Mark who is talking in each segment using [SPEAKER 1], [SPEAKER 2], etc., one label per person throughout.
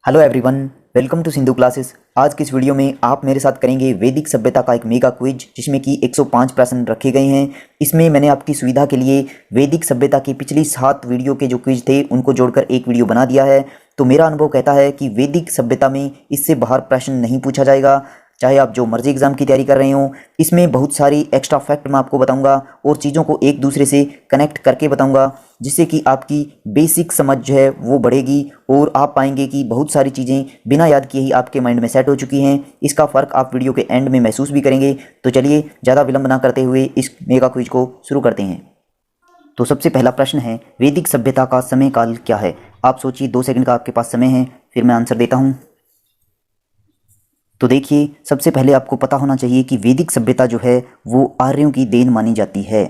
[SPEAKER 1] Hello everyone, welcome to Sindhu classes. आज की इस वीडियो में आप मेरे साथ करेंगे वैदिक सभ्यता का एक मेगा क्विज जिसमें कि 105 प्रश्न रखे गए हैं। इसमें मैंने आपकी सुविधा के लिए वैदिक सभ्यता की पिछली 7 वीडियो के जो क्विज थे उनको जोड़कर एक वीडियो बना दिया है। तो मेरा अनुभव कहता है कि वैदिक सभ्यता में इससे बाहर प्रश्न नहीं पूछा जाएगा, चाहे आप जो मर्जी एग्जाम की तैयारी कर रहे हो। इसमें बहुत सारी एक्स्ट्रा फैक्ट मैं आपको बताऊंगा और चीज़ों को एक दूसरे से कनेक्ट करके बताऊंगा, जिससे कि आपकी बेसिक समझ जो है वो बढ़ेगी और आप पाएंगे कि बहुत सारी चीज़ें बिना याद किए ही आपके माइंड में सेट हो चुकी हैं। इसका फ़र्क आप वीडियो के एंड में महसूस भी करेंगे। तो चलिए ज़्यादा विलंब ना करते हुए इस मेगा क्विज को शुरू करते हैं। तो सबसे पहला प्रश्न है, वैदिक सभ्यता का समय काल क्या है? आप सोचिए, 2 सेकंड का आपके पास समय है, फिर मैं आंसर देता हूँ। तो देखिए, सबसे पहले आपको पता होना चाहिए कि वैदिक सभ्यता जो है वो आर्यों की देन मानी जाती है।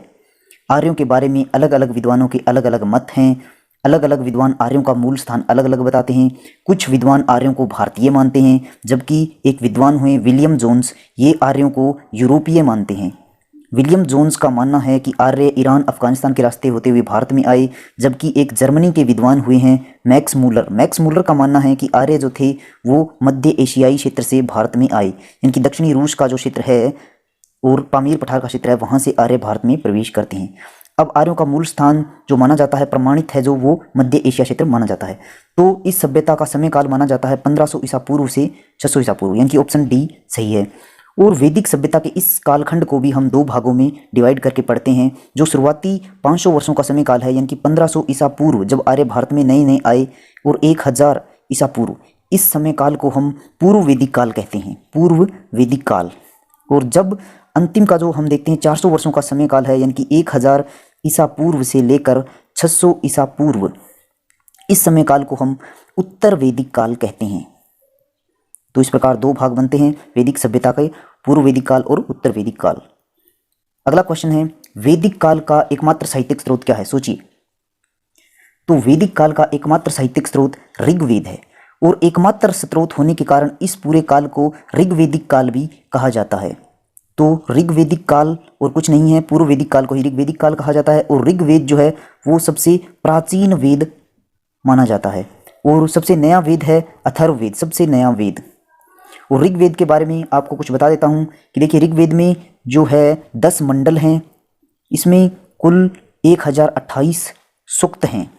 [SPEAKER 1] आर्यों के बारे में अलग अलग विद्वानों के अलग अलग मत हैं। अलग अलग विद्वान आर्यों का मूल स्थान अलग अलग बताते हैं। कुछ विद्वान आर्यों को भारतीय मानते हैं, जबकि एक विद्वान हुए विलियम जोन्स, ये आर्यों को यूरोपीय मानते हैं। विलियम जोन्स का मानना है कि आर्य ईरान अफगानिस्तान के रास्ते होते हुए भारत में आए, जबकि एक जर्मनी के विद्वान हुए हैं मैक्स मूलर। मैक्स मूलर का मानना है कि आर्य जो थे वो मध्य एशियाई क्षेत्र से भारत में आए, इनकी दक्षिणी रूस का जो क्षेत्र है और पामीर पठार का क्षेत्र है, वहाँ से आर्य भारत में प्रवेश करते हैं। अब आर्यों का मूल स्थान जो माना जाता है, प्रमाणित है, जो वो मध्य एशिया क्षेत्र माना जाता है। तो इस सभ्यता का समय काल माना जाता है 1500 ईसा पूर्व से 600 ईसा पूर्व, यानी कि ऑप्शन डी सही है। और वैदिक सभ्यता के इस कालखंड को भी हम 2 भागों में डिवाइड करके पढ़ते हैं। जो शुरुआती 500 वर्षों का समय काल है, यानी कि 1500 ईसा पूर्व जब आर्य भारत में नए नए आए, और 1000 ईसा पूर्व, इस समय काल को हम पूर्व वैदिक काल कहते हैं, पूर्व वैदिक काल। और जब अंतिम का जो हम देखते हैं 400 वर्षों का समय काल है, यानी कि 1000 ईसा पूर्व से लेकर 600 ईसा पूर्व, इस समय काल को हम उत्तर वैदिक काल कहते हैं। तो इस प्रकार 2 भाग बनते हैं वैदिक सभ्यता के, पूर्व वैदिक काल और उत्तर वैदिक काल। अगला क्वेश्चन है, वैदिक काल का एकमात्र साहित्यिक स्रोत क्या है? सोचिए। तो वैदिक काल का एकमात्र साहित्यिक स्रोत ऋग्वेद है, और एकमात्र स्रोत होने के कारण इस पूरे काल को ऋग्वैदिक काल भी कहा जाता है। तो ऋग्वैदिक काल और कुछ नहीं है, पूर्व वैदिक काल को ही ऋग्वैदिक काल कहा जाता है। और ऋग्वेद जो है वो सबसे प्राचीन वेद माना जाता है, और सबसे नया वेद है अथर्ववेद, सबसे नया वेद। और ऋग्वेद के बारे में आपको कुछ बता देता हूँ कि देखिए, ऋग्वेद में जो है 10 मंडल हैं, इसमें कुल 1028 सूक्त हैं।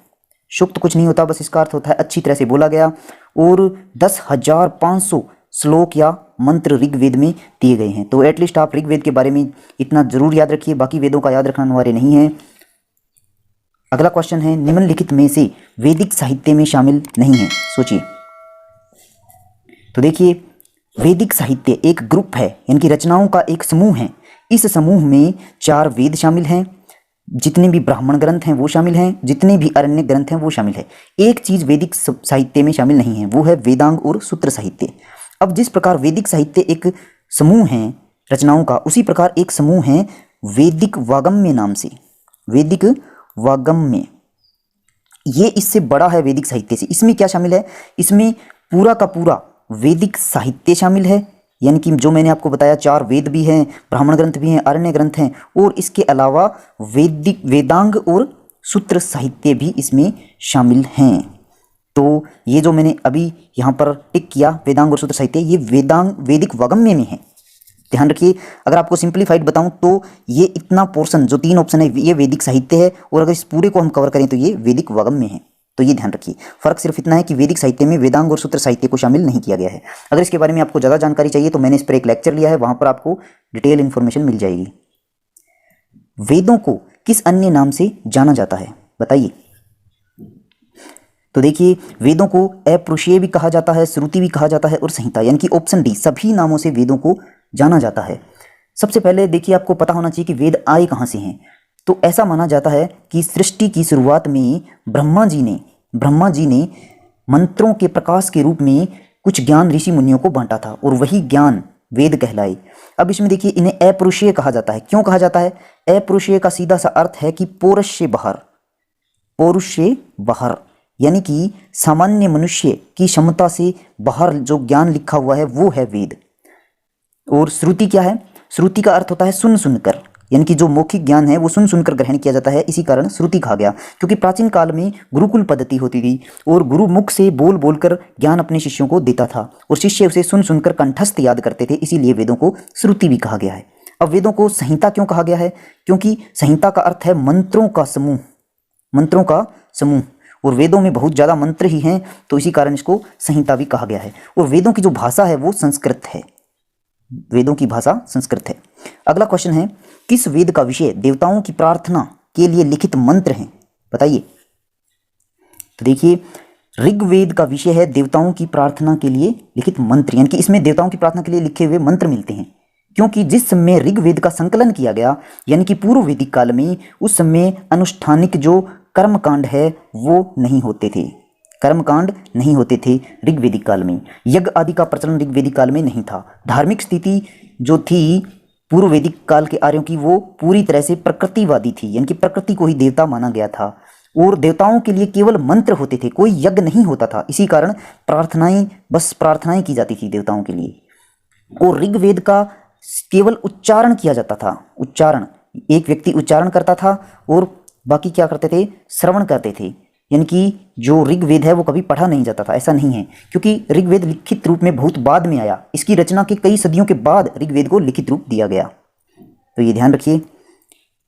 [SPEAKER 1] सूक्त कुछ नहीं होता, बस इसका अर्थ होता है अच्छी तरह से बोला गया। और 10,500 श्लोक या मंत्र ऋग्वेद में दिए गए हैं। तो एटलीस्ट आप ऋग्वेद के बारे में इतना जरूर याद रखिए, बाकी वेदों का याद रखना अनिवार्य नहीं है। अगला क्वेश्चन है, निम्नलिखित में से वैदिक साहित्य में शामिल नहीं है? सोचिए। तो देखिए, वैदिक साहित्य एक ग्रुप है, यानी कि रचनाओं का एक समूह है। इस समूह में 4 वेद शामिल हैं, जितने भी ब्राह्मण ग्रंथ हैं वो शामिल हैं, जितने भी अरण्य ग्रंथ हैं वो शामिल है। एक चीज़ वैदिक साहित्य में शामिल नहीं है, वो है वेदांग और सूत्र साहित्य। अब जिस प्रकार वैदिक साहित्य एक समूह है रचनाओं का, उसी प्रकार एक समूह है वैदिक वागम्य नाम से, वैदिक वागम्य। ये इससे बड़ा है वैदिक साहित्य से। इसमें क्या शामिल है? इसमें पूरा का पूरा वैदिक साहित्य शामिल है, यानी कि जो मैंने आपको बताया 4 वेद भी हैं, ब्राह्मण ग्रंथ भी हैं, अरण्य ग्रंथ हैं, और इसके अलावा वैदिक वेदांग और सूत्र साहित्य भी इसमें शामिल हैं। तो ये जो मैंने अभी यहाँ पर टिक किया वेदांग और सूत्र साहित्य, ये वैदिक वागम्य में है। ध्यान रखिए, अगर आपको सिंप्लीफाइड बताऊं तो ये इतना पोर्शन जो 3 ऑप्शन है ये वैदिक साहित्य है, और अगर इस पूरे को हम कवर करें तो ये वैदिक वागम्य है। तो ये ध्यान रखिए, फर्क सिर्फ इतना है कि वैदिक साहित्य में वेदांग और सूत्र साहित्य को शामिल नहीं किया गया है। अगर इसके बारे में आपको ज़्यादा जानकारी चाहिए तो मैंने इस पर एक लेक्चर लिया है, वहां पर आपको डिटेल इन्फॉर्मेशन मिल जाएगी। वेदों को किस अन्य नाम से जाना जाता है? बताइए। तो देखिए, वेदों को अपरुषेय भी कहा जाता है, श्रुति भी कहा जाता है, और संहिता, यानी कि ऑप्शन डी, सभी नामों से वेदों को जाना जाता है। सबसे पहले देखिए, आपको पता होना चाहिए कि वेद आए कहाँ से हैं। तो ऐसा माना जाता है कि सृष्टि की शुरुआत में ब्रह्मा जी ने मंत्रों के प्रकाश के रूप में कुछ ज्ञान ऋषि मुनियों को बांटा था, और वही ज्ञान वेद कहलाए। अब इसमें देखिए, इन्हें अपरुषेय कहा जाता है। क्यों कहा जाता है? अपरुषेय का सीधा सा अर्थ है कि पौरुष से बाहर, यानी कि सामान्य मनुष्य की क्षमता से बाहर जो ज्ञान लिखा हुआ है वो है वेद। और श्रुति क्या है? श्रुति का अर्थ होता है सुन सुनकर, यानी कि जो मौखिक ज्ञान है वो सुन सुनकर ग्रहण किया जाता है, इसी कारण श्रुति कहा गया। क्योंकि प्राचीन काल में गुरुकुल पद्धति होती थी और गुरु मुख से बोल बोलकर ज्ञान अपने शिष्यों को देता था और शिष्य उसे सुन सुनकर कंठस्थ याद करते थे, इसीलिए वेदों को श्रुति भी कहा गया है। अब वेदों को संहिता क्यों कहा गया है? क्योंकि संहिता का अर्थ है मंत्रों का समूह, मंत्रों का समूह, और वेदों में बहुत ज़्यादा मंत्र ही हैं, तो इसी कारण इसको संहिता भी कहा गया है। और वेदों की जो भाषा है वो संस्कृत है, वेदों की भाषा संस्कृत है। अगला क्वेश्चन है, किस वेद का विषय देवताओं की प्रार्थना के लिए लिखित मंत्र हैं? बताइए। तो देखिए, ऋग्वेद का विषय है देवताओं की प्रार्थना के लिए लिखित मंत्र, यानी कि इसमें देवताओं की प्रार्थना के लिए लिखे हुए मंत्र मिलते हैं। क्योंकि जिस समय ऋग्वेद का संकलन किया गया, यानी कि पूर्व वैदिक काल में, उस समय अनुष्ठानिक जो कर्मकांड है वो नहीं होते थे, कर्मकांड नहीं होते थे ऋग्वेदिक काल में। यज्ञ आदि का प्रचलन ऋग्वेदिक काल में नहीं था। धार्मिक स्थिति जो थी पूर्व वैदिक काल के आर्यों की, वो पूरी तरह से प्रकृतिवादी थी, यानी कि प्रकृति को ही देवता माना गया था और देवताओं के लिए केवल मंत्र होते थे, कोई यज्ञ नहीं होता था। इसी कारण प्रार्थनाएं, बस प्रार्थनाएं की जाती थी देवताओं के लिए। और ऋग्वेद का केवल उच्चारण किया जाता था, उच्चारण, एक व्यक्ति उच्चारण करता था और बाकी क्या करते थे? श्रवण करते थे। यानी कि जो ऋग्वेद है वो कभी पढ़ा नहीं जाता था, ऐसा नहीं है, क्योंकि ऋग्वेद लिखित रूप में बहुत बाद में आया। इसकी रचना के कई सदियों के बाद ऋग्वेद को लिखित रूप दिया गया, तो ये ध्यान रखिए।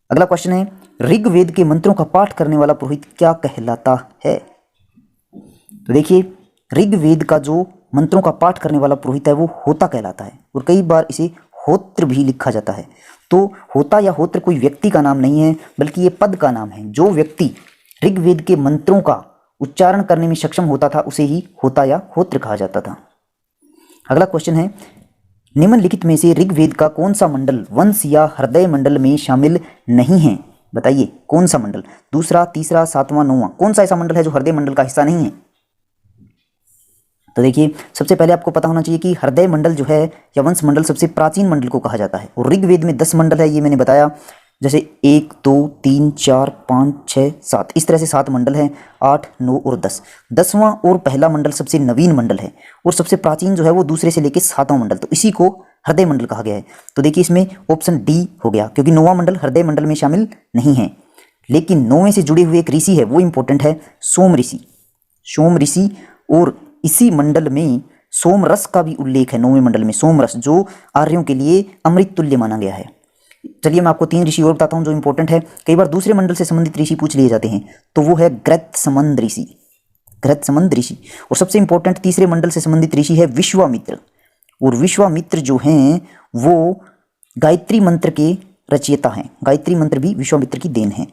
[SPEAKER 1] अगला क्वेश्चन है, ऋग्वेद के मंत्रों का पाठ करने वाला पुरोहित क्या कहलाता है? तो देखिए, ऋग्वेद का जो मंत्रों का पाठ करने वाला पुरोहित है वो होता कहलाता है, और कई बार इसे होत्र भी लिखा जाता है। तो होता या होत्र कोई व्यक्ति का नाम नहीं है, बल्कि ये पद का नाम है। जो व्यक्ति ऋग्वेद के मंत्रों का उच्चारण करने में सक्षम होता था उसे ही होता या होत्र कहा जाता था। अगला क्वेश्चन है, निम्नलिखित में से ऋग्वेद का कौन सा मंडल वंश या हृदय मंडल में शामिल नहीं है? बताइए, कौन सा मंडल? दूसरा, तीसरा, सातवां, नौवां, कौन सा ऐसा मंडल है जो हृदय मंडल का हिस्सा नहीं है? तो देखिए, सबसे पहले आपको पता होना चाहिए कि हृदय मंडल जो है या वंश मंडल सबसे प्राचीन मंडल को कहा जाता है, और ऋग्वेद में 10 मंडल है, ये मैंने बताया। जैसे 1, 2, 3, 4, 5, 6, 7, इस तरह से 7 मंडल हैं, 8, 9 और 10। 10वां और पहला मंडल सबसे नवीन मंडल है, और सबसे प्राचीन जो है वो दूसरे से लेकर 7वां मंडल, तो इसी को हृदय मंडल कहा गया है। तो देखिए, इसमें ऑप्शन डी हो गया, क्योंकि 9वां मंडल हृदय मंडल में शामिल नहीं है। लेकिन 9वें से जुड़े हुए एक ऋषि है, वो इंपॉर्टेंट है, सोम ऋषि, सोम ऋषि। और इसी मंडल में सोम रस का भी उल्लेख है, 9वें मंडल में सोम रस, जो आर्यों के लिए अमृत तुल्य माना गया है। चलिए मैं आपको 3 ऋषि और बताता हूँ जो इंपॉर्टेंट है। कई बार दूसरे मंडल से संबंधित ऋषि पूछ लिए जाते हैं, तो वो है गृत्समंद ऋषि, गृत्समंद ऋषि। और सबसे इंपॉर्टेंट तीसरे मंडल से संबंधित ऋषि है विश्वामित्र, और विश्वामित्र जो हैं वो गायत्री मंत्र के रचयिता हैं, गायत्री मंत्र भी विश्वामित्र की देन है।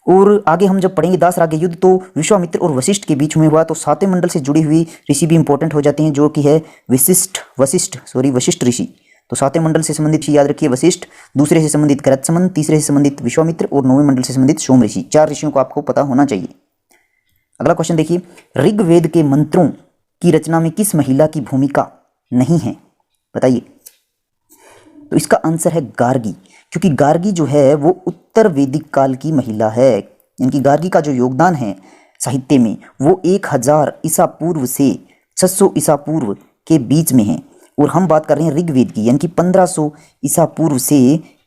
[SPEAKER 1] और आगे हम जब पढ़ेंगे दासराग युद्ध, तो विश्वामित्र और वशिष्ठ के बीच में हुआ, तो 7वें मंडल से जुड़ी हुई ऋषि भी इंपॉर्टेंट हो जाते हैं, जो कि है वशिष्ठ ऋषि। तो 7वें मंडल से संबंधित याद रखिए वशिष्ठ, दूसरे से संबंधित गृत्समंद, तीसरे से संबंधित विश्वामित्र और 9वें मंडल से संबंधित सोम ऋषि। 4 ऋषियों को आपको पता होना चाहिए। अगला क्वेश्चन देखिए, ऋग्वेद के मंत्रों की रचना में किस महिला की भूमिका नहीं है? बताइए। तो इसका आंसर है गार्गी, क्योंकि गार्गी जो है वो उत्तर वैदिक काल की महिला है। यानी गार्गी का जो योगदान है साहित्य में वो 1000 ईसा पूर्व से 600 ईसा पूर्व के बीच में है, और हम बात कर रहे हैं ऋग्वेद की, यानी कि 1500 ईसा पूर्व से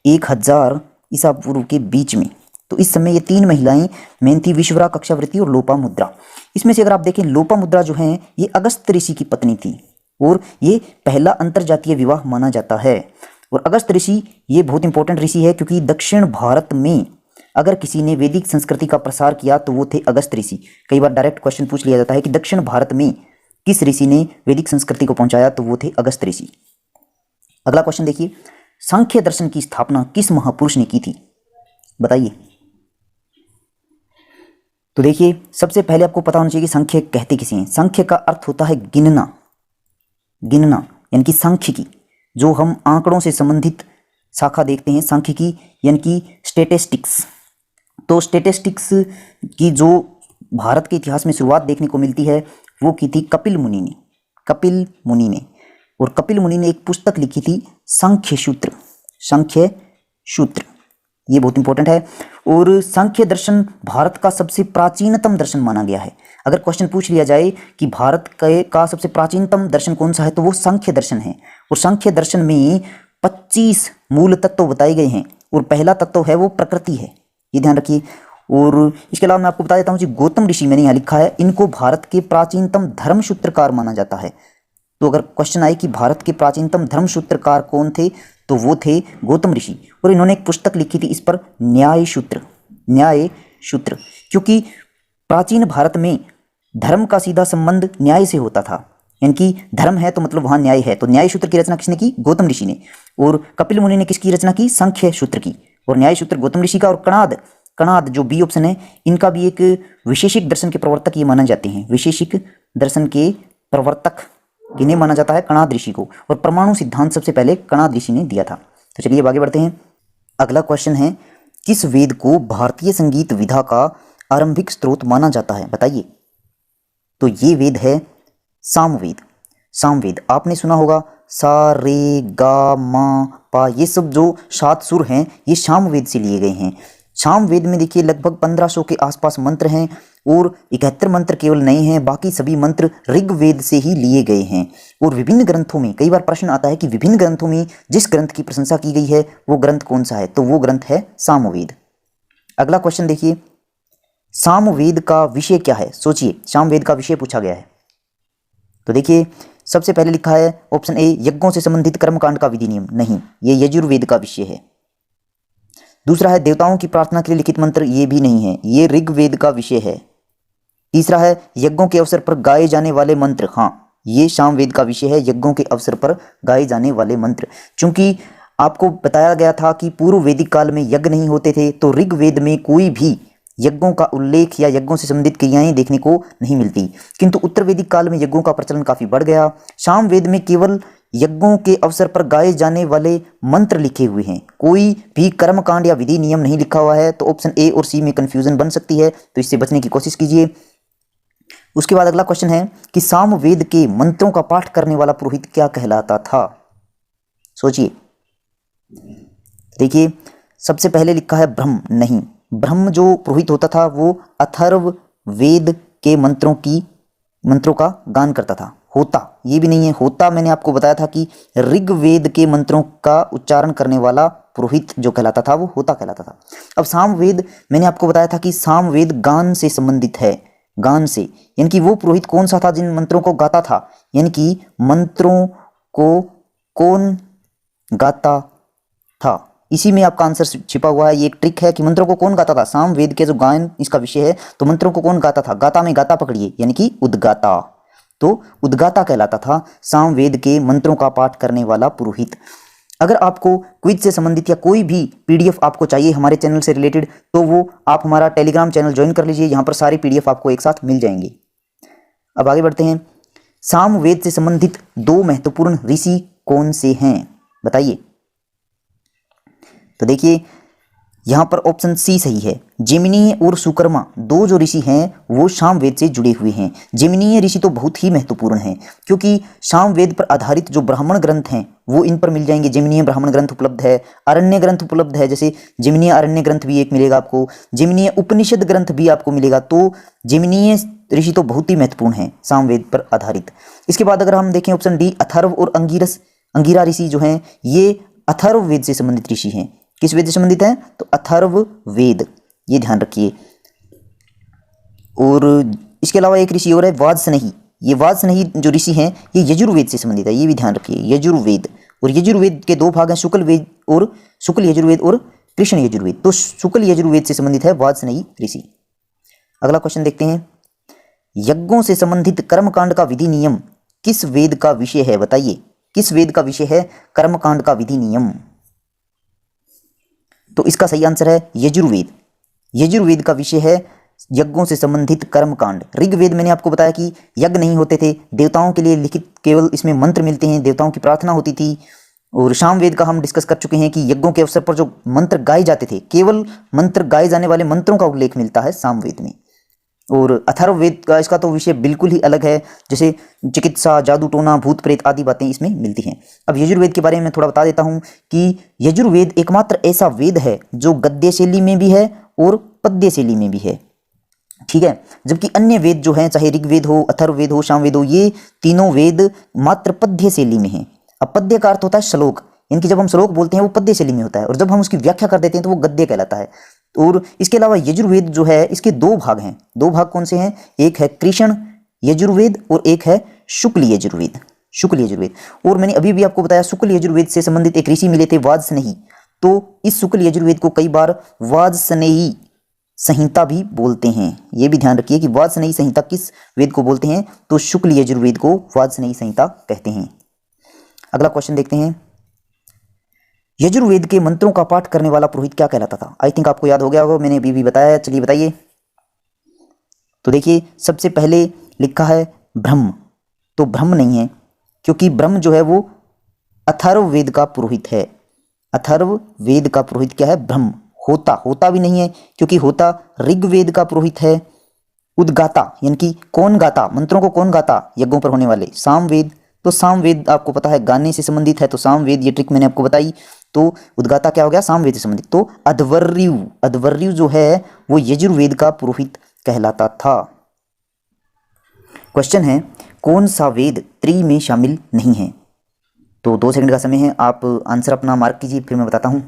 [SPEAKER 1] 1000 ईसा पूर्व के बीच में। तो इस समय ये 3 महिलाएं मेन थी, विश्वरा, कक्षावृत्ति और लोपामुद्रा। इसमें से अगर आप देखें, लोपामुद्रा जो है ये अगस्त्य ऋषि की पत्नी थी, और ये पहला अंतरजातीय विवाह माना जाता है। और अगस्त्य ऋषि ये बहुत इंपॉर्टेंट ऋषि है, क्योंकि दक्षिण भारत में अगर किसी ने वैदिक संस्कृति का प्रसार किया तो वो थे अगस्त्य ऋषि। कई बार डायरेक्ट क्वेश्चन पूछ लिया जाता है कि दक्षिण भारत में किस ऋषि ने वैदिक संस्कृति को पहुंचाया, तो वो थे अगस्त्य ऋषि। अगला क्वेश्चन देखिए, सांख्य दर्शन की स्थापना किस महापुरुष ने की थी? बताइए। तो देखिए, सबसे पहले आपको पता होना चाहिए कि सांख्य कहते किसे हैं। सांख्य का अर्थ होता है गिनना, गिनना यानी कि सांख्यिकी, जो हम आंकड़ों से संबंधित शाखा देखते हैं सांख्यिकी, यानी कि स्टैटिस्टिक्स। तो स्टैटिस्टिक्स की जो भारत के इतिहास में शुरुआत देखने को मिलती है वो की थी कपिल मुनि ने, कपिल मुनि ने। और कपिल मुनि ने एक पुस्तक लिखी थी सांख्य सूत्र, सांख्य सूत्र, ये बहुत इंपॉर्टेंट है। और सांख्य दर्शन भारत का सबसे प्राचीनतम दर्शन माना गया है। अगर क्वेश्चन पूछ लिया जाए कि भारत का सबसे प्राचीनतम दर्शन कौन सा है, तो वो सांख्य दर्शन है। और सांख्य दर्शन में 25 मूल तत्व बताए गए हैं और पहला तत्व है वो प्रकृति है, ये ध्यान रखिए। और इसके अलावा मैं आपको बता देता हूँ जी, गौतम ऋषि मैंने यहाँ लिखा है, इनको भारत के प्राचीनतम धर्म सूत्रकार माना जाता है। तो अगर क्वेश्चन आए कि भारत के प्राचीनतम धर्म सूत्रकार कौन थे, तो वो थे गौतम ऋषि। और इन्होंने एक पुस्तक लिखी थी इस पर, न्याय सूत्र, न्याय सूत्र, क्योंकि प्राचीन भारत में धर्म का सीधा संबंध न्याय से होता था, यानी कि धर्म है तो मतलब वहाँ न्याय है। तो न्याय सूत्र की रचना किसने की? गौतम ऋषि ने। और कपिल मुनि ने किसकी रचना की? सांख्य सूत्र की। और न्याय सूत्र गौतम ऋषि का। और कणाद, कणाद जो बी ऑप्शन है, इनका भी एक वैशेषिक दर्शन के प्रवर्तक ये माने जाते हैं। वैशेषिक दर्शन के प्रवर्तक किन्हें माना जाता है? कणाद ऋषि को। और परमाणु सिद्धांत सबसे पहले कणाद ऋषि ने दिया था। तो चलिए अब आगे बढ़ते हैं। अगला क्वेश्चन है, किस वेद को भारतीय संगीत विधा का आरंभिक स्रोत माना जाता है? बताइए। तो ये वेद है सामवेद। सामवेद आपने सुना होगा, सा रे गा मा पा, ये सब जो 7 सुर हैं ये सामवेद से लिए गए हैं। सामवेद में देखिए लगभग 1500 के आसपास मंत्र हैं और 71 मंत्र केवल नए हैं, बाकी सभी मंत्र ऋग्वेद से ही लिए गए हैं। और विभिन्न ग्रंथों में, कई बार प्रश्न आता है कि विभिन्न ग्रंथों में जिस ग्रंथ की प्रशंसा की गई है वो ग्रंथ कौन सा है? तो वो ग्रंथ है सामवेद। अगला क्वेश्चन देखिए, सामवेद का विषय क्या है? सोचिए, सामवेद का विषय पूछा गया है। तो देखिए सबसे पहले लिखा है ऑप्शन ए, यज्ञों से संबंधित कर्मकांड का विधि नियम। नहीं, ये यजुर्वेद का विषय है। दूसरा है देवताओं की प्रार्थना के लिए लिखित मंत्र। ये भी नहीं है, ये ऋग्वेद का विषय है। तीसरा है यज्ञों के अवसर पर गाए जाने वाले मंत्र। हाँ, ये सामवेद का विषय है, यज्ञों के अवसर पर गाए जाने वाले मंत्र। चूंकि आपको बताया गया था कि पूर्व वैदिक काल में यज्ञ नहीं होते थे, तो ऋग्वेद में कोई भी यज्ञों का उल्लेख या यज्ञों से संबंधित क्रियाएं देखने को नहीं मिलती। किंतु उत्तर वैदिक काल में यज्ञों का प्रचलन काफी बढ़ गया। सामवेद में केवल यज्ञों के अवसर पर गाए जाने वाले मंत्र लिखे हुए हैं, कोई भी कर्मकांड या विधि नियम नहीं लिखा हुआ है। तो ऑप्शन ए और सी में कंफ्यूजन बन सकती है, तो इससे बचने की कोशिश कीजिए। उसके बाद अगला क्वेश्चन है कि सामवेद के मंत्रों का पाठ करने वाला पुरोहित क्या कहलाता था? सोचिए। देखिए सबसे पहले लिखा है ब्रह्म। नहीं, ब्रह्म जो पुरोहित होता था वो अथर्व वेद के मंत्रों का गान करता था। होता, ये भी नहीं है। होता मैंने आपको बताया था कि ऋग्वेद के मंत्रों का उच्चारण करने वाला पुरोहित जो कहलाता था वो होता कहलाता था। अब सामवेद मैंने आपको बताया था कि सामवेद गान से संबंधित है, गान से, यानी कि वो पुरोहित कौन सा था जिन मंत्रों को गाता था, यानी कि मंत्रों को कौन गाता था, इसी में आपका आंसर छिपा हुआ है। ये एक ट्रिक है कि मंत्रों को कौन गाता था। सामवेद के जो गायन इसका विषय है, तो मंत्रों को कौन गाता था? गाता में गाता पकड़िए, यानी कि उद्गाता। तो उद्गाता कहलाता था सामवेद के मंत्रों का पाठ करने वाला पुरोहित। अगर आपको क्विज से संबंधित या कोई भी पीडीएफ आपको चाहिए हमारे चैनल से रिलेटेड, तो वो आप हमारा टेलीग्राम चैनल ज्वाइन कर लीजिए, यहाँ पर सारी पीडीएफ आपको एक साथ मिल जाएंगे। अब आगे बढ़ते हैं। सामवेद से संबंधित 2 महत्वपूर्ण ऋषि कौन से हैं? बताइए। तो देखिए यहाँ पर ऑप्शन सी सही है। जेमिनीय और सुकर्मा 2 जो ऋषि हैं वो सामवेद से जुड़े हुए हैं। जेमिनीय ऋषि तो बहुत ही महत्वपूर्ण हैं, क्योंकि सामवेद पर आधारित जो ब्राह्मण ग्रंथ हैं वो इन पर मिल जाएंगे। जेमिनीय ब्राह्मण ग्रंथ उपलब्ध है, अरण्य ग्रंथ उपलब्ध है, जैसे जेमिनीय अरण्य ग्रंथ भी एक मिलेगा आपको, जेमिनीय उपनिषद ग्रंथ भी आपको मिलेगा। तो जेमिनीय ऋषि तो बहुत ही महत्वपूर्ण है सामवेद पर आधारित। इसके बाद अगर हम देखें ऑप्शन डी, अथर्व और अंगिरा ऋषि जो हैं ये अथर्व वेद से संबंधित ऋषि हैं। किस वेद से संबंधित है? तो अथर्व वेद, ये ध्यान रखिए। और इसके अलावा एक ऋषि और है वाजसनेयी। ये वाजसनेयी जो ऋषि हैं ये यजुर्वेद से संबंधित है, ये भी ध्यान रखिए, यजुर्वेद। और यजुर्वेद के 2 भाग हैं, शुक्ल यजुर्वेद और कृष्ण यजुर्वेद। तो शुक्ल यजुर्वेद से संबंधित है वाजसनेयी ऋषि। अगला क्वेश्चन देखते हैं। यज्ञों से संबंधित कर्मकांड का विधि नियम किस वेद का विषय है? बताइए, किस वेद का विषय है कर्मकांड का विधि नियम? तो इसका सही आंसर है यजुर्वेद। यजुर्वेद का विषय है यज्ञों से संबंधित कर्मकांड। ऋग्वेद मैंने आपको बताया कि यज्ञ नहीं होते थे, देवताओं के लिए लिखित केवल इसमें मंत्र मिलते हैं, देवताओं की प्रार्थना होती थी। और सामवेद का हम डिस्कस कर चुके हैं कि यज्ञों के अवसर पर जो मंत्र गाए जाते थे, केवल मंत्र गाए जाने वाले मंत्रों का उल्लेख मिलता है सामवेद में। और अथर्ववेद का इसका तो विषय बिल्कुल ही अलग है, जैसे चिकित्सा, जादू टोना, भूत प्रेत आदि बातें इसमें मिलती हैं। अब यजुर्वेद के बारे में थोड़ा बता देता हूं कि यजुर्वेद एकमात्र ऐसा वेद है जो गद्य शैली में भी है और पद्य शैली में भी है, ठीक है। जबकि अन्य वेद जो हैं, चाहे ऋग्वेद हो, अथर्ववेद हो, सामवेद हो, ये तीनों वेद मात्र पद्य शैली में हैं। अब पद्य का अर्थ होता है श्लोक, यानी कि जब हम श्लोक बोलते हैं वो पद्य शैली में होता है, और जब हम उसकी व्याख्या कर देते हैं तो वो गद्य कहलाता है। और इसके अलावा यजुर्वेद जो है इसके दो भाग हैं। दो भाग कौन से हैं? एक है कृष्ण यजुर्वेद और एक है शुक्ल यजुर्वेद। शुक्ल यजुर्वेद, और मैंने अभी भी आपको बताया शुक्ल यजुर्वेद से संबंधित एक ऋषि मिले थे वाजस्नेही, तो इस शुक्ल यजुर्वेद को कई बार वाजस्नेही संहिता भी बोलते हैं। ये भी ध्यान रखिए कि वाजस्नेही संहिता किस वेद को बोलते हैं, तो शुक्ल यजुर्वेद को वाजस्नेही संहिता कहते हैं। अगला क्वेश्चन देखते हैं, यजुर्वेद के मंत्रों का पाठ करने वाला पुरोहित क्या कहलाता था? आई थिंक आपको याद हो गया होगा, मैंने अभी भी बताया, चलिए बताइए। तो देखिए सबसे पहले लिखा है ब्रह्म, तो ब्रह्म नहीं है, क्योंकि ब्रह्म जो है वो अथर्ववेद का पुरोहित है। अथर्ववेद का पुरोहित क्या है? ब्रह्म। होता भी नहीं है, क्योंकि होता ऋग्वेद का पुरोहित है। उद्गाता यानी कि कौन गाता, मंत्रों को कौन गाता? यज्ञों पर होने वाले सामवेद, तो सामवेद आपको पता है गाने से संबंधित है, तो सामवेद, ये ट्रिक मैंने आपको बताई। तो उद्गाता क्या हो गया? सामवेद से संबंधित। तो अध्वर्यु जो है वो यजुर्वेद का पुरोहित कहलाता था। क्वेश्चन है, कौन सा वेद त्रि में शामिल नहीं है? तो 2 सेकंड का समय है, आप आंसर अपना मार्क कीजिए, फिर मैं बताता हूं।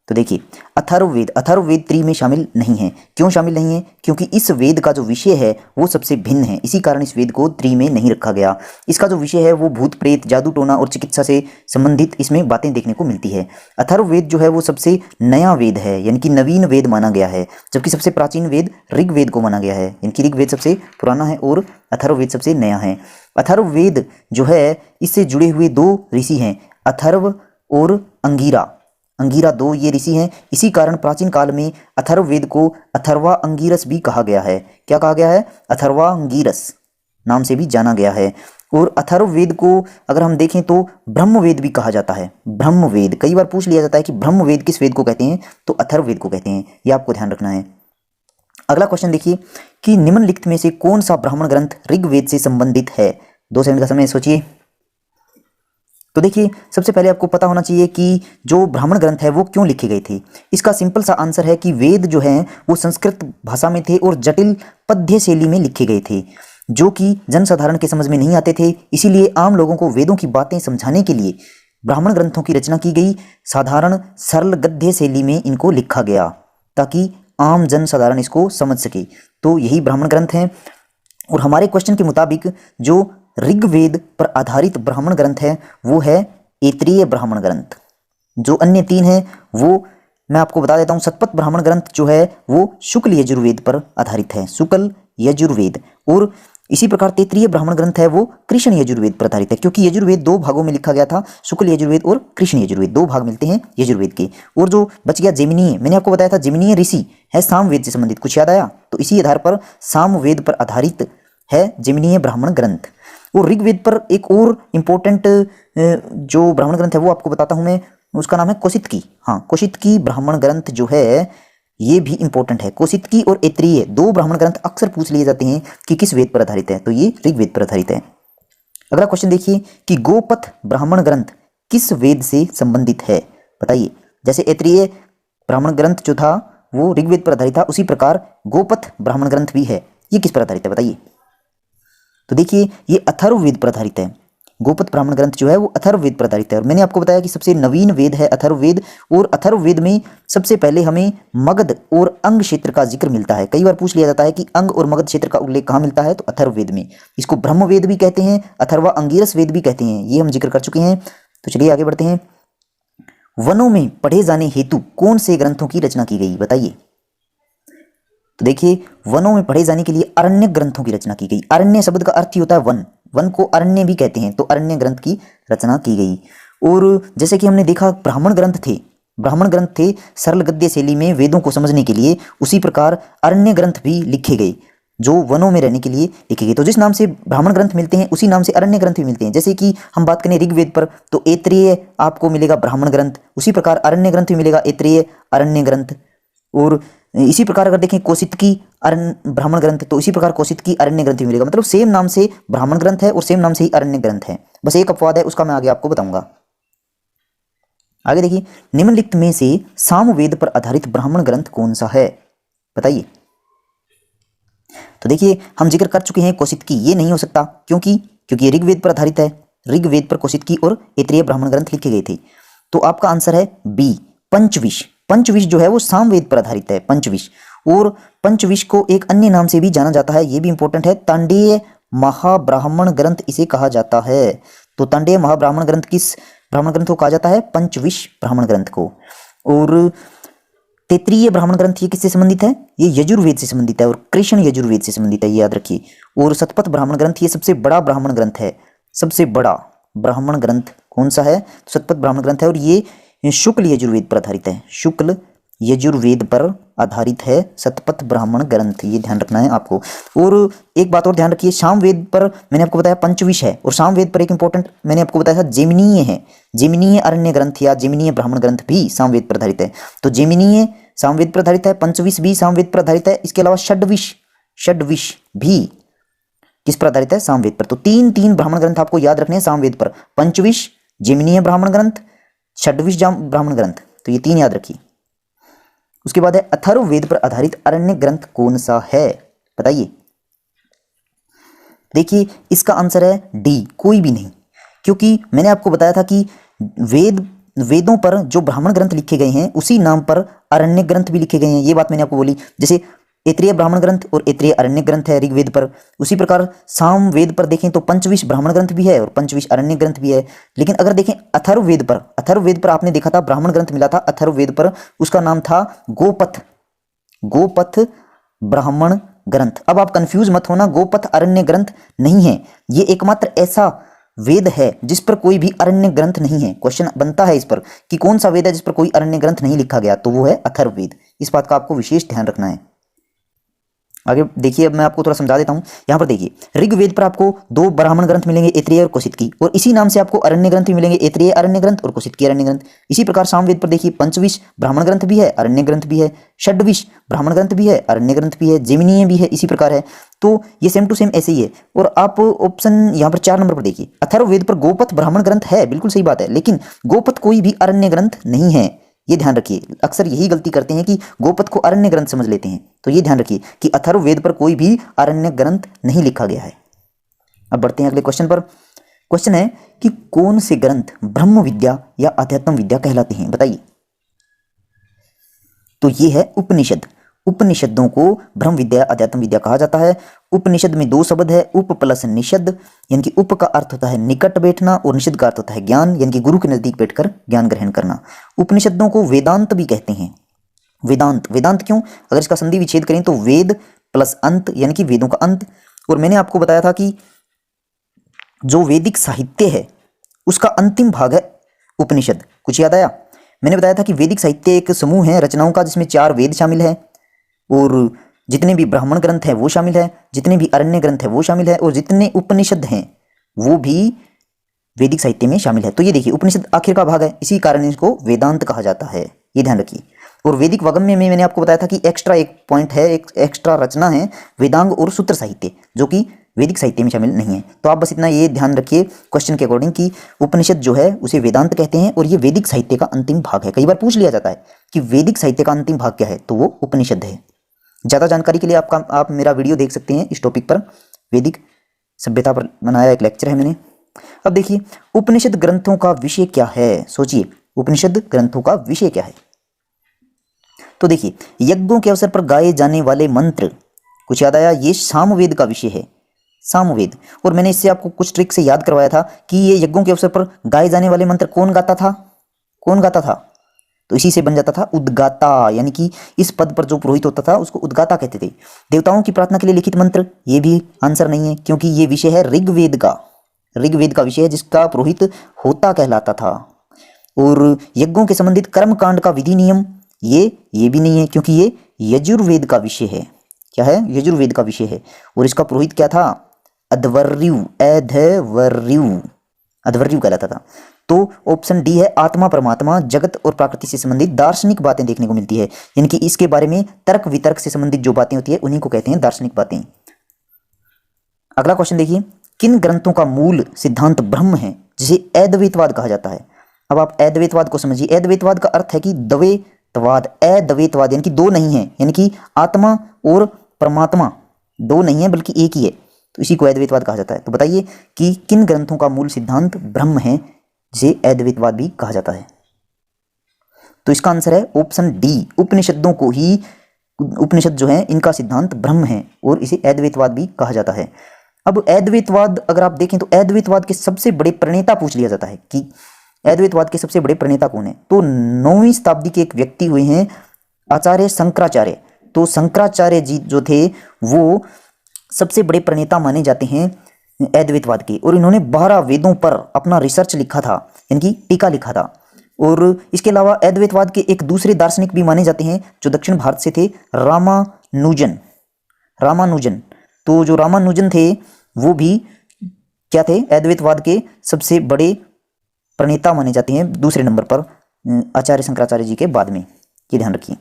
[SPEAKER 1] तो देखिए अथर्ववेद त्रि में शामिल नहीं है। क्यों शामिल नहीं है? क्योंकि इस वेद का जो विषय है वो सबसे भिन्न है, इसी कारण इस वेद को त्रि में नहीं रखा गया। इसका जो विषय है वो भूत प्रेत, जादू टोना और चिकित्सा से संबंधित इसमें बातें देखने को मिलती है। अथर्ववेद जो है वो सबसे नया वेद है, यानी कि नवीन वेद माना गया है, जबकि सबसे प्राचीन वेद ऋग्वेद को माना गया है, यानी कि ऋग्वेद सबसे पुराना है और अथर्ववेद सबसे नया है। अथर्ववेद जो है इससे जुड़े हुए 2 ऋषि हैं, अथर्व और अंगिरा 2 ये ऋषि हैं। इसी कारण प्राचीन काल में अथर्ववेद को अथर्वा अंगिरस भी कहा गया है। क्या कहा गया है? अथर्वा अंगिरस नाम से भी जाना गया है। और अथर्ववेद को अगर हम देखें तो ब्रह्मवेद भी कहा जाता है। ब्रह्मवेद कई बार पूछ लिया जाता है कि ब्रह्मवेद किस वेद को कहते हैं, तो अथर्ववेद को कहते हैं, ये आपको ध्यान रखना है। अगला क्वेश्चन देखिए कि निम्नलिखित में से कौन सा ब्राह्मण ग्रंथ ऋग्वेद से संबंधित है? 2 सेकंड का समय सोचिए। तो देखिए सबसे पहले आपको पता होना चाहिए कि जो ब्राह्मण ग्रंथ है वो क्यों लिखे गए थे। इसका सिंपल सा आंसर है कि वेद जो हैं वो संस्कृत भाषा में थे और जटिल पद्य शैली में लिखे गए थे, जो कि जनसाधारण के समझ में नहीं आते थे। इसीलिए आम लोगों को वेदों की बातें समझाने के लिए ब्राह्मण ग्रंथों की रचना की गई। साधारण सरल गद्य शैली में इनको लिखा गया ताकि आम जनसाधारण इसको समझ सके। तो यही ब्राह्मण ग्रंथ हैं। और हमारे क्वेश्चन के मुताबिक जो ऋग्वेद पर आधारित ब्राह्मण ग्रंथ है वो है ऐत्रेय ब्राह्मण ग्रंथ। जो अन्य 3 हैं वो मैं आपको बता देता हूँ। शतपथ ब्राह्मण ग्रंथ जो है वो शुक्ल यजुर्वेद पर आधारित है, शुक्ल यजुर्वेद। और इसी प्रकार तैत्रीय ब्राह्मण ग्रंथ है वो कृष्ण यजुर्वेद पर आधारित है, क्योंकि यजुर्वेद 2 भागों में लिखा गया था, शुक्ल यजुर्वेद और कृष्ण यजुर्वेद, 2 भाग मिलते हैं यजुर्वेद के। और जो बच गया जैमिनीय, मैंने आपको बताया था जैमिनीय ऋषि है सामवेद से संबंधित, कुछ याद आया? तो इसी आधार पर सामवेद पर आधारित है जैमिनीय ब्राह्मण ग्रंथ। और ऋग्वेद पर एक और इम्पोर्टेंट जो ब्राह्मण ग्रंथ है वो आपको बताता हूं मैं, उसका नाम है कौशितकी। हाँ, कौशितकी ब्राह्मण ग्रंथ जो है ये भी इंपॉर्टेंट है। कौशितकी और ऐत्रेय 2 ब्राह्मण ग्रंथ अक्सर पूछ लिए जाते हैं कि किस वेद पर आधारित है, तो ये ऋग्वेद पर आधारित है। अगला क्वेश्चन देखिए कि गोपथ ब्राह्मण ग्रंथ किस वेद से संबंधित है? बताइए। जैसे ऐत्रेय ब्राह्मण ग्रंथ जो था वो ऋग्वेद पर आधारित था, उसी प्रकार गोपथ ब्राह्मण ग्रंथ भी है, ये किस पर आधारित है बताइए। तो देखिए ये अथर्ववेद पर आधारित है। गोपथ ब्राह्मण ग्रंथ जो है वो अथर्ववेद पर आधारित है। और मैंने आपको बताया कि सबसे नवीन वेद है अथर्ववेद, और अथर्ववेद में सबसे पहले हमें मगध और अंग क्षेत्र का जिक्र मिलता है। कई बार पूछ लिया जाता है कि अंग और मगध क्षेत्र का उल्लेख कहाँ मिलता है, तो अथर्ववेद में। इसको ब्रह्मवेद भी कहते हैं, अथर्वा अंगिरस वेद भी कहते हैं, ये हम जिक्र कर चुके हैं। तो चलिए आगे बढ़ते हैं। वनों में पढ़े जाने हेतु कौन से ग्रंथों की रचना की गई बताइए। तो देखिए वनों में पढ़े जाने के लिए अरण्य ग्रंथों की रचना की गई। अरण्य शब्द का अर्थ ही होता है वन, वन को अरण्य भी कहते हैं, तो अरण्य ग्रंथ की रचना की गई। और जैसे कि हमने देखा ब्राह्मण ग्रंथ थे सरल गद्य शैली में वेदों को समझने के लिए, उसी प्रकार अरण्य ग्रंथ भी लिखे गए जो वनों में रहने के लिए लिखे गए। तो जिस नाम से ब्राह्मण ग्रंथ मिलते हैं उसी नाम से अरण्य ग्रंथ भी मिलते हैं। जैसे कि हम बात करें ऋग्वेद पर तो ऐत्रेय आपको मिलेगा ब्राह्मण ग्रंथ, उसी प्रकार अरण्य ग्रंथ भी मिलेगा ऐत्रेय अरण्य ग्रंथ। और इसी प्रकार अगर देखें कौशितकी ब्राह्मण ग्रंथ, तो इसी प्रकार कौशितकी अरण्य ग्रंथ भी मिलेगा। मतलब सेम नाम से ब्राह्मण ग्रंथ है और सेम नाम से ही अरण्य ग्रंथ है, बस एक अपवाद है, उसका मैं आगे आपको बताऊंगा। आगे देखिए निम्नलिखित में से सामवेद पर आधारित ब्राह्मण ग्रंथ कौन सा है बताइए। तो देखिए हम जिक्र कर चुके हैं कौशितकी, ये नहीं हो सकता क्योंकि ये ऋग्वेद पर आधारित है। ऋग्वेद पर कौशिकी और ऐत्रेय ब्राह्मण ग्रंथ लिखे गए थे। तो आपका आंसर है बी, पंचविश। पंचविश जो है वो सामवेद पर आधारित है, पंचविश। और पंचविश को एक अन्य नाम से भी जाना जाता है, ये भी इंपॉर्टेंट है, तांडेय महाब्राह्मण ग्रंथ इसे कहा जाता है। तो तांडेय महाब्राह्मण ग्रंथ किस ब्राह्मण ग्रंथ को कहा जाता है? पंचविश ब्राह्मण ग्रंथ को। और तैत्रीय ब्राह्मण ग्रंथ ये किससे संबंधित है? ये यजुर्वेद से संबंधित है और कृष्ण यजुर्वेद से संबंधित है, ये याद रखिए। और शतपथ ब्राह्मण ग्रंथ ये सबसे बड़ा ब्राह्मण ग्रंथ है, सबसे बड़ा ब्राह्मण ग्रंथ कौन सा है? शतपथ ब्राह्मण ग्रंथ है और ये शुक्ल यजुर्वेद पर आधारित है, शुक्ल यजुर्वेद पर आधारित है शतपथ ब्राह्मण ग्रंथ, ये ध्यान रखना है आपको। और एक बात और ध्यान रखिए, सामवेद पर मैंने आपको बताया पंचविश है और सामवेद पर एक इंपॉर्टेंट मैंने आपको बताया था जेमिनीय है, जेमिनीय अरण्य ग्रंथ या जेमिनीय ब्राह्मण ग्रंथ भी सामवेद पर आधारित है। तो जेमिनीय सामवेद पर आधारित है, पंचविश भी सामवेद पर आधारित है, इसके अलावा षड्विश, षड्विश भी किस पर आधारित है? सामवेद पर। तो तीन ब्राह्मण ग्रंथ आपको याद रखने हैं सामवेद पर, पंचविश, जेमिनीय ब्राह्मण ग्रंथ, षड्विश ब्राह्मण ग्रंथ, तो ये तीन याद रखिए। उसके बाद है अथर्ववेद पर आधारित अरण्य ग्रंथ कौन सा है? बताइए। देखिए इसका आंसर है डी, कोई भी नहीं, क्योंकि मैंने आपको बताया था कि वेदों पर जो ब्राह्मण ग्रंथ लिखे गए हैं उसी नाम पर अरण्य ग्रंथ भी लिखे गए हैं, ये बात मैंने आपको बोली। जैसे ऐत्रेय ब्राह्मण ग्रंथ और ऐत्रेय अरण्य ग्रंथ है ऋग्वेद पर, उसी प्रकार सामवेद पर देखें तो पंचविश ब्राह्मण ग्रंथ भी है और पंचविश अरण्य ग्रंथ भी है। लेकिन अगर देखें अथर्ववेद पर, अथर्ववेद पर आपने देखा था ब्राह्मण ग्रंथ मिला था अथर्ववेद पर, उसका नाम था गोपथ, गोपथ ब्राह्मण ग्रंथ। अब आप कंफ्यूज मत होना, गोपथ अरण्य ग्रंथ नहीं है, ये एकमात्र ऐसा वेद है जिस पर कोई भी अरण्य ग्रंथ नहीं है। क्वेश्चन बनता है इस पर कि कौन सा वेद है जिस पर कोई अरण्य ग्रंथ नहीं लिखा गया, तो वो है अथर्ववेद। इस बात का आपको विशेष ध्यान रखना है। आगे देखिए, अब मैं आपको थोड़ा समझा देता हूं। यहां पर देखिए, ऋग्वेद पर आपको दो ब्राह्मण ग्रंथ मिलेंगे, ऐत्रेय और कौशिकी, और इसी नाम से आपको अरण्य ग्रंथ भी मिलेंगे, ऐत्रेय अरण्य ग्रंथ और कौशिकी अरण्य ग्रंथ। इसी प्रकार सामवेद पर देखिए, पंचविश ब्राह्मण ग्रंथ भी है, अरण्य ग्रंथ भी है, षड्विश ब्राह्मण ग्रंथ भी है, अरण्य ग्रंथ भी है, जेमिनीय भी है, इसी प्रकार है। तो ये सेम टू सेम ऐसे ही है। और आप ऑप्शन यहाँ पर 4 नंबर पर देखिए, अथर्ववेद पर गोपथ ब्राह्मण ग्रंथ है, बिल्कुल सही बात है, लेकिन गोपथ कोई भी अरण्य ग्रंथ नहीं है, ये ध्यान रखिए। अक्सर यही गलती करते हैं कि गोपथ को अरण्य ग्रंथ समझ लेते हैं, तो ये ध्यान रखिए कि अथर्ववेद पर कोई भी अरण्य ग्रंथ नहीं लिखा गया है। अब बढ़ते हैं अगले क्वेश्चन पर। क्वेश्चन है कि कौन से ग्रंथ ब्रह्म विद्या या अध्यात्म विद्या कहलाते हैं? बताइए। तो ये है उपनिषद। उपनिषदों को ब्रह्म विद्या अध्यात्म विद्या कहा जाता है। उपनिषद में 2 शब्द है, उप प्लस निषद, यानी कि उप का अर्थ होता है निकट बैठना और निषद का अर्थ होता है ज्ञान, यानी कि गुरु के नजदीक बैठकर ज्ञान ग्रहण करना। उपनिषदों को वेदांत भी कहते हैं। वेदांत, वेदांत क्यों? अगर इसका संधि विच्छेद करें तो वेद प्लस अंत, यानी कि वेदों का अंत। और मैंने आपको बताया था कि जो वैदिक साहित्य है उसका अंतिम भाग है उपनिषद। कुछ याद आया? मैंने बताया था कि वैदिक साहित्य एक समूह है रचनाओं का, जिसमें 4 वेद शामिल है और जितने भी ब्राह्मण ग्रंथ हैं वो शामिल है, जितने भी अरण्य ग्रंथ हैं वो शामिल है, और जितने उपनिषद हैं वो भी वैदिक साहित्य में शामिल है। तो ये देखिए, उपनिषद आखिर का भाग है, इसी कारण इसको वेदांत कहा जाता है, ये ध्यान रखिए। और वैदिक वाग्मय में मैंने आपको बताया था कि एक्स्ट्रा एक पॉइंट है, एक एक्स्ट्रा रचना है वेदांग और सूत्र साहित्य, जो कि वैदिक साहित्य में शामिल नहीं है। तो आप बस इतना ये ध्यान रखिए क्वेश्चन के अकॉर्डिंग कि उपनिषद जो है उसे वेदांत कहते हैं और ये वैदिक साहित्य का अंतिम भाग है। कई बार पूछ लिया जाता है कि वैदिक साहित्य का अंतिम भाग क्या है, तो वो उपनिषद है। ज़्यादा जानकारी के लिए आप मेरा वीडियो देख सकते हैं इस टॉपिक पर, वैदिक सभ्यता पर बनाया एक लेक्चर है मैंने। अब देखिए, उपनिषद ग्रंथों का विषय क्या है? सोचिए, उपनिषद ग्रंथों का विषय क्या है? तो देखिए, यज्ञों के अवसर पर गाए जाने वाले मंत्र, कुछ याद आया? ये सामवेद का विषय है, सामवेद। और मैंने इससे आपको कुछ ट्रिक से याद करवाया था कि ये यज्ञों के अवसर पर गाए जाने वाले मंत्र कौन गाता था, कौन गाता था? तो इसी से बन जाता था उद्गाता, यानी कि इस पद पर जो पुरोहित होता था उसको उद्गाता कहते थे। देवताओं की प्रार्थना के लिए लिखित मंत्र, ये भी आंसर नहीं है, क्योंकि ये विषय है ऋग्वेद का, ऋग्वेद का विषय है जिसका पुरोहित होता कहलाता था। और यज्ञों के संबंधित कर्म कांड का विधि नियम, ये भी नहीं है, क्योंकि ये यजुर्वेद का विषय है। क्या है? यजुर्वेद का विषय है। और इसका पुरोहित क्या था? अध्वर्यु, अध्वर्यु कहलाता था। तो ऑप्शन डी है, आत्मा परमात्मा जगत और प्रकृति से संबंधित दार्शनिक बातें देखने को मिलती है, यानी कि इसके बारे में तर्क वितर्क से संबंधित जो बातें होती है उन्हीं को कहते हैं दार्शनिक बातें। अगला क्वेश्चन देखिए, किन ग्रंथों का मूल सिद्धांत ब्रह्म है जिसे अद्वैतवाद कहा जाता है? अब आप अद्वैतवाद को समझिए। अद्वैतवाद का अर्थ है कि द्वैतवाद, यानी कि दो नहीं है, यानी कि आत्मा और परमात्मा दो नहीं है बल्कि एक ही है। तो इसी को अद्वैतवाद कहा जाता है। तो बताइए कि किन ग्रंथों का मूल सिद्धांत ब्रह्म है, जिसे अद्वैतवाद भी कहा जाता है। तो इसका आंसर है ऑप्शन डी, उपनिषदों को ही, उपनिषद जो है इनका सिद्धांत ब्रह्म है और इसे अद्वैतवाद भी कहा जाता है। अब अद्वैतवाद अगर आप देखें तो अद्वैतवाद के सबसे बड़े प्रणेता पूछ लिया जाता है कि अद्वैतवाद के सबसे बड़े प्रणेता कौन है। तो 9वीं शताब्दी के एक व्यक्ति हुए हैं आचार्य शंकराचार्य। तो शंकराचार्य जी जो थे वो सबसे बड़े प्रणेता माने जाते हैं अद्वैतवाद के, और इन्होंने 12 वेदों पर अपना रिसर्च लिखा था, यानी कि टीका लिखा था। और इसके अलावा अद्वैतवाद के एक दूसरे दार्शनिक भी माने जाते हैं जो दक्षिण भारत से थे, रामानुजन। तो जो रामानुजन थे वो भी क्या थे, अद्वैतवाद के सबसे बड़े प्रणेता माने जाते हैं, दूसरे नंबर पर आचार्य शंकराचार्य जी के बाद में, ये ध्यान रखिए।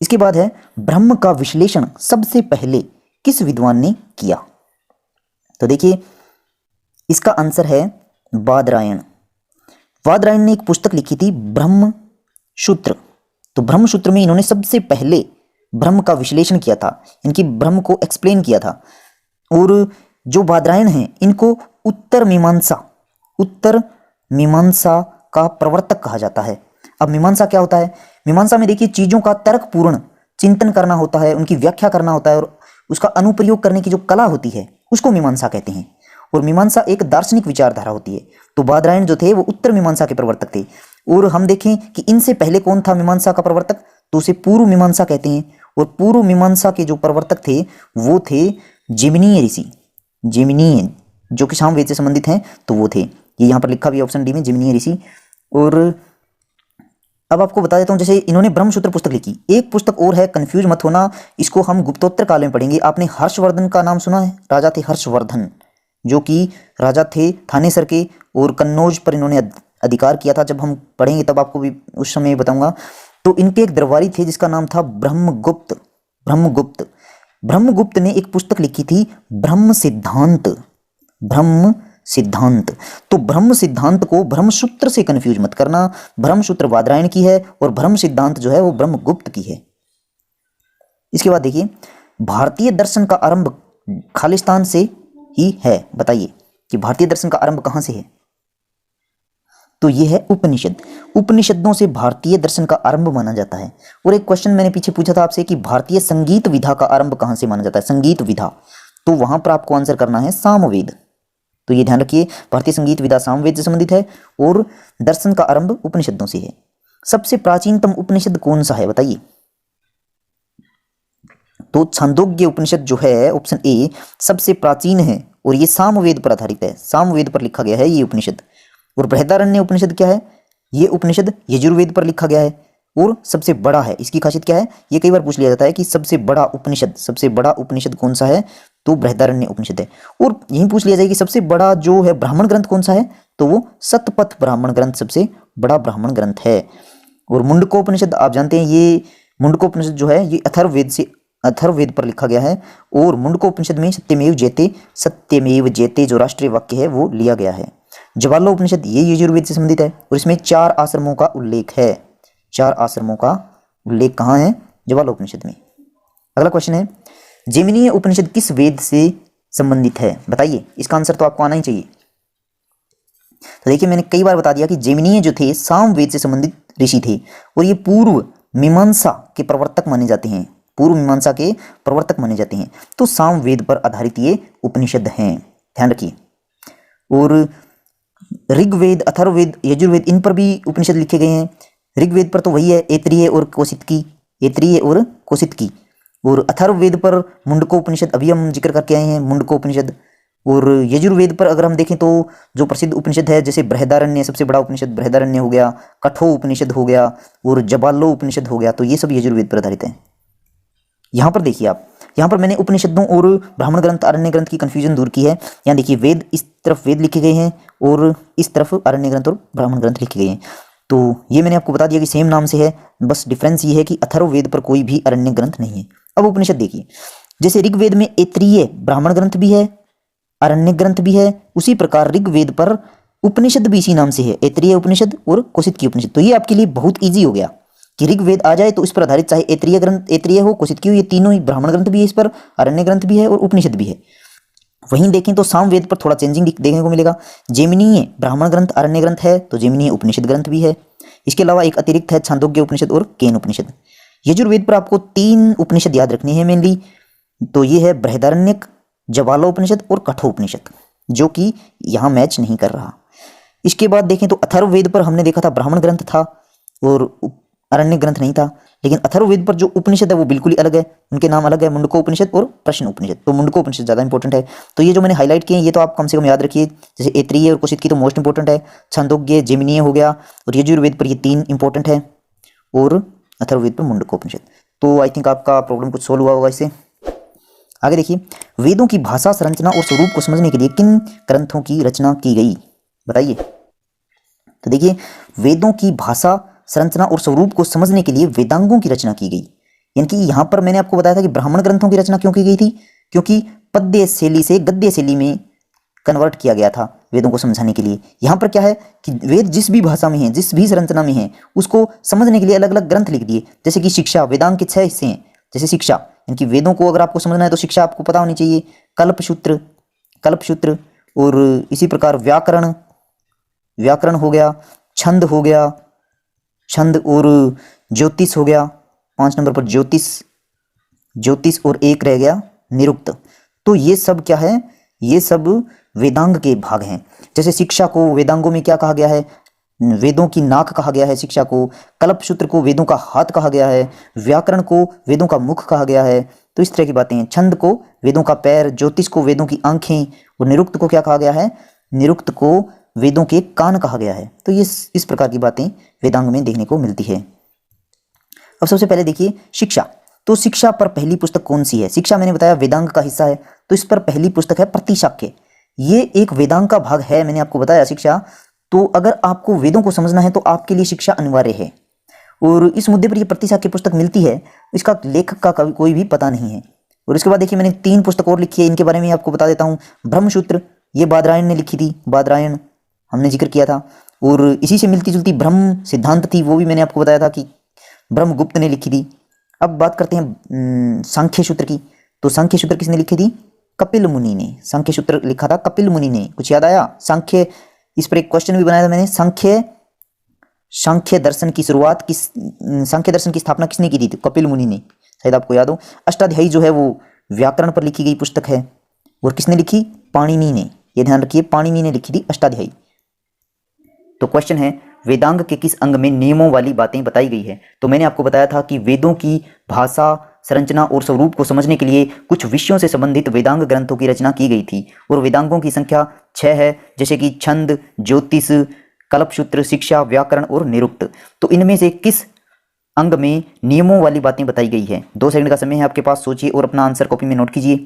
[SPEAKER 1] इसके बाद है ब्रह्म का विश्लेषण सबसे पहले किस विद्वान ने किया। तो देखिए इसका आंसर है बादरायण। बादरायण ने एक पुस्तक लिखी थी ब्रह्म सूत्र। तो ब्रह्म सूत्र में इन्होंने सबसे पहले ब्रह्म का विश्लेषण किया था, इनकी ब्रह्म को एक्सप्लेन किया था। और जो बादरायण हैं इनको उत्तर मीमांसा का प्रवर्तक कहा जाता है। अब मीमांसा क्या होता है, मीमांसा में देखिए चीजों का तर्कपूर्ण चिंतन करना होता है, उनकी व्याख्या करना होता है, और उसका अनुप्रयोग करने की जो कला होती है उसको मीमांसा कहते हैं। और मीमांसा एक दार्शनिक विचारधारा होती है। तो बादरायण जो थे वो उत्तर मीमांसा के प्रवर्तक थे। और हम देखें कि इनसे पहले कौन था मीमांसा का प्रवर्तक, तो उसे पूर्व मीमांसा कहते हैं। और पूर्व मीमांसा के जो प्रवर्तक थे वो थे जिमनीय ऋषि, जिमनीय जो कि सामवेद से संबंधित हैं, तो वो थे। ये यहाँ पर लिखा भी ऑप्शन डी में, जिमनीय ऋषि। और अब आपको बता देता हूँ, जैसे इन्होंने ब्रह्मसूत्र पुस्तक लिखी, एक पुस्तक और है, कंफ्यूज मत होना, इसको हम गुप्तोत्तर काल में पढ़ेंगे। आपने हर्षवर्धन का नाम सुना है, राजा थे हर्षवर्धन, जो कि राजा थे थानेसर के, और कन्नौज पर इन्होंने अधिकार किया था। जब हम पढ़ेंगे तब आपको भी उस समय बताऊंगा। तो इनके एक दरबारी थे जिसका नाम था ब्रह्मगुप्त ने एक पुस्तक लिखी थी ब्रह्म सिद्धांत। तो ब्रह्म सिद्धांत को ब्रह्मसूत्र से कंफ्यूज मत करना, ब्रह्मसूत्र बादरायण की है और ब्रह्म सिद्धांत जो है वो ब्रह्मगुप्त की है। इसके बाद देखिए भारतीय दर्शन का आरंभ खालिस्तान से ही है। बताइए कि भारतीय दर्शन का आरंभ कहां से है। तो ये है उपनिषदों से भारतीय दर्शन का आरंभ माना जाता है। और एक क्वेश्चन मैंने पीछे पूछा था आपसे कि भारतीय संगीत विधा का आरंभ कहां से माना जाता है, संगीत विधा, तो वहां पर आपको आंसर करना है सामवेद। तो ये ध्यान रखिए, भारतीय संगीत विधा सामवेद से संबंधित है और दर्शन का आरंभ उपनिषदों से है। सबसे प्राचीनतम उपनिषद कौन सा है बताइए। तो छांदोग्य उपनिषद जो है ऑप्शन ए सबसे प्राचीन है और ये सामवेद पर आधारित है, सामवेद पर लिखा गया है ये उपनिषद। और बृहदारण्य उपनिषद क्या है, ये उपनिषद यजुर्वेद पर लिखा गया है और सबसे बड़ा है। इसकी खासियत क्या है, ये कई बार पूछ लिया जाता है कि सबसे बड़ा उपनिषद कौन सा है, तो बृहदारण्य उपनिषद है। और यही पूछ लिया जाए कि सबसे बड़ा जो है ब्राह्मण ग्रंथ कौन सा है, तो वो शतपथ ब्राह्मण ग्रंथ सबसे बड़ा ब्राह्मण ग्रंथ है। और मुंडकोपनिषद आप जानते हैं, ये मुंडकोपनिषद जो है ये अथर्ववेद पर लिखा गया है। और मुंडकोपनिषद में सत्यमेव जयते जो राष्ट्रीय वाक्य है वो लिया गया है। ज्वालोपनिषद ये यजुर्वेद से संबंधित है और इसमें 4 आश्रमों का उल्लेख है। 4 आश्रमों का उल्लेख कहाँ है, ज्वालोपनिषद में। अगला क्वेश्चन है जैमिनीय उपनिषद किस वेद से संबंधित है, बताइए। इसका आंसर तो आपको आना ही चाहिए। तो देखिए मैंने कई बार बता दिया कि जैमिनीय जो थे सामवेद से संबंधित ऋषि थे और ये पूर्व मीमांसा के प्रवर्तक माने जाते हैं, तो सामवेद पर आधारित ये उपनिषद हैं, ध्यान रखिए। और ऋग्वेद, अथर्ववेद, यजुर्वेद इन पर भी उपनिषद लिखे गए हैं। ऋग्वेद पर तो वही है ऐत्रेय और कौशितकी। और अथर्ववेद पर मुंडकोपनिषद अभी हम जिक्र करके आए हैं, मुंडकोपनिषद। और यजुर्वेद पर अगर हम देखें तो जो प्रसिद्ध उपनिषद है जैसे बृहदारण्य, सबसे बड़ा उपनिषद बृहदारण्य हो गया, कठो उपनिषद हो गया और जबालो उपनिषद हो गया, तो ये सब यजुर्वेद पर आधारित है। यहाँ पर देखिए आप, यहाँ पर मैंने उपनिषदों और ब्राह्मण ग्रंथ, अरण्य ग्रंथ की कंफ्यूजन दूर की है। यहाँ देखिए वेद, इस तरफ वेद लिखे गए हैं और इस तरफ अरण्य ग्रंथ और ब्राह्मण ग्रंथ लिखे गए हैं। तो ये मैंने आपको बता दिया कि सेम नाम से है, बस डिफरेंस ये है कि अथर्ववेद पर कोई भी अरण्य ग्रंथ नहीं है। अब उपनिषद देखिए, जैसे ऋग्वेद में ऐत्रेय ब्राह्मण ग्रंथ भी है, अरण्य ग्रंथ भी है, उसी प्रकार ऋग्वेद पर उपनिषद भी इसी नाम से है, ऐत्रेय उपनिषद और कौशितकी उपनिषद। तो ये आपके लिए बहुत ईजी हो गया कि ऋग्वेद आ जाए तो इस पर आधारित चाहे ऐतरेय ग्रंथ, ऐतरेय हो, कौशितकी हो, ये तीनों ही, ब्राह्मण ग्रंथ भी है इस पर, अरण्य ग्रंथ भी है और उपनिषद भी है। वहीं देखें तो सामवेद पर थोड़ा चेंजिंग देखने को मिलेगा। जैमिनीय ब्राह्मण ग्रंथ, अरण्य ग्रंथ है, तो जैमिनीय उपनिषद ग्रंथ भी है। इसके अलावा एक अतिरिक्त है छांदोग्य उपनिषद और केन उपनिषद। यजुर्वेद पर आपको 3 उपनिषद याद रखनी है मेनली, तो ये है बृहदारण्यक, जवालोपनिषद और कठोपनिषद, जो कि यहाँ मैच नहीं कर रहा। इसके बाद देखें तो अथर्ववेद पर हमने देखा था ब्राह्मण ग्रंथ था और अरण्य ग्रंथ नहीं था, लेकिन अथर्ववेद पर जो उपनिषद है वो बिल्कुल ही अलग है, उनके नाम अलग है, मुंडको उपनिषद और प्रश्न उपनिषद। तो मुंडको उपनिषद ज़्यादा इंपॉर्टेंट है। तो ये जो मैंने हाईलाइट किए हैं ये तो आप कम से कम याद रखिए, जैसे ऐतरेय और कौशितकी तो मोस्ट इंपॉर्टेंट है, छांदोग्य, जैमिनीय हो गया, और यजुर्वेद पर ये 3 इंपॉर्टेंट है, और अथर्ववेद पर मुंडको उपनिषद। तो आई थिंक आपका प्रॉब्लम कुछ सोल्व हुआ होगा इससे। आगे देखिए, वेदों की भाषा, संरचना और स्वरूप को समझने के लिए किन ग्रंथों की रचना की गई, बताइए। तो देखिए, वेदों की भाषा, संरचना और स्वरूप को समझने के लिए वेदांगों की रचना की गई। यानी कि यहाँ पर मैंने आपको बताया था कि ब्राह्मण ग्रंथों की रचना क्यों की गई थी, क्योंकि पद्य शैली से गद्य शैली में कन्वर्ट किया गया था वेदों को समझाने के लिए। यहाँ पर क्या है कि वेद जिस भी भाषा में है, जिस भी संरचना में है, उसको समझने के लिए अलग अलग ग्रंथ लिख दिए। जैसे कि शिक्षा, वेदांग के 6 हिस्से हैं। जैसे शिक्षा, यानी कि वेदों को अगर आपको समझना है तो शिक्षा आपको पता होनी चाहिए। कल्पसूत्र, और इसी प्रकार व्याकरण हो गया, छंद हो गया, छंद और ज्योतिष हो गया। 5 नंबर पर ज्योतिष और एक रह गया निरुक्त। तो ये सब क्या है, ये सब वेदांग के भाग हैं। जैसे शिक्षा को वेदांगों में क्या कहा गया है, वेदों की नाक कहा गया है शिक्षा को, कल्पसूत्र को वेदों का हाथ कहा गया है, व्याकरण को वेदों का मुख कहा गया है। तो इस तरह की बातें हैं। छंद को वेदों का पैर, ज्योतिष को वेदों की आंखें, और निरुक्त को क्या कहा गया है, निरुक्त को वेदों के कान कहा गया है। तो ये इस प्रकार की बातें वेदांग में देखने को मिलती है। अब सबसे पहले देखिए शिक्षा। तो शिक्षा पर पहली पुस्तक कौन सी है? शिक्षा मैंने बताया वेदांग का हिस्सा है, तो इस पर पहली पुस्तक है प्रतिशाख्य। ये एक वेदांग का भाग है, मैंने आपको बताया शिक्षा। तो अगर आपको वेदों को समझना है तो आपके लिए शिक्षा अनिवार्य है, और इस मुद्दे पर यह प्रतिशाख्य पुस्तक मिलती है, इसका लेखक का कोई भी पता नहीं है। और इसके बाद देखिए मैंने 3 पुस्तक और लिखी है, इनके बारे में आपको बता देता हूँ। ब्रह्मसूत्र, ये बादरायण ने लिखी थी, बादरायण हमने जिक्र किया था। और इसी से मिलती जुलती ब्रह्म सिद्धांत थी, वो भी मैंने आपको बताया था कि ब्रह्मगुप्त ने लिखी थी। अब बात करते हैं सांख्य सूत्र की। तो सांख्य सूत्र किसने लिखी थी? कपिल मुनि ने सांख्य सूत्र लिखा था, कपिल मुनि ने। कुछ याद आया? सांख्य, इस पर एक क्वेश्चन भी बनाया था मैंने। सांख्य दर्शन की शुरुआत सांख्य दर्शन की स्थापना किसने की थी? तो कपिल मुनि ने, शायद आपको याद हो। अष्टाध्यायी जो है वो व्याकरण पर लिखी गई पुस्तक है, और किसने लिखी? पाणिनि ने। यह ध्यान रखिए, पाणिनि ने लिखी थी अष्टाध्यायी। तो क्वेश्चन है, वेदांग के किस अंग में नियमों वाली बातें बताई गई है? तो मैंने आपको बताया था कि वेदों की भाषा, संरचना और स्वरूप को समझने के लिए कुछ विषयों से संबंधित वेदांग ग्रंथों की रचना की गई थी, और वेदांगों की संख्या 6 है, जैसे कि छंद, ज्योतिष, कल्पसूत्र, शिक्षा, व्याकरण और निरुक्त। तो इनमें से किस अंग में नियमों वाली बातें बताई गई है? 2 सेकंड का समय है आपके पास, सोचिए और अपना आंसर कॉपी में नोट कीजिए।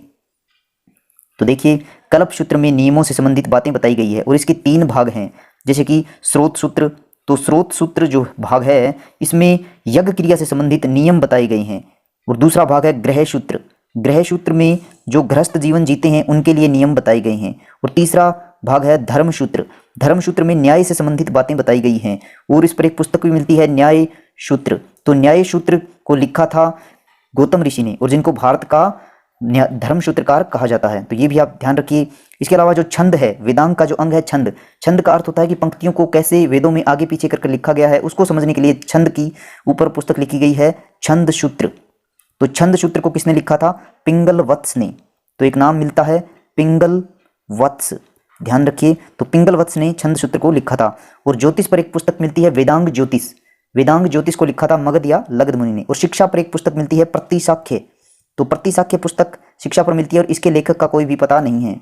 [SPEAKER 1] तो देखिए, कल्पसूत्र में नियमों से संबंधित बातें बताई गई है, और इसके 3 भाग हैं, जैसे कि स्रोत सूत्र। तो स्रोत सूत्र जो भाग है इसमें यज्ञ क्रिया से संबंधित नियम बताए गए हैं, और दूसरा भाग है गृह सूत्र। गृह सूत्र में जो गृहस्थ जीवन जीते हैं उनके लिए नियम बताए गए हैं, और तीसरा भाग है धर्म सूत्र। धर्म सूत्र में न्याय से संबंधित बातें बताई गई हैं, और इस पर एक पुस्तक भी मिलती है, न्याय सूत्र। तो न्याय सूत्र को लिखा था गौतम ऋषि ने, और जिनको भारत का धर्म सूत्रकार कहा जाता है। तो ये भी आप ध्यान रखिए। इसके अलावा जो छंद है, वेदांग का जो अंग है छंद, छंद का अर्थ होता है कि पंक्तियों को कैसे वेदों में आगे पीछे करके लिखा गया है, उसको समझने के लिए छंद की ऊपर पुस्तक लिखी गई है, छंद सूत्र। तो छंद सूत्र को किसने लिखा था? पिंगल वत्स ने। तो एक नाम मिलता है पिंगल वत्स, ध्यान रखिए। तो पिंगल वत्स ने छंद सूत्र को लिखा था। और ज्योतिष पर एक पुस्तक मिलती है वेदांग ज्योतिष। वेदांग ज्योतिष को लिखा था मगध या लगध मुनि ने। और शिक्षा पर एक पुस्तक मिलती है प्रतिशाख्य। तो प्रतिशाख्य पुस्तक शिक्षा पर मिलती है, और इसके लेखक का कोई भी पता नहीं है।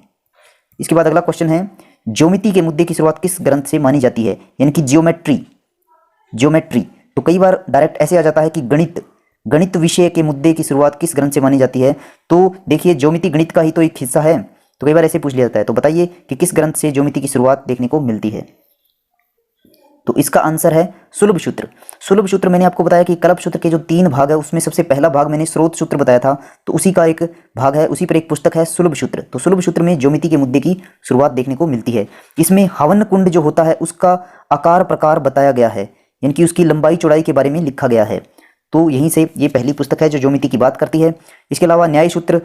[SPEAKER 1] इसके बाद अगला क्वेश्चन है, ज्योमिति के मुद्दे की शुरुआत किस ग्रंथ से मानी जाती है? यानी कि ज्योमेट्री। तो कई बार डायरेक्ट ऐसे आ जाता है कि गणित विषय के मुद्दे की शुरुआत किस ग्रंथ से मानी जाती है? तो देखिए, ज्योमिति गणित का ही तो एक हिस्सा है, तो कई बार ऐसे पूछ लिया जाता है। तो बताइए कि किस ग्रंथ से ज्योमिति की शुरुआत देखने को मिलती है? तो इसका आंसर है सुलभ सूत्र। सुलभ सूत्र मैंने आपको बताया कि कल्पसूत्र के जो 3 भाग है उसमें सबसे पहला भाग मैंने स्रोत सूत्र बताया था, तो उसी का एक भाग है, उसी पर एक पुस्तक है सुलभ सूत्र। तो सुलभ सूत्र में ज्योमिति के मुद्दे की शुरुआत देखने को मिलती है। इसमें हवन कुंड जो होता है उसका आकार प्रकार बताया गया है यानी कि उसकी लंबाई चौड़ाई के बारे में लिखा गया है। तो यहीं से ये पहली पुस्तक है जो ज्योमिति की बात करती है। इसके अलावा न्याय सूत्र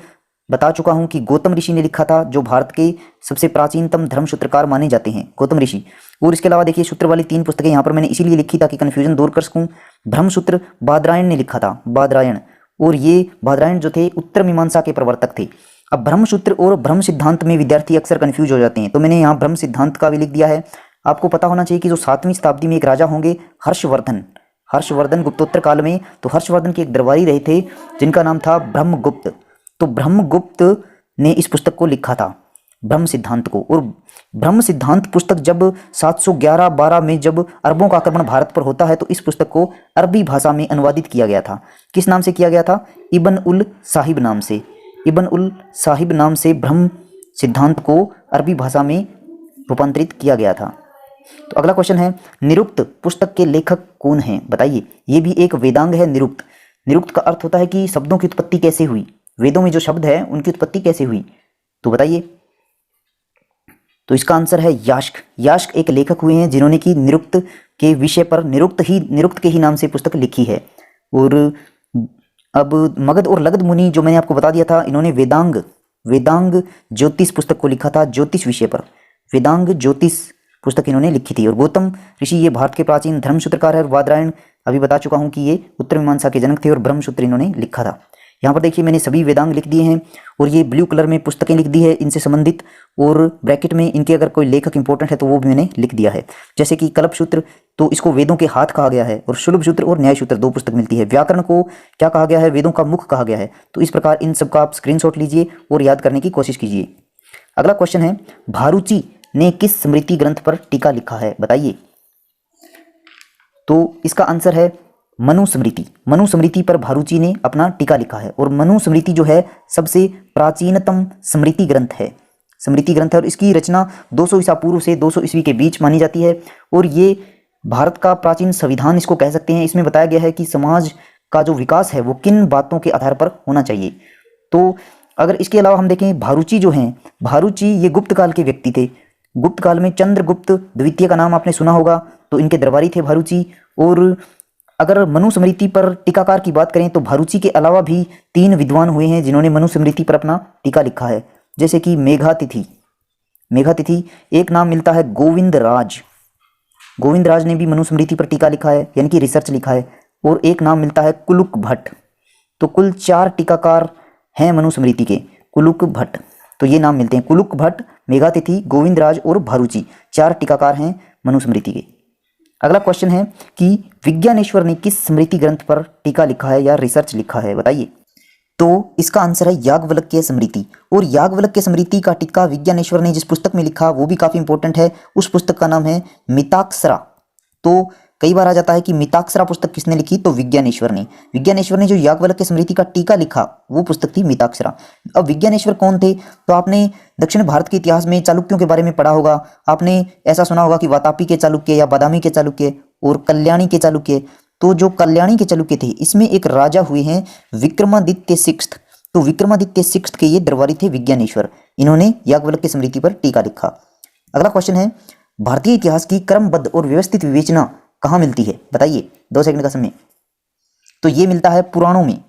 [SPEAKER 1] बता चुका हूँ कि गौतम ऋषि ने लिखा था, जो भारत के सबसे प्राचीनतम धर्म सूत्रकार माने जाते हैं, गौतम ऋषि। और इसके अलावा देखिए सूत्र वाली 3 पुस्तकें यहाँ पर मैंने इसीलिए लिखी ताकि कन्फ्यूजन दूर कर सकूँ। ब्रह्मसूत्र बादरायण ने लिखा था, बादरायण, और ये बादरायण जो थे उत्तर मीमांसा के प्रवर्तक थे। अब ब्रह्मसूत्र और ब्रह्म सिद्धांत में विद्यार्थी अक्सर कन्फ्यूज हो जाते हैं, तो मैंने यहाँ ब्रह्म सिद्धांत का भी लिख दिया है। आपको पता होना चाहिए कि जो 7वीं शताब्दी में एक राजा होंगे हर्षवर्धन गुप्तोत्तर काल में, तो हर्षवर्धन के एक दरबारी रहे थे जिनका नाम था ब्रह्मगुप्त। तो ब्रह्मगुप्त ने इस पुस्तक को लिखा था, ब्रह्म सिद्धांत को। और ब्रह्म सिद्धांत पुस्तक जब 711-12 में जब अरबों का आक्रमण भारत पर होता है, तो इस पुस्तक को अरबी भाषा में अनुवादित किया गया था। किस नाम से किया गया था? इब्न उल साहिब नाम से। इब्न उल साहिब नाम से ब्रह्म सिद्धांत को अरबी भाषा में रूपांतरित किया गया था। तो अगला क्वेश्चन है, निरुक्त पुस्तक के लेखक कौन हैं? बताइए। ये भी एक वेदांग है, निरुक्त। निरुक्त का अर्थ होता है कि शब्दों की उत्पत्ति कैसे हुई, वेदों में जो शब्द है उनकी उत्पत्ति कैसे हुई, तो बताइए। तो इसका आंसर है यास्क। यास्क एक लेखक हुए हैं जिन्होंने कि निरुक्त के विषय पर निरुक्त के ही नाम से पुस्तक लिखी है। और अब मगध और लगध मुनि जो मैंने आपको बता दिया था, इन्होंने वेदांग ज्योतिष पुस्तक को लिखा था, ज्योतिष विषय पर वेदांग ज्योतिष पुस्तक इन्होंने लिखी थी। और गौतम ऋषि ये भारत के प्राचीन धर्म सूत्रकार है। और बादरायण अभी बता चुका हूँ कि ये उत्तर मीमांसा के जनक थे और ब्रह्मसूत्र इन्होंने लिखा था। यहाँ पर देखिए मैंने सभी वेदांग लिख दिए हैं और ये ब्लू कलर में पुस्तकें लिख दी है इनसे संबंधित, और ब्रैकेट में इनके अगर कोई लेखक इंपॉर्टेंट है तो वो भी मैंने लिख दिया है। जैसे कि कल्प सूत्र, तो इसको वेदों के हाथ कहा गया है, और शुल्ब सूत्र और न्याय सूत्र 2 पुस्तक मिलती है। व्याकरण को क्या कहा गया है? वेदों का मुख कहा गया है। तो इस प्रकार इन सबका आप स्क्रीनशॉट लीजिए और याद करने की कोशिश कीजिए। अगला क्वेश्चन है, भारूची ने किस स्मृति ग्रंथ पर टीका लिखा है? बताइए। तो इसका आंसर है मनुस्मृति। मनुस्मृति पर भारूची ने अपना टीका लिखा है। और मनुस्मृति जो है सबसे प्राचीनतम स्मृति ग्रंथ है, और इसकी रचना 200 ईसा पूर्व से 200 ईस्वी के बीच मानी जाती है। और ये भारत का प्राचीन संविधान इसको कह सकते हैं। इसमें बताया गया है कि समाज का जो विकास है वो किन बातों के आधार पर होना चाहिए। तो अगर इसके अलावा हम देखें, भारूची जो हैं, भारूची ये गुप्त काल के व्यक्ति थे। गुप्त काल में चंद्रगुप्त द्वितीय का नाम आपने सुना होगा, तो इनके दरबारी थे भारूची। और अगर मनुस्मृति पर टीकाकार की बात करें तो भारूची के अलावा भी 3 विद्वान हुए हैं जिन्होंने मनुस्मृति पर अपना टीका लिखा है। जैसे कि मेघातिथि, एक नाम मिलता है गोविंद राज ने भी मनुस्मृति पर टीका लिखा है, यानी कि रिसर्च लिखा है। और एक नाम मिलता है कुलुक भट्ट। तो कुल 4 टीकाकार हैं मनुस्मृति के, कुलुक भट्ट। तो ये नाम मिलते हैं, कुलुक भट्ट, मेघातिथि, गोविंद राज और भारूची, 4 टीकाकार हैं मनुस्मृति के। अगला क्वेश्चन है कि विज्ञानेश्वर ने किस स्मृति ग्रंथ पर टीका लिखा है या रिसर्च लिखा है? बताइए। तो इसका आंसर है याज्ञवल्क्य स्मृति। और याज्ञवल्क्य स्मृति का टीका विज्ञानेश्वर ने जिस पुस्तक में लिखा वो भी काफ़ी इंपॉर्टेंट है। उस पुस्तक का नाम है मिताक्षरा। तो कई बार आ जाता है कि मिताक्षरा पुस्तक किसने लिखी, तो विज्ञानेश्वर ने जो याज्ञवल्क्य स्मृति का टीका लिखा वो पुस्तक थी मिताक्षरा। अब विज्ञानेश्वर कौन थे? तो आपने दक्षिण भारत के इतिहास में चालुक्यों के बारे में पढ़ा होगा। आपने ऐसा सुना होगा कि वातापी के चालुक्य या बादामी के चालुक्य और कल्याणी के चालुक्य। तो जो कल्याणी के चालुक्य थे इसमें एक राजा हुए हैं विक्रमादित्य सिक्स्थ। तो विक्रमादित्य सिक्स्थ के ये दरबारी थे विज्ञानेश्वर। इन्होंने याज्ञवल्क्य स्मृति पर टीका लिखा। अगला क्वेश्चन है, भारतीय इतिहास की क्रमबद्ध और व्यवस्थित विवेचना कहाँ मिलती है? बताइए, 2 सेकंड का समय। तो ये मिलता है पुराणों में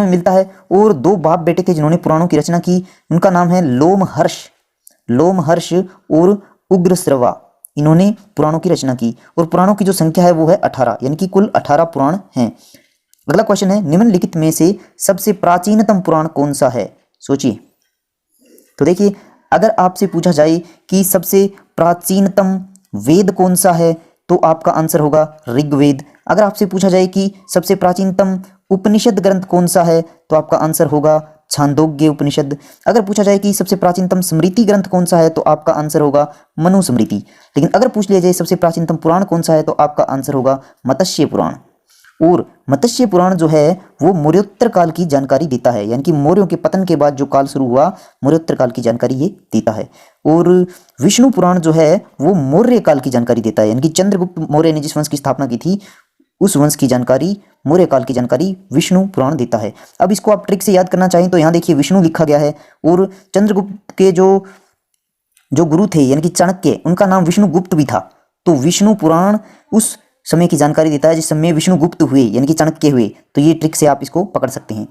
[SPEAKER 1] मिलता है। और 2 बाप बेटे थे जिन्होंने पुराणों की रचना की, उनका नाम है लोमहर्ष और उग्रश्रवा। इन्होंने पुराणों की रचना की और पुराणों की जो संख्या है वो है 18, यानी कि कुल 18 पुराण हैं। अगला क्वेश्चन है, निम्नलिखित में से सबसे प्राचीनतम पुराण कौन सा है? सोचिए। तो देखिए, अगर आपसे पूछा जाए कि सबसे प्राचीनतम वेद कौन सा है तो आपका आंसर होगा ऋग्वेद। अगर आपसे पूछा जाए कि सबसे प्राचीनतम उपनिषद ग्रंथ कौन सा है तो आपका आंसर होगा छांदोग्य उपनिषद। अगर पूछा जाए कि सबसे प्राचीनतम स्मृति ग्रंथ कौन सा है तो आपका आंसर होगा मनुस्मृति। लेकिन अगर पूछ लिया जाए सबसे प्राचीनतम पुराण कौन सा है तो आपका आंसर होगा मत्स्य पुराण। और मत्स्य पुराण जो है वो मौर्योत्तर काल की जानकारी देता है, यानी कि मौर्यों के पतन के बाद जो काल शुरू हुआ मौर्योत्तर काल की जानकारी ये देता है। और विष्णु पुराण जो है वो मौर्य काल की जानकारी देता है, यानी कि चंद्रगुप्त मौर्य ने जिस वंश की स्थापना की थी उस वंश की जानकारी, मौर्य काल की जानकारी विष्णु पुराण देता है। अब इसको आप ट्रिक से याद करना चाहें तो यहाँ देखिए विष्णु लिखा गया है और चंद्रगुप्त के जो गुरु थे यानी कि चाणक्य, उनका नाम विष्णुगुप्त भी था। तो विष्णु पुराण उस समय की जानकारी देता है जिस समय विष्णुगुप्त हुए यानी कि चाणक्य हुए। तो ये ट्रिक से आप इसको पकड़ सकते हैं।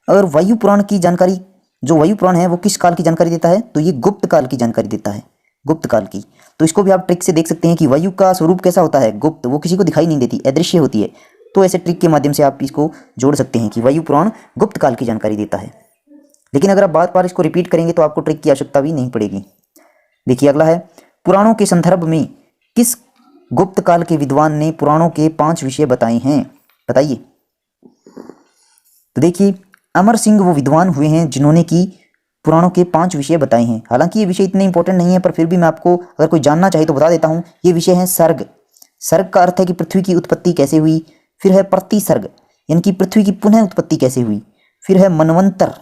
[SPEAKER 1] अगर वायु पुराण की जानकारी, जो वायु पुराण है वो किस काल की जानकारी देता है, तो ये गुप्त काल की जानकारी देता है, गुप्त काल की। तो इसको भी आप ट्रिक से देख सकते हैं कि वायु का स्वरूप कैसा होता है, गुप्त, वो किसी को दिखाई नहीं देती, अदृश्य होती है। तो ऐसे ट्रिक के माध्यम से आप इसको जोड़ सकते हैं कि वायु पुराण गुप्त काल की जानकारी देता है। लेकिन अगर आप बार बार इसको रिपीट करेंगे तो आपको ट्रिक की आवश्यकता भी नहीं पड़ेगी। देखिए अगला है, पुराणों के संदर्भ में किस गुप्त काल के विद्वान ने पुराणों के 5 विषय बताए हैं, बताइए। तो देखिए अमर सिंह वो विद्वान हुए हैं जिन्होंने की पुराणों के 5 विषय बताए हैं। हालांकि ये विषय इतने इंपॉर्टेंट नहीं है, पर फिर भी मैं आपको अगर कोई जानना चाहे तो बता देता हूँ। ये विषय है सर्ग। सर्ग का अर्थ है कि पृथ्वी की उत्पत्ति कैसे हुई। फिर है प्रतिसर्ग यानी कि पृथ्वी की पुनः उत्पत्ति कैसे हुई। फिर है मनवंतर,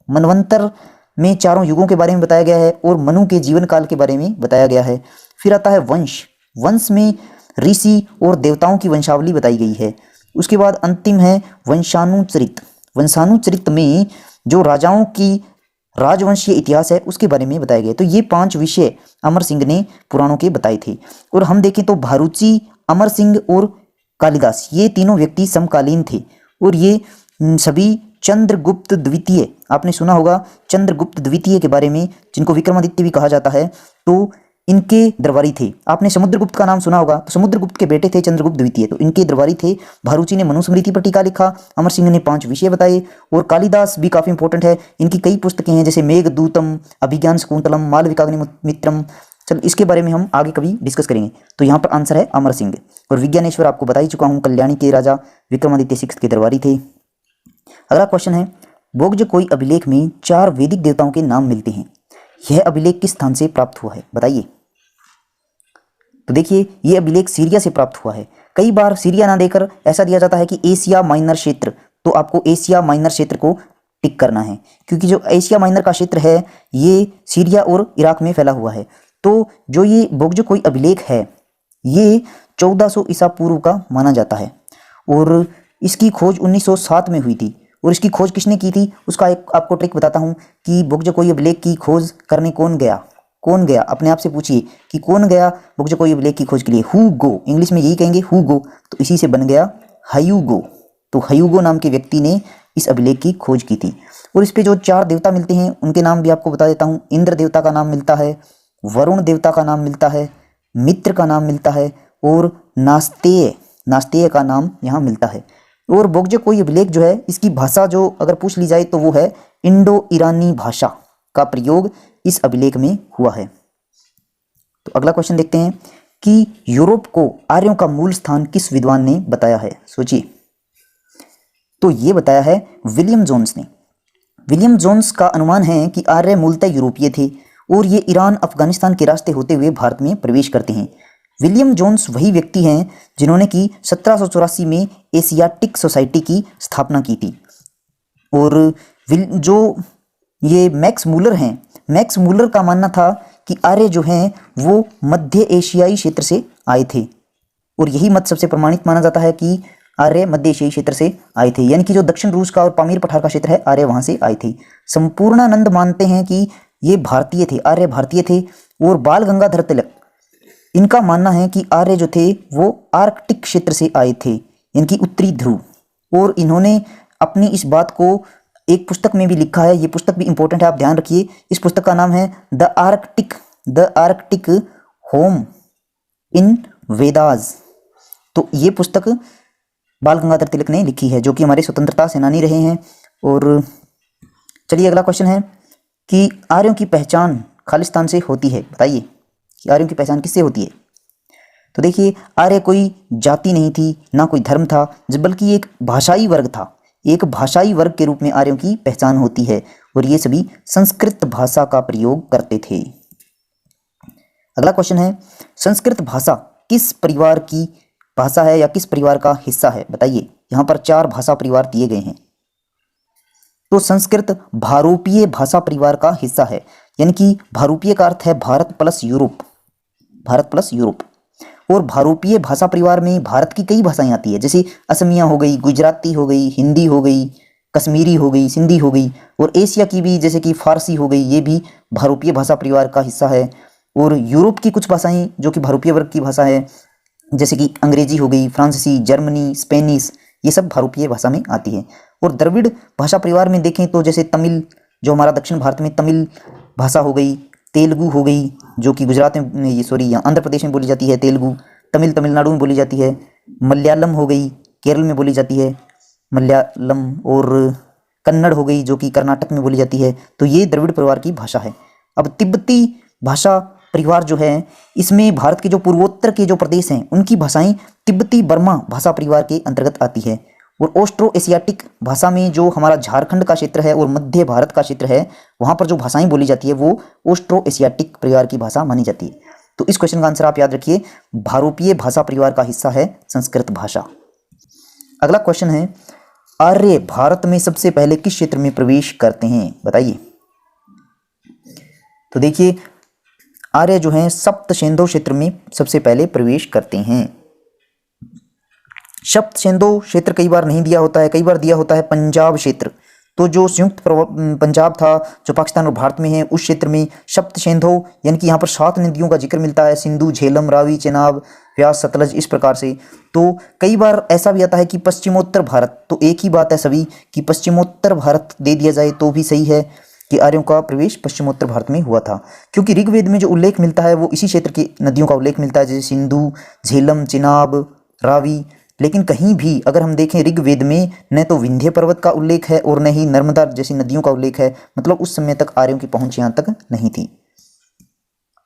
[SPEAKER 1] मनवंतर में 4 युगों के बारे में बताया गया है और मनु के जीवन काल के बारे में बताया गया है। फिर आता है वंश, वंश में ऋषि और देवताओं की वंशावली बताई गई है। उसके बाद अंतिम है वंशानुचरित। वंशानुचरित में जो राजाओं की राजवंशीय इतिहास है उसके बारे में बताया गया। तो ये 5 विषय अमर सिंह ने पुराणों के बताए थे। और हम देखें तो भारूची, अमर सिंह और कालिदास ये तीनों व्यक्ति समकालीन थे और ये सभी चंद्रगुप्त द्वितीय, आपने सुना होगा चंद्रगुप्त द्वितीय के बारे में, जिनको विक्रमादित्य भी कहा जाता है। तो इनके दरबारी थे। आपने समुद्रगुप्त का नाम सुना होगा, तो समुद्रगुप्त के बेटे थे चंद्रगुप्त द्वितीय, तो इनके दरबारी थे। भारूची ने मनुस्मृति पर टीका लिखा, अमर सिंह ने 5 विषय बताए। और कालिदास भी काफ़ी इंपॉर्टेंट है, इनकी कई पुस्तकें हैं जैसे मेघदूतम, अभिज्ञान शाकुंतलम, मालविकाग्निमित्रम। चलो इसके बारे में हम आगे कभी डिस्कस करेंगे। तो यहाँ पर आंसर है अमर सिंह। और विज्ञानेश्वर आपको बता ही चुका हूँ, कल्याणी के राजा विक्रमादित्य 6 के दरबारी थे। अगला क्वेश्चन है, बोग्जकोई अभिलेख में 4 वैदिक देवताओं के नाम मिलते हैं। यह अभिलेख किस स्थान से प्राप्त हुआ है, बताइए। तो देखिए यह अभिलेख सीरिया से प्राप्त हुआ है। कई बार सीरिया ना देकर ऐसा दिया जाता है कि एशिया माइनर क्षेत्र, तो आपको एशिया माइनर क्षेत्र को टिक करना है, क्योंकि जो एशिया माइनर का क्षेत्र है ये सीरिया और इराक में फैला हुआ है। तो जो ये बोग्जकोई अभिलेख है ये 1400 ईसा पूर्व का माना जाता है और इसकी खोज 1907 में हुई थी। और इसकी खोज किसने की थी उसका एक आपको ट्रिक बताता हूँ कि बोग्जकोई अभिलेख की खोज करने कौन गया, कौन गया, अपने आप से पूछिए कि कौन गया बोग्जकोई अभिलेख की खोज के लिए। हु गो, इंग्लिश में यही कहेंगे हु गो, तो इसी से बन गया हयुगो। तो हयुगो नाम के व्यक्ति ने इस अभिलेख की खोज की थी। और इस पे जो 4 देवता मिलते हैं उनके नाम भी आपको बता देता हूँ। इंद्र देवता का नाम मिलता है, वरुण देवता का नाम मिलता है, मित्र का नाम मिलता है और नास्तेय, नास्तेय का नाम यहाँ मिलता है। और बोग्जकोई अभिलेख जो है इसकी भाषा जो अगर पूछ ली जाए तो वो है इंडो ईरानी भाषा का प्रयोग इस अभिलेख में हुआ है। तो अगला क्वेश्चन देखते हैं कि यूरोप को आर्यों का मूल स्थान किस विद्वान ने बताया है, सोचिए। तो ये बताया है विलियम जोन्स ने। विलियम जोन्स का अनुमान है कि आर्य मूलतः यूरोपीय थे और ये ईरान अफगानिस्तान के रास्ते होते हुए भारत में प्रवेश करते हैं। विलियम जोन्स वही व्यक्ति हैं जिन्होंने कि 1784 में एशियाटिक सोसाइटी की स्थापना की थी। और जो ये मैक्स मूलर हैं, मैक्स मूलर का मानना था कि आर्य जो हैं वो मध्य एशियाई क्षेत्र से आए थे और यही मत सबसे प्रमाणित माना जाता है कि आर्य मध्य एशियाई क्षेत्र से आए थे, यानी कि जो दक्षिण रूस का और पामीर पठार का क्षेत्र है आर्य वहाँ से आए थे। संपूर्णानंद मानते हैं कि ये भारतीय थे, आर्य भारतीय थे। और बाल गंगाधर तिलक, इनका मानना है कि आर्य जो थे वो आर्कटिक क्षेत्र से आए थे, यानी कि उत्तरी ध्रुव। और इन्होंने अपनी इस बात को एक पुस्तक में भी लिखा है, ये पुस्तक भी इंपॉर्टेंट है, आप ध्यान रखिए। इस पुस्तक का नाम है the Arctic home in Vedas. तो ये पुस्तक बाल गंगाधर तिलक ने लिखी है, जो कि हमारे स्वतंत्रता सेनानी रहे हैं। और चलिए अगला क्वेश्चन है कि आर्यों की पहचान खालिस्तान से होती है, बताइए कि आर्यों की पहचान किससे होती है। तो देखिए आर्य कोई जाति नहीं थी, ना कोई धर्म था, बल्कि एक भाषाई वर्ग था। एक भाषाई वर्ग के रूप में आर्यों की पहचान होती है और ये सभी संस्कृत भाषा का प्रयोग करते थे। अगला क्वेश्चन है, संस्कृत भाषा किस परिवार की भाषा है या किस परिवार का हिस्सा है, बताइए। यहाँ पर 4 भाषा परिवार दिए गए हैं। तो संस्कृत भारोपीय भाषा परिवार का हिस्सा है, यानी कि भारोपीय का अर्थ है Bharat plus Europe, Bharat plus Europe. और भारोपीय भाषा परिवार में भारत की कई भाषाएं आती है, जैसे असमिया हो गई, गुजराती हो गई, हिंदी हो गई, कश्मीरी हो गई, सिंधी हो गई। और एशिया की भी जैसे कि फारसी हो गई, ये भी भारोपीय भाषा परिवार का हिस्सा है। और यूरोप की कुछ भाषाएं जो कि भारोपीय वर्ग की भाषा है, जैसे कि अंग्रेजी हो गई, फ्रांसीसी, जर्मनी, स्पेनिश, ये सब भारोपीय भाषा में आती है। और द्रविड़ भाषा परिवार में देखें तो जैसे तमिल, जो हमारा दक्षिण भारत में तमिल भाषा हो गई, तेलुगु हो गई जो कि गुजरात में, ये सॉरी यहाँ आंध्र प्रदेश में बोली जाती है तेलुगु, तमिल तमिलनाडु में बोली जाती है, मलयालम हो गई केरल में बोली जाती है मलयालम, और कन्नड़ हो गई जो कि कर्नाटक में बोली जाती है। तो ये द्रविड़ परिवार की भाषा है। अब तिब्बती भाषा परिवार जो है, इसमें भारत के जो पूर्वोत्तर के जो प्रदेश हैं उनकी भाषाएं तिब्बती बर्मा भाषा परिवार के अंतर्गत आती है। और ऑस्ट्रो एशियाटिक भाषा में जो हमारा झारखंड का क्षेत्र है और मध्य भारत का क्षेत्र है, वहाँ पर जो भाषाएं बोली जाती है वो ऑस्ट्रो एशियाटिक परिवार की भाषा मानी जाती है। तो इस क्वेश्चन का आंसर आप याद रखिए, भारोपीय भाषा परिवार का हिस्सा है संस्कृत भाषा। अगला क्वेश्चन है, आर्य भारत में सबसे पहले किस क्षेत्र में प्रवेश करते हैं, बताइए। तो देखिए, आर्य जो हैं सप्तशेंदो क्षेत्र में सबसे पहले प्रवेश करते हैं। सप्तशेंदो क्षेत्र कई बार नहीं दिया होता है, कई बार दिया होता है पंजाब क्षेत्र। तो जो संयुक्त पंजाब था जो पाकिस्तान और भारत में है, उस क्षेत्र में सप्तशेंदो यानी कि यहाँ पर 7 नदियों का जिक्र मिलता है, सिंधु, झेलम, रावी, चेनाब, व्यास, सतलज, इस प्रकार से। तो कई बार ऐसा भी आता है कि पश्चिमोत्तर भारत, तो एक ही बात है सभी कि पश्चिमोत्तर भारत दे दिया जाए तो भी सही है कि आर्यों का प्रवेश पश्चिमोत्तर भारत में हुआ था, क्योंकि ऋग्वेद में जो उल्लेख मिलता है वो इसी क्षेत्र की नदियों का उल्लेख मिलता है, जैसे सिंधु, झेलम, चिनाब, रावी। लेकिन कहीं भी अगर हम देखें ऋग्वेद में न तो विंध्य पर्वत का उल्लेख है और न ही नर्मदा जैसी नदियों का उल्लेख है, मतलब उस समय तक आर्यों की पहुंच यहाँ तक नहीं थी।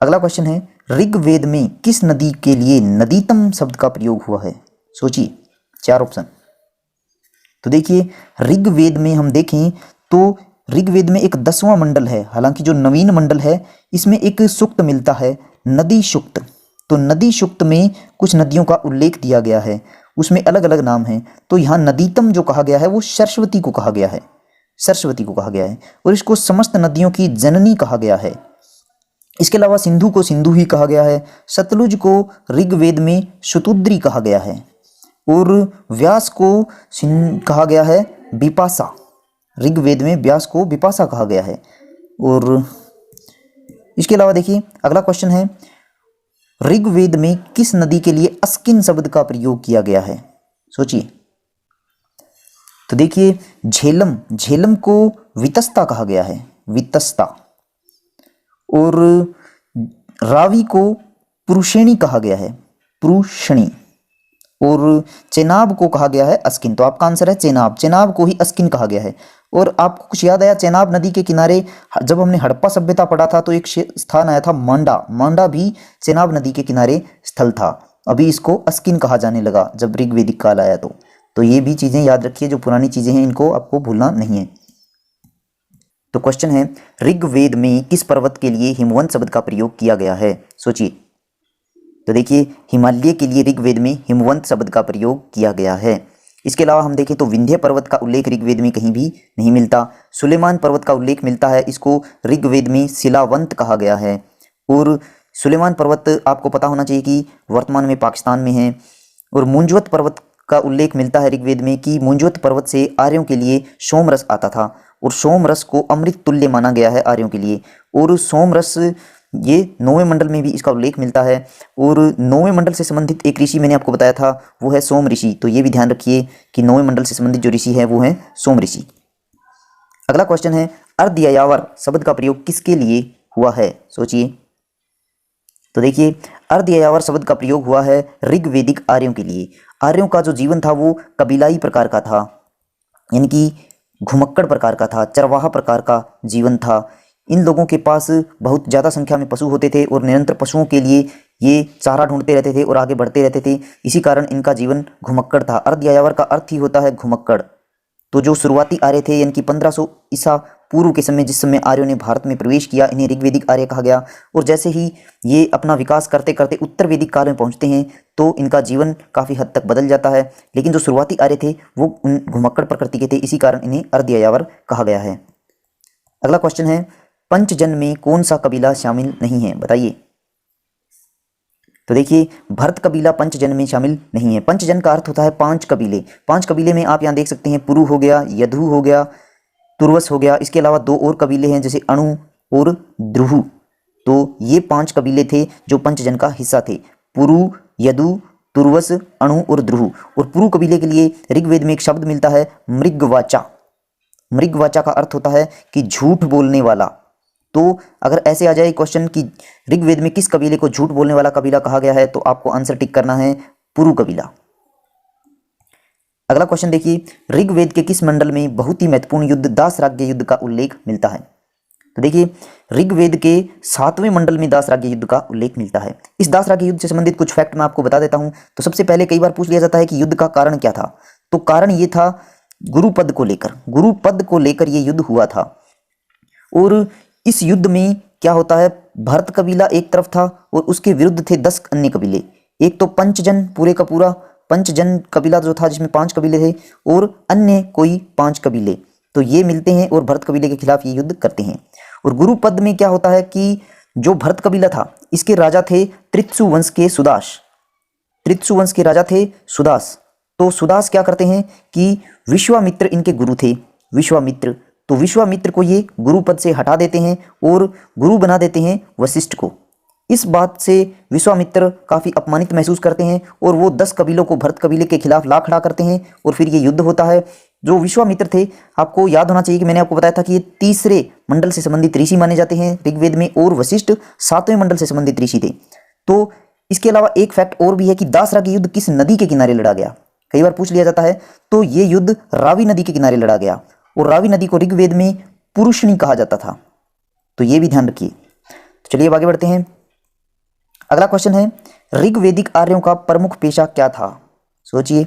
[SPEAKER 1] अगला क्वेश्चन है, ऋग्वेद में किस नदी के लिए नदीतम शब्द का प्रयोग हुआ है, सोचिए, 4 ऑप्शन। तो देखिए, ऋग्वेद में हम देखें तो ऋग्वेद में एक 10वां मंडल है, हालांकि जो नवीन मंडल है इसमें एक सूक्त मिलता है, नदी सूक्त। तो नदी सूक्त में कुछ नदियों का उल्लेख दिया गया है, उसमें अलग अलग नाम हैं। तो यहाँ नदीतम जो कहा गया है वो सरस्वती को कहा गया है, सरस्वती को कहा गया है, और इसको समस्त नदियों की जननी कहा गया है। इसके अलावा सिंधु को सिंधु ही कहा गया है, सतलुज को ऋग्वेद में शतुद्री कहा गया है, और व्यास को कहा गया है विपाशा, ऋग्वेद में व्यास को विपाशा कहा गया है। और इसके अलावा देखिए, अगला क्वेश्चन है, ऋग्वेद में किस नदी के लिए अस्किन शब्द का प्रयोग किया गया है, सोचिए। तो देखिए, झेलम, झेलम को वितस्ता कहा गया है, वितस्ता, और रावी को पुरुषेणी कहा गया है, पुरुषणी, और चेनाब को कहा गया है अस्किन। तो आपका आंसर है चेनाब, चेनाब को ही अस्किन कहा गया है। और आपको कुछ याद आया, चेनाब नदी के किनारे जब हमने हड़प्पा सभ्यता पढ़ा था तो एक स्थान आया था मांडा, मांडा भी चेनाब नदी के किनारे स्थल था। अभी इसको अस्किन कहा जाने लगा जब ऋग्वेदिक काल आया। तो ये भी चीज़ें याद रखिए, जो पुरानी चीज़ें हैं इनको आपको भूलना नहीं है। तो क्वेश्चन है, ऋग्वेद में किस पर्वत के लिए हिमवंत शब्द का प्रयोग किया गया है, सोचिए। तो देखिए, हिमालय के लिए ऋग्वेद में हिमवंत शब्द का प्रयोग किया गया है। इसके अलावा हम देखें तो विंध्य पर्वत का उल्लेख ऋग्वेद में कहीं भी नहीं मिलता। सुलेमान पर्वत का उल्लेख मिलता है, इसको ऋग्वेद में शिलावंत कहा गया है। और सुलेमान पर्वत आपको पता होना चाहिए कि वर्तमान में पाकिस्तान में है। और मुंजवत पर्वत का उल्लेख मिलता है ऋग्वेद में कि मुंजवत पर्वत से आर्यों के लिए सोमरस आता था, और सोमरस को अमृत तुल्य माना गया है आर्यों के लिए। और सोमरस, ये 9वें मंडल में भी इसका उल्लेख मिलता है। और 9वें मंडल से संबंधित एक ऋषि मैंने आपको बताया था, वो है सोम ऋषि। तो ये भी ध्यान रखिए कि 9वें मंडल से संबंधित जो ऋषि है वो है सोम ऋषि। अगला क्वेश्चन है, अर्धयायावर शब्द का प्रयोग किसके लिए हुआ है, सोचिए। तो देखिए, अर्धयायावर शब्द का प्रयोग हुआ है ऋग्वेदिक आर्यों के लिए। आर्यों का जो जीवन था वो कबीलाई प्रकार का था, यानी कि घुमक्कड़ प्रकार का था, चरवाहा प्रकार का जीवन था। इन लोगों के पास बहुत ज़्यादा संख्या में पशु होते थे और निरंतर पशुओं के लिए ये चारा ढूंढते रहते थे और आगे बढ़ते रहते थे। इसी कारण इनका जीवन घुमक्कड़ था। अर्धयायावर का अर्थ ही होता है घुमक्कड़। तो जो शुरुआती आर्य थे, यानी कि 1500 ईसा पूर्व के समय, जिस समय आर्यों ने भारत में प्रवेश किया, इन्हें ऋग्वेदिक आर्य कहा गया। और जैसे ही ये अपना विकास करते करते उत्तर वैदिक काल में पहुंचते हैं तो इनका जीवन काफ़ी हद तक बदल जाता है। लेकिन जो शुरुआती आर्य थे वो उन घुमक्कड़ प्रकृति के थे, इसी कारण इन्हें अर्धयायावर कहा गया है। अगला क्वेश्चन है, पंचजन में कौन सा कबीला शामिल नहीं है, बताइए। तो देखिए, भरत कबीला पंचजन में शामिल नहीं है। पंचजन का अर्थ होता है 5 कबीले। 5 कबीले में आप यहाँ देख सकते हैं, पुरु हो गया, यदु हो गया, तुर्वस हो गया। इसके अलावा 2 और कबीले हैं जैसे अणु और द्रुहु। तो ये 5 कबीले थे जो पंचजन का हिस्सा थे, पुरु, यदु, तुर्वस, अणु और द्रुह। और पुरु कबीले के लिए ऋग्वेद में एक शब्द मिलता है मृगवाचा। मृगवाचा का अर्थ होता है कि झूठ बोलने वाला। तो अगर ऐसे आ जाए क्वेश्चन कि ऋग्वेद में किस कबीले को झूठ बोलने वाला कबीला कहा गया है, तो आपको आंसर टिक करना है पुरु कबीला। अगला क्वेश्चन देखिए, ऋग्वेद के किस मंडल में बहुत ही महत्वपूर्ण युद्ध दासराज्य युद्ध का उल्लेख मिलता है? तो देखिए, ऋग्वेद के 7वें मंडल में दासराज्य युद्ध का उल्लेख मिलता है। इस दासराज्य युद्ध से संबंधित कुछ फैक्ट मैं आपको बता देता हूं। तो सबसे पहले कई बार पूछ लिया जाता है कि युद्ध का कारण क्या था, तो कारण ये था गुरुपद को लेकर। गुरुपद को लेकर यह युद्ध हुआ था। और इस युद्ध में क्या होता है, भरत कबीला एक तरफ था और उसके विरुद्ध थे 10 अन्य कबीले। एक तो पंचजन, पूरे का पूरा पंचजन कबीला जो था, जिसमें 5 कबीले थे, और अन्य कोई 5 कबीले। तो ये मिलते हैं और भरत कबीले के खिलाफ ये युद्ध करते हैं। और गुरुपद में क्या होता है कि जो भरत कबीला था, इसके राजा थे त्रित्सु वंश के सुदास। त्रित्सु वंश के राजा थे सुदास। तो सुदास क्या करते हैं कि विश्वामित्र इनके गुरु थे, विश्वामित्र। तो विश्वामित्र को ये गुरुपद से हटा देते हैं और गुरु बना देते हैं वशिष्ठ को। इस बात से विश्वामित्र काफ़ी अपमानित महसूस करते हैं और वो 10 कबीलों को भरत कबीले के खिलाफ ला खड़ा करते हैं और फिर ये युद्ध होता है। जो विश्वामित्र थे, आपको याद होना चाहिए कि मैंने आपको बताया था कि ये तीसरे मंडल से संबंधित ऋषि माने जाते हैं ऋग्वेद में, और वशिष्ठ 7वें मंडल से संबंधित ऋषि थे। तो इसके अलावा एक फैक्ट और भी है कि दासराज्य युद्ध किस नदी के किनारे लड़ा गया, कई बार पूछ लिया जाता है। तो ये युद्ध रावी नदी के किनारे लड़ा गया और रावी नदी को ऋग्वेद में पुरुषनी कहा जाता था। तो ये भी ध्यान रखिए। तो चलिए अब आगे बढ़ते हैं। अगला क्वेश्चन है, ऋग्वेदिक आर्यों का प्रमुख पेशा क्या था? सोचिए।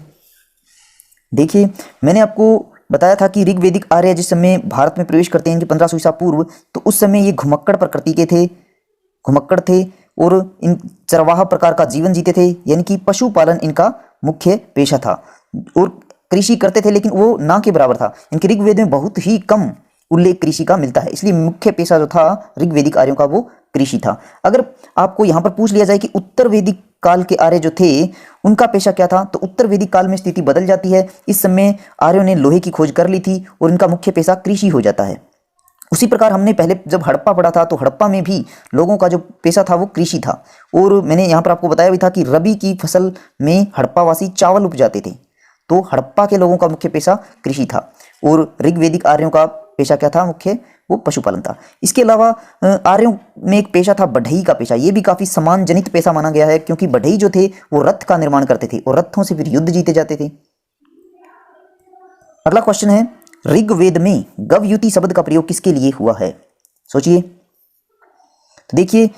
[SPEAKER 1] देखिए, मैंने आपको बताया था कि ऋग्वेदिक आर्य जिस समय भारत में प्रवेश करते हैं कि 1500 ईसा पूर्व, तो उस समय ये घुमक्कड़ प्रकृति के थे, घुमक्कड़ थे और इन चरवाहा प्रकार का जीवन जीते थे, यानी कि पशुपालन इनका मुख्य पेशा था। और कृषि करते थे, लेकिन वो ना के बराबर था। इनके ऋग्वेद में बहुत ही कम उल्लेख कृषि का मिलता है, इसलिए मुख्य पेशा जो था ऋग्वेदिक आर्यों का वो कृषि था। अगर आपको यहाँ पर पूछ लिया जाए कि उत्तर वैदिक काल के आर्य जो थे उनका पेशा क्या था, तो उत्तर वैदिक काल में स्थिति बदल जाती है। इस समय आर्यों ने लोहे की खोज कर ली थी और इनका मुख्य पेशा कृषि हो जाता है। उसी प्रकार हमने पहले जब हड़प्पा पढ़ा था, तो हड़प्पा में भी लोगों का जो पेशा था वो कृषि था। और मैंने यहाँ पर आपको बताया भी था कि रबी की फसल में हड़प्पावासी चावल उपजाते थे। तो हड़प्पा के लोगों का मुख्य पेशा कृषि था और ऋग्वेदिक आर्यों का पेशा क्या था मुख्य, वो पशुपालन था। इसके अलावा आर्यों में एक पेशा था बढ़ई का पेशा। ये भी काफी सम्मान जनित पेशा माना गया है, क्योंकि बढ़ई जो थे वो रथ का निर्माण करते थे और रथों से फिर युद्ध जीते जाते थे। अगला क्वेश्चन है, ऋग्वेद में गवयुति शब्द का प्रयोग किसके लिए हुआ है? सोचिए। तो देखिए,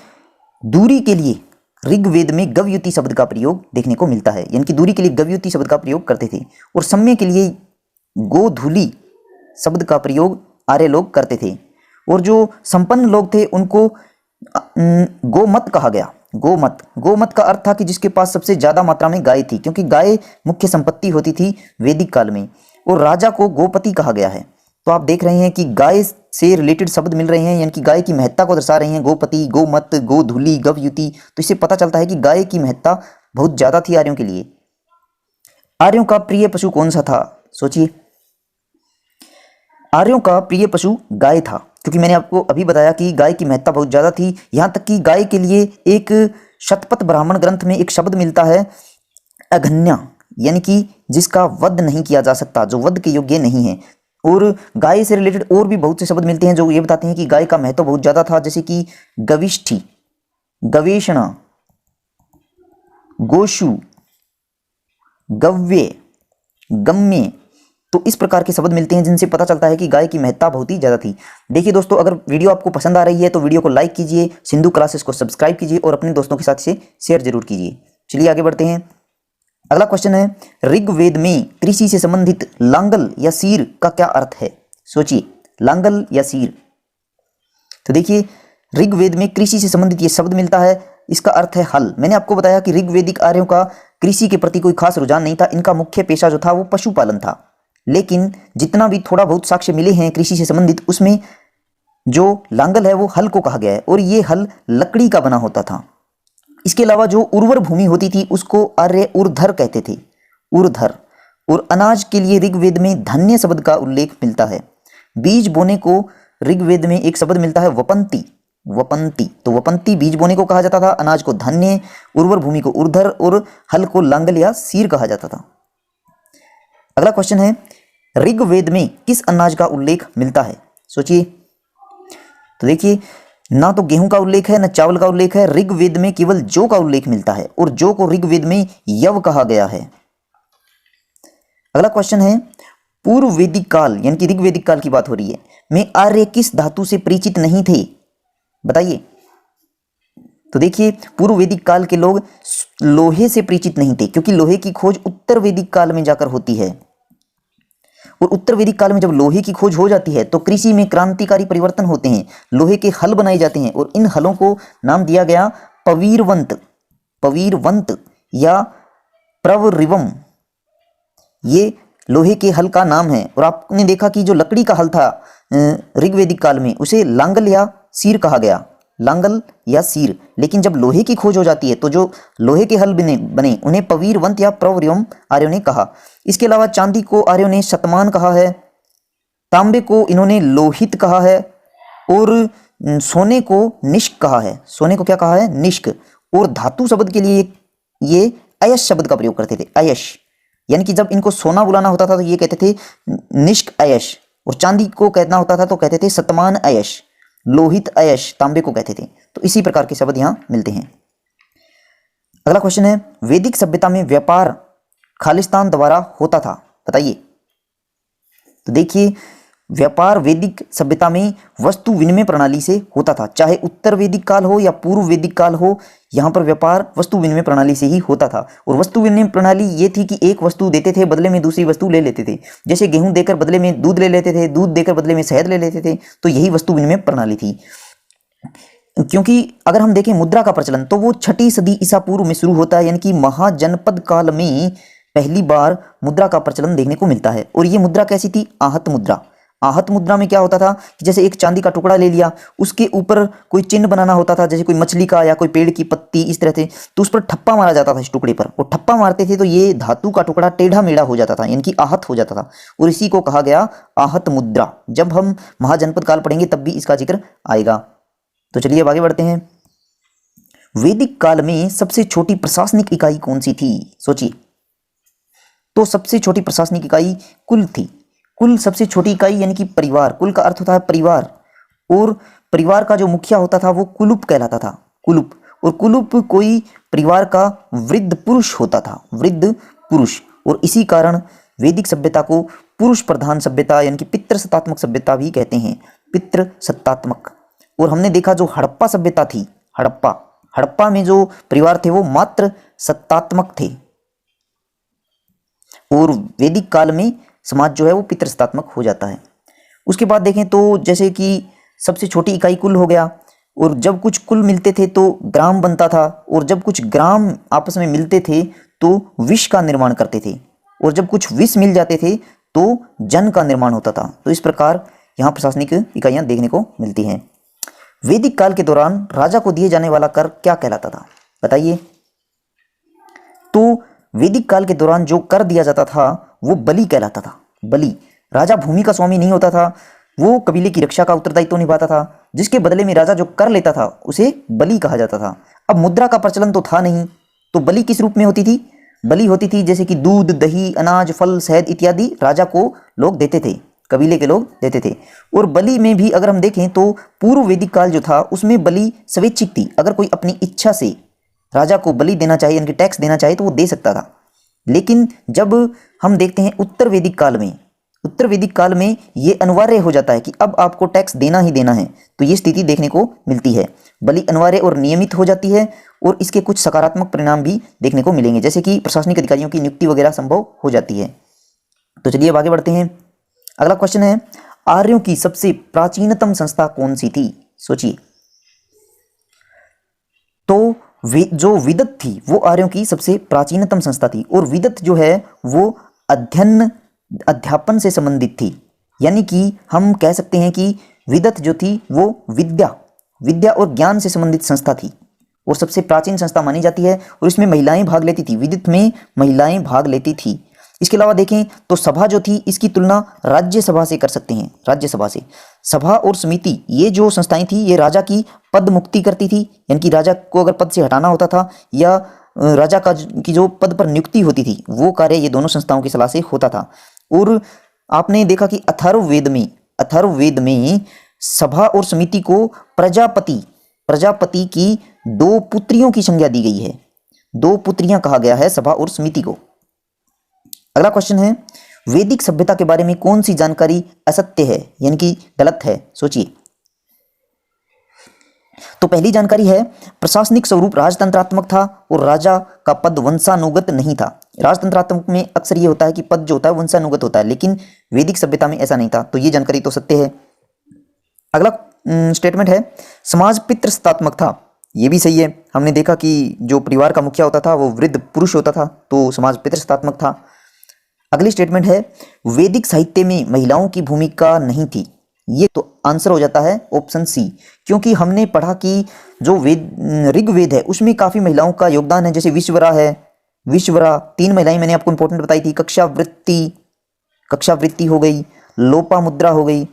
[SPEAKER 1] दूरी के लिए ऋग्वेद में गवयुति शब्द का प्रयोग देखने को मिलता है, यानी कि दूरी के लिए गवयुति शब्द का प्रयोग करते थे। और सम्य के लिए गोधूली शब्द का प्रयोग आर्य लोग करते थे। और जो संपन्न लोग थे उनको गोमत कहा गया। गोमत, गोमत का अर्थ था कि जिसके पास सबसे ज्यादा मात्रा में गाय थी, क्योंकि गाय मुख्य संपत्ति होती थी वैदिक काल में। और राजा को गोपति कहा गया है। तो आप देख रहे हैं कि गाय से रिलेटेड शब्द मिल रहे हैं, यानी कि गाय की महत्ता को दर्शा रहे हैं। गोपति, गोमत, गोधूली, गवयुति। तो इससे पता चलता है कि गाय की महत्ता बहुत ज्यादा थी आर्यों के लिए। आर्यों का प्रिय पशु कौन सा था? सोचिए। आर्यों का प्रिय पशु गाय था, क्योंकि मैंने आपको अभी बताया कि गाय की महत्ता बहुत ज्यादा थी। यहां तक कि गाय के लिए एक शतपथ ब्राह्मण ग्रंथ में एक शब्द मिलता है अघन्या, यानी कि जिसका वध नहीं किया जा सकता, जो वध के योग्य नहीं है। और गाय से रिलेटेड और भी बहुत से शब्द मिलते हैं जो ये बताते हैं कि गाय का महत्व बहुत ज्यादा था, जैसे कि गविष्ठी, गवेषणा, गोशु, गव्य, गम्य। तो इस प्रकार के शब्द मिलते हैं जिनसे पता चलता है कि गाय की महत्ता बहुत ही ज्यादा थी। देखिए दोस्तों, अगर वीडियो आपको पसंद आ रही है तो वीडियो को लाइक कीजिए, सिंधु क्लासेस को सब्सक्राइब कीजिए और अपने दोस्तों के साथ इसे शेयर जरूर कीजिए। चलिए आगे बढ़ते हैं। अगला क्वेश्चन है, ऋग्वेद में कृषि से संबंधित लांगल या सीर का क्या अर्थ है? सोचिए, लांगल या सीर। तो देखिए, ऋग्वेद में कृषि से संबंधित ये शब्द मिलता है, इसका अर्थ है हल। मैंने आपको बताया कि ऋग्वेदिक आर्यों का कृषि के प्रति कोई खास रुझान नहीं था। इनका मुख्य पेशा जो था वो पशुपालन था। लेकिन जितना भी थोड़ा बहुत साक्ष्य मिले हैं कृषि से संबंधित, उसमें जो लांगल है वो हल को कहा गया है और ये हल लकड़ी का बना होता था। इसके अलावा जो उर्वर भूमि होती थी उसको आर्य उर्धर कहते थे, उर्धर। और अनाज के लिए ऋग्वेद में धान्य शब्द का उल्लेख मिलता है। बीज बोने को ऋग्वेद में एक शब्द मिलता है वपंती, वपंती। तो वपंती बीज बोने को कहा जाता था, अनाज को धान्य, उर्वर भूमि को उर्धर और हल को लांगल या सीर कहा जाता था। अगला क्वेश्चन है, ऋग्वेद में किस अनाज का उल्लेख मिलता है? सोचिए। तो देखिए, ना तो गेहूं का उल्लेख है ना चावल का उल्लेख है, ऋग्वेद में केवल जौ का उल्लेख मिलता है और जौ को ऋग्वेद में यव कहा गया है। अगला क्वेश्चन है, पूर्व वैदिक काल यानी कि ऋग्वेदिक काल की बात हो रही है, में आर्य किस धातु से परिचित नहीं थे? बताइए। तो देखिए, पूर्व वैदिक काल के लोग लोहे से परिचित नहीं थे, क्योंकि लोहे की खोज उत्तर वैदिक काल में जाकर होती है। और उत्तर वैदिक काल में जब लोहे की खोज हो जाती है तो कृषि में क्रांतिकारी परिवर्तन होते हैं, लोहे के हल बनाए जाते हैं और इन हलों को नाम दिया गया पवीरवंत, पवीरवंत या प्रवरिवम। ये लोहे के हल का नाम है। और आपने देखा कि जो लकड़ी का हल था ऋग्वेदिक काल में, उसे लांगल या सीर कहा गया, लांगल या सीर। लेकिन जब लोहे की खोज हो जाती है तो जो लोहे के हल बने उन्हें पवीरवंत या प्रवरिवम आर्यों ने कहा। इसके अलावा चांदी को आर्यों ने शतमान कहा है, तांबे को इन्होंने लोहित कहा है और सोने को निष्क कहा है। सोने को क्या कहा है? निष्क। और धातु शब्द के लिए ये अयश शब्द का प्रयोग करते थे, अयश। यानी कि जब इनको सोना बुलाना होता था तो ये कहते थे निष्क अयश, और चांदी को कहना होता था तो कहते थे शतमान अयश, लोहित अयश तांबे को कहते थे। तो इसी प्रकार के शब्द यहाँ मिलते हैं। अगला क्वेश्चन है, वैदिक सभ्यता में व्यापार खालिस्तान द्वारा होता था? बताइए। तो देखिए, व्यापार वैदिक सभ्यता में वस्तु विनिमय प्रणाली से होता था, चाहे उत्तर वैदिक काल हो या पूर्व वैदिक काल हो, यहाँ पर व्यापार वस्तु विनिमय प्रणाली से ही होता था। और वस्तु विनिमय प्रणाली ये थी कि एक वस्तु देते थे, बदले में दूसरी वस्तु ले लेते थे। जैसे गेहूं देकर बदले में दूध ले लेते थे, दूध देकर बदले में शहद ले लेते थे। तो यही वस्तु विनिमय प्रणाली थी। क्योंकि अगर हम देखें मुद्रा का प्रचलन तो वो 6ठी सदी ईसा पूर्व में शुरू होता है, यानी कि महाजनपद काल में पहली बार मुद्रा का प्रचलन देखने को मिलता है। और ये मुद्रा कैसी थी? आहत मुद्रा। आहत मुद्रा में क्या होता था कि जैसे एक चांदी का टुकड़ा ले लिया, उसके ऊपर कोई चिन्ह बनाना होता था, जैसे कोई मछली का या कोई पेड़ की पत्ती, इस तरह से। तो उस पर ठप्पा मारा जाता था इस टुकड़े पर, और ठप्पा मारते थे तो ये धातु का टुकड़ा टेढ़ा मेढ़ा हो जाता था, यानी कि आहत हो जाता था। और इसी को कहा गया आहत मुद्रा। जब हम महाजनपद काल पढ़ेंगे तब भी इसका जिक्र आएगा। तो चलिए अब आगे बढ़ते हैं। वैदिक काल में सबसे छोटी प्रशासनिक इकाई कौन सी थी? सोचिए। तो सबसे छोटी प्रशासनिक इकाई कुल थी। कुल सबसे छोटी इकाई यानी कि परिवार। कुल का अर्थ होता है परिवार, और परिवार का जो मुखिया होता था वो कुलुप कहलाता था, कुलुप। और कुलुप कोई परिवार का वृद्ध पुरुष होता था, वृद्ध पुरुष। और इसी कारण वैदिक सभ्यता को पुरुष प्रधान सभ्यता यानी कि पितृसत्तात्मक सभ्यता भी कहते हैं, पितृसत्तात्मक। और हमने देखा जो हड़प्पा सभ्यता थी, हड़प्पा में जो परिवार थे वो मात्र सत्तात्मक थे, और वैदिक काल में समाज जो है वो पितृसत्तात्मक हो जाता है। उसके बाद देखें तो जैसे कि सबसे छोटी इकाई कुल हो गया, और जब कुछ कुल मिलते थे तो ग्राम बनता था, और जब कुछ ग्राम आपस में मिलते थे तो विष का निर्माण करते थे, और जब कुछ विष मिल जाते थे तो जन का निर्माण होता था। तो इस प्रकार यहाँ प्रशासनिक इकाइयाँ देखने को मिलती हैं। वैदिक काल के दौरान राजा को दिए जाने वाला कर क्या कहलाता था? बताइए। तो वैदिक काल के दौरान जो कर दिया जाता था वो बलि कहलाता था। बलि। राजा भूमि का स्वामी नहीं होता था, वो कबीले की रक्षा का उत्तरदायित्व निभाता था। जिसके बदले में राजा जो कर लेता था उसे बलि कहा जाता था। अब मुद्रा का प्रचलन तो था नहीं, तो बलि किस रूप में होती थी? बलि होती थी जैसे कि दूध, दही, अनाज, फल, शहद इत्यादि राजा को लोग देते थे, कबीले के लोग देते थे। और बलि में भी अगर हम देखें तो पूर्व वैदिक काल जो था उसमें बलि स्वैच्छिक थी। अगर कोई अपनी इच्छा से राजा को बलि देना चाहे, यानी कि टैक्स देना चाहे, तो वो दे सकता था। लेकिन जब हम देखते हैं उत्तर वैदिक काल में ये अनिवार्य हो जाता है कि अब आपको टैक्स देना ही देना है, तो ये स्थिति देखने को मिलती है। बलि अनिवार्य और नियमित हो जाती है, और इसके कुछ सकारात्मक परिणाम भी देखने को मिलेंगे, जैसे कि प्रशासनिक अधिकारियों की नियुक्ति वगैरह संभव हो जाती है। तो चलिए अब आगे बढ़ते हैं। अगला क्वेश्चन है, आर्यों की सबसे प्राचीनतम संस्था कौन सी थी? सोचिए। तो जो विदत थी वो आर्यों की सबसे प्राचीनतम संस्था थी, और विदत जो है वो अध्यापन से संबंधित थी। यानी कि हम कह सकते हैं कि विदत जो थी वो विद्या और ज्ञान से संबंधित संस्था थी, और सबसे प्राचीन संस्था मानी जाती है। और इसमें महिलाएं भाग लेती थी, विदित में महिलाएं भाग लेती थी। इसके अलावा देखें तो सभा जो थी इसकी तुलना राज्यसभा से कर सकते हैं, राज्यसभा से। सभा और समिति ये जो संस्थाएं थी ये राजा की पद मुक्ति करती थी, यानी कि राजा को अगर पद से हटाना होता था या राजा की जो पद पर नियुक्ति होती थी वो कार्य ये दोनों संस्थाओं की सलाह से होता था। और आपने देखा कि अथर्ववेद में सभा और समिति को प्रजापति की 2 पुत्रियों की संज्ञा दी गई है, 2 पुत्रियां कहा गया है सभा और समिति को। अगला क्वेश्चन है, वैदिक सभ्यता के बारे में कौन सी जानकारी असत्य है, यानी कि गलत है? सोचिए। तो पहली जानकारी है प्रशासनिक स्वरूप राजतंत्रात्मक था और राजा का पद वंशानुगत नहीं था। राजतंत्रात्मक में अक्सर ये होता है कि पद जो होता है वंशानुगत होता है, लेकिन वैदिक सभ्यता में ऐसा नहीं था, तो ये जानकारी तो सत्य है। अगला स्टेटमेंट है समाज पितृसत्तात्मक था, ये भी सही है। हमने देखा कि जो परिवार का मुखिया होता था वो वृद्ध पुरुष होता था, तो समाज पितृसत्तात्मक था। अगली स्टेटमेंट है वैदिक साहित्य में महिलाओं की भूमिका नहीं थी, ये तो आंसर हो जाता है ऑप्शन सी, क्योंकि हमने पढ़ा कि जो ऋग्वेद है उसमें काफ़ी महिलाओं का योगदान है, जैसे विश्वरा है, विश्वरा 3 महिलाएं मैंने आपको इंपॉर्टेंट बताई थी, कक्षावृत्ति हो गई, लोपामुद्रा हो गई।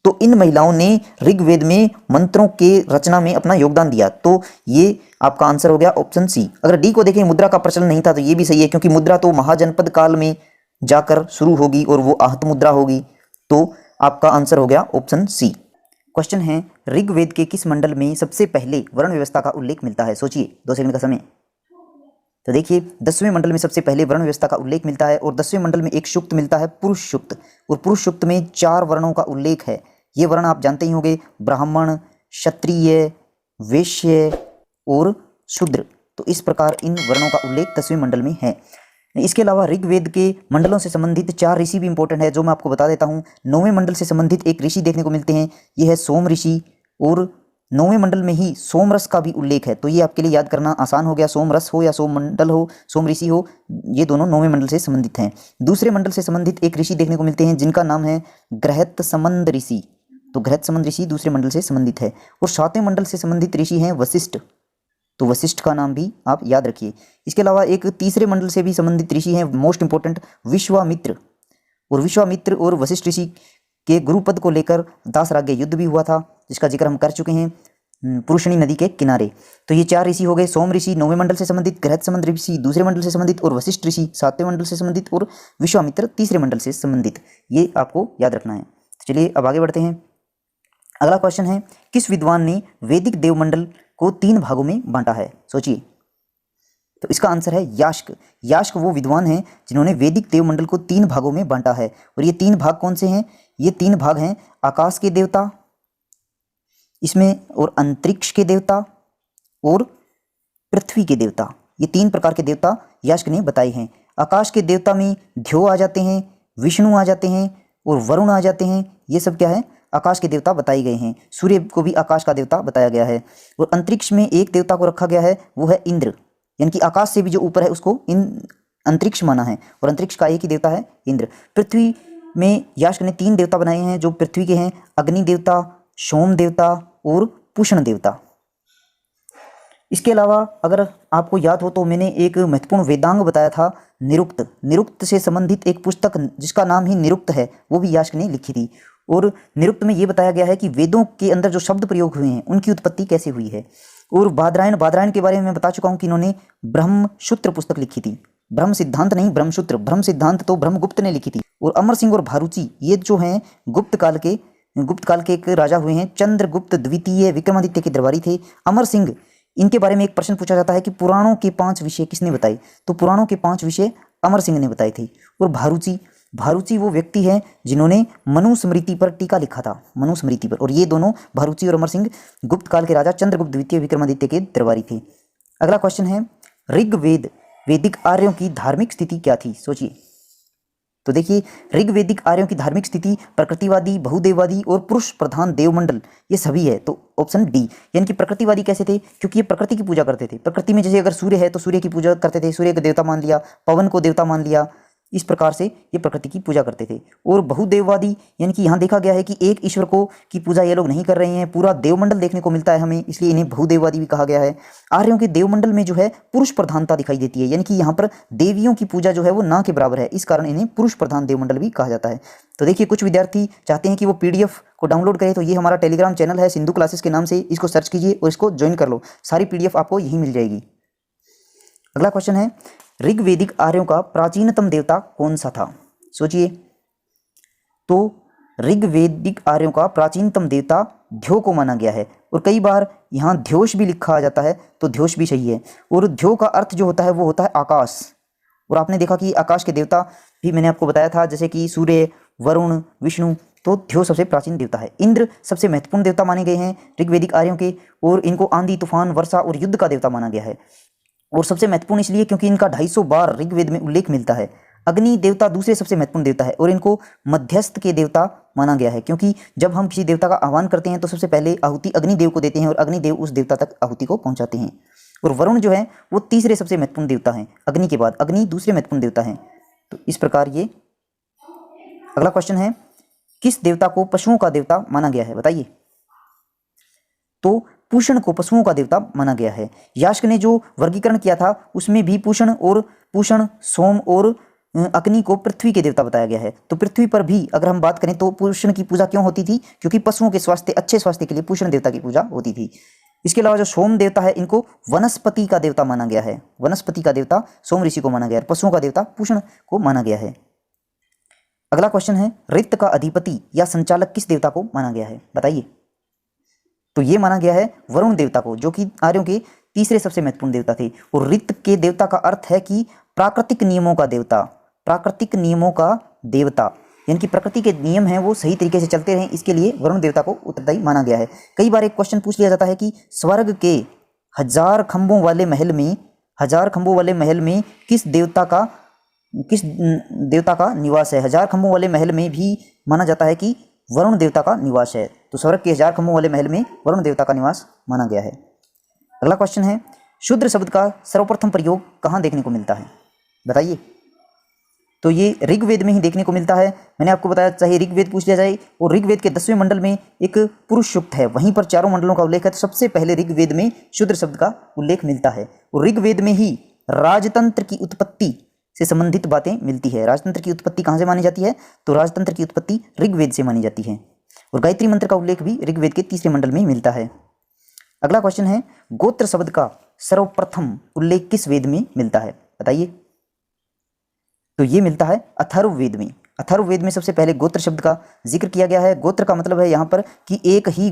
[SPEAKER 1] तो इन महिलाओं ने ऋग्वेद में मंत्रों के रचना में अपना योगदान दिया, तो ये आपका आंसर हो गया ऑप्शन सी। अगर डी को देखें मुद्रा का प्रचलन नहीं था, तो ये भी सही है, क्योंकि मुद्रा तो महाजनपद काल में जाकर शुरू होगी और वो आहत मुद्रा होगी, तो आपका आंसर हो गया ऑप्शन सी। क्वेश्चन है ऋग्वेद के किस मंडल में सबसे पहले वर्ण व्यवस्था का उल्लेख मिलता है? सोचिए, 2 सेकंड का समय। तो देखिए 10वें मंडल में सबसे पहले वर्ण व्यवस्था का उल्लेख मिलता है और 10वें मंडल में एक सूक्त मिलता है पुरुष सूक्त, और पुरुष सूक्त में 4 वर्णों का उल्लेख है। ये वर्ण आप जानते ही होंगे, ब्राह्मण, क्षत्रिय, वैश्य और शूद्र। तो इस प्रकार इन वर्णों का उल्लेख 10वें मंडल में है। इसके अलावा ऋग्वेद के मंडलों से संबंधित 4 ऋषि भी इंपॉर्टेंट है, जो मैं आपको बता देता हूँ। 9वें मंडल से संबंधित एक ऋषि देखने को मिलते हैं, ये है सोम ऋषि, और 9वें मंडल में ही सोमरस का भी उल्लेख है, तो ये आपके लिए याद करना आसान हो गया। सोमरस हो या सोम मंडल हो, सोम ऋषि हो, ये दोनों 9वें मंडल से संबंधित हैं। दूसरे मंडल से संबंधित एक ऋषि देखने को मिलते हैं जिनका नाम है गृहस्थसमंद ऋषि, तो गृहस्थसमंद ऋषि दूसरे मंडल से संबंधित है। और 7वें मंडल से संबंधित ऋषि हैं वशिष्ठ, तो वशिष्ठ का नाम भी आप याद रखिए। इसके अलावा एक तीसरे मंडल से भी संबंधित ऋषि हैं, मोस्ट इंपॉर्टेंट, विश्वामित्र, और विश्वामित्र और वशिष्ठ ऋषि के गुरुपद को लेकर दासराज्य युद्ध भी हुआ था, जिसका जिक्र हम कर चुके हैं पुरुषणी नदी के किनारे। तो ये 4 ऋषि हो गए, सोम ऋषि 9वें मंडल से संबंधित, गृहस्थसमंद ऋषि दूसरे मंडल से संबंधित, और वशिष्ठ ऋषि 7वें मंडल से संबंधित, और विश्वामित्र तीसरे मंडल से संबंधित। ये आपको याद रखना है। तो चलिए अब आगे बढ़ते हैं। अगला क्वेश्चन है किस विद्वान ने वैदिक देवमंडल को 3 भागों में बांटा है? सोचिए। तो इसका आंसर है यास्क। यास्क वो विद्वान हैं जिन्होंने वैदिक देवमंडल को 3 भागों में बांटा है, और ये 3 भाग कौन से हैं? ये 3 भाग हैं आकाश के देवता, इसमें और अंतरिक्ष के देवता और पृथ्वी के देवता। ये 3 प्रकार के देवता यास्क ने बताए हैं। आकाश के देवता में ध्यो आ जाते हैं, विष्णु आ जाते हैं और वरुण आ जाते हैं। ये सब क्या है? आकाश के देवता बताए गए हैं। सूर्य को भी आकाश का देवता बताया गया है। और अंतरिक्ष में एक देवता को रखा गया है, वो है इंद्र, यानी कि आकाश से भी जो ऊपर है उसको अंतरिक्ष माना है, और अंतरिक्ष का एक ही देवता है इंद्र। पृथ्वी में यास्क ने 3 देवता बनाए हैं जो पृथ्वी के हैं, अग्नि देवता, सोम देवता और पूषण देवता। इसके अलावा अगर आपको याद हो तो मैंने एक महत्वपूर्ण वेदांग बताया था, निरुक्त। निरुक्त से संबंधित एक पुस्तक जिसका नाम ही निरुक्त है, वो भी यास्क ने लिखी थी। और निरुक्त में ये बताया गया है कि वेदों के अंदर जो शब्द प्रयोग हुए हैं उनकी उत्पत्ति कैसे हुई है। और बादरायण के बारे में मैं बता चुका हूँ कि इन्होंने ब्रह्मसूत्र पुस्तक लिखी थी। ब्रह्म सिद्धांत नहीं, ब्रह्मसूत्र। ब्रह्म सिद्धांत तो ब्रह्मगुप्त ने लिखी थी। और अमर सिंह और भारूची ये जो हैं गुप्त काल के एक राजा हुए हैं, चंद्रगुप्त द्वितीय विक्रमादित्य के दरबारी थे। अमर सिंह, इनके बारे में एक प्रश्न पूछा जाता है कि पुराणों के 5 विषय किसने बताए? तो पुराणों के 5 विषय अमर सिंह ने बताए थे। और भारूची वो व्यक्ति है जिन्होंने मनुस्मृति पर टीका लिखा था, मनुस्मृति पर। और ये दोनों भारूची और अमर सिंह गुप्त काल के राजा चंद्रगुप्त द्वितीय विक्रमादित्य के दरबारी थे। अगला क्वेश्चन है ऋग्वेद वैदिक आर्यों की धार्मिक स्थिति क्या थी? सोचिए। तो देखिए ऋग्वेदिक आर्यों की धार्मिक स्थिति प्रकृतिवादी, बहुदेववादी और पुरुष प्रधान देवमंडल, ये सभी है। तो ऑप्शन डी, यानी कि प्रकृतिवादी कैसे थे? क्योंकि ये प्रकृति की पूजा करते थे। प्रकृति में जैसे अगर सूर्य है तो सूर्य की पूजा करते थे, सूर्य को देवता मान लिया, पवन को देवता मान लिया, इस प्रकार से ये प्रकृति की पूजा करते थे। और बहुदेववादी यानी कि यहाँ देखा गया है कि एक ईश्वर को की पूजा ये लोग नहीं कर रहे हैं, पूरा देवमंडल देखने को मिलता है हमें, इसलिए इन्हें बहुदेववादी भी कहा गया है। आर्यों के देवमंडल में जो है पुरुष प्रधानता दिखाई देती है, यानी कि यहाँ पर देवियों की पूजा जो है वो ना के बराबर है, इस कारण इन्हें पुरुष प्रधान देवमंडल भी कहा जाता है। तो देखिए, कुछ विद्यार्थी चाहते हैं कि वो पीडीएफ को डाउनलोड करें, तो ये हमारा टेलीग्राम चैनल है सिंधु क्लासेस के नाम से, इसको सर्च कीजिए और इसको ज्वाइन कर लो, सारी पीडीएफ आपको यहीं मिल जाएगी। अगला क्वेश्चन है, ऋग्वेदिक आर्यों का प्राचीनतम देवता कौन सा था? सोचिए। तो ऋग्वेदिक आर्यों का प्राचीनतम देवता ध्यो को माना गया है, और कई बार यहाँ ध्योष भी लिखा जाता है, तो ध्योष भी सही है। और ध्यो का अर्थ जो होता है वो होता है आकाश, और आपने देखा कि आकाश के देवता भी मैंने आपको बताया था, जैसे कि सूर्य, वरुण, विष्णु, तो ध्यो सबसे प्राचीन देवता है। इंद्र सबसे महत्वपूर्ण देवता माने गए हैं ऋग्वेदिक आर्यों के, और इनको आंधी, तूफान, वर्षा और युद्ध का देवता माना गया है। और सबसे महत्वपूर्ण इसलिए क्योंकि इनका 250 बार ऋग्वेद में उल्लेख मिलता है। अग्नि देवता दूसरे सबसे महत्वपूर्ण देवता है, और इनको मध्यस्थ के देवता माना गया है, क्योंकि जब हम किसी देवता का आह्वान करते हैं तो सबसे पहले आहुति अग्निदेव को देते हैं, और अग्निदेव उस देवता तक आहुति को पहुंचाते हैं। और वरुण जो है वो तीसरे सबसे महत्वपूर्ण देवता हैं, अग्नि के बाद अग्नि दूसरे महत्वपूर्ण देवता हैं। तो इस प्रकार ये। अगला क्वेश्चन है, किस देवता को पशुओं का देवता माना गया है? बताइए। तो पूषण को पशुओं का देवता माना गया है। यास्क ने जो वर्गीकरण किया था उसमें भी पूषण, सोम और अग्नि को पृथ्वी के देवता बताया गया है। तो पृथ्वी पर भी अगर हम बात करें तो पूषण की पूजा क्यों होती थी? क्योंकि पशुओं के स्वास्थ्य, अच्छे स्वास्थ्य के लिए पूषण देवता की पूजा होती थी। इसके अलावा जो सोम देवता है, इनको वनस्पति का देवता माना गया है। वनस्पति का देवता सोम ऋषि को माना गया है, पशुओं का देवता पूषण को माना गया है। अगला क्वेश्चन है, ऋत का अधिपति या संचालक किस देवता को माना गया है? बताइए। तो ये माना गया है वरुण देवता को, जो कि आर्यों के तीसरे सबसे महत्वपूर्ण देवता थे। और ऋत के देवता का अर्थ है कि प्राकृतिक नियमों का देवता, प्राकृतिक नियमों का देवता, यानी कि प्रकृति के नियम हैं वो सही तरीके से चलते रहें, इसके लिए वरुण देवता को उत्तरदायी माना गया है। कई बार एक क्वेश्चन पूछ लिया जाता है कि स्वर्ग के 1000 खंभों वाले महल में किस देवता का निवास है? 1000 खंभों वाले महल में भी माना जाता है कि वरुण देवता का निवास है। तो स्वर्ग के 1000 खंभों वाले महल में वरुण देवता का निवास माना गया है। अगला क्वेश्चन है, शूद्र शब्द का सर्वप्रथम प्रयोग कहाँ देखने को मिलता है? बताइए। तो ये ऋग्वेद में ही देखने को मिलता है। मैंने आपको बताया, चाहे ऋग्वेद पूछ लिया जाए, और ऋग्वेद के 10वें मंडल में एक पुरुष सूक्त है, वहीं पर चारों मंडलों का उल्लेख है, तो सबसे पहले ऋग्वेद में शूद्र शब्द का उल्लेख मिलता है। और ऋग्वेद में ही राजतंत्र की उत्पत्ति से संबंधित बातें मिलती है। राजतंत्र की उत्पत्ति कहाँ से मानी जाती है? तो राजतंत्र की उत्पत्ति ऋग्वेद से मानी जाती है। और गायत्री मंत्र का उल्लेख भी ऋग्वेद के 3रे मंडल में मिलता है। अगला क्वेश्चन है, गोत्र शब्द का सर्वप्रथम उल्लेख किस वेद में मिलता है? बताइए। तो ये मिलता है अथर्ववेद में। अथर्ववेद में सबसे पहले गोत्र शब्द का जिक्र किया गया है। गोत्र का मतलब है यहाँ पर कि एक ही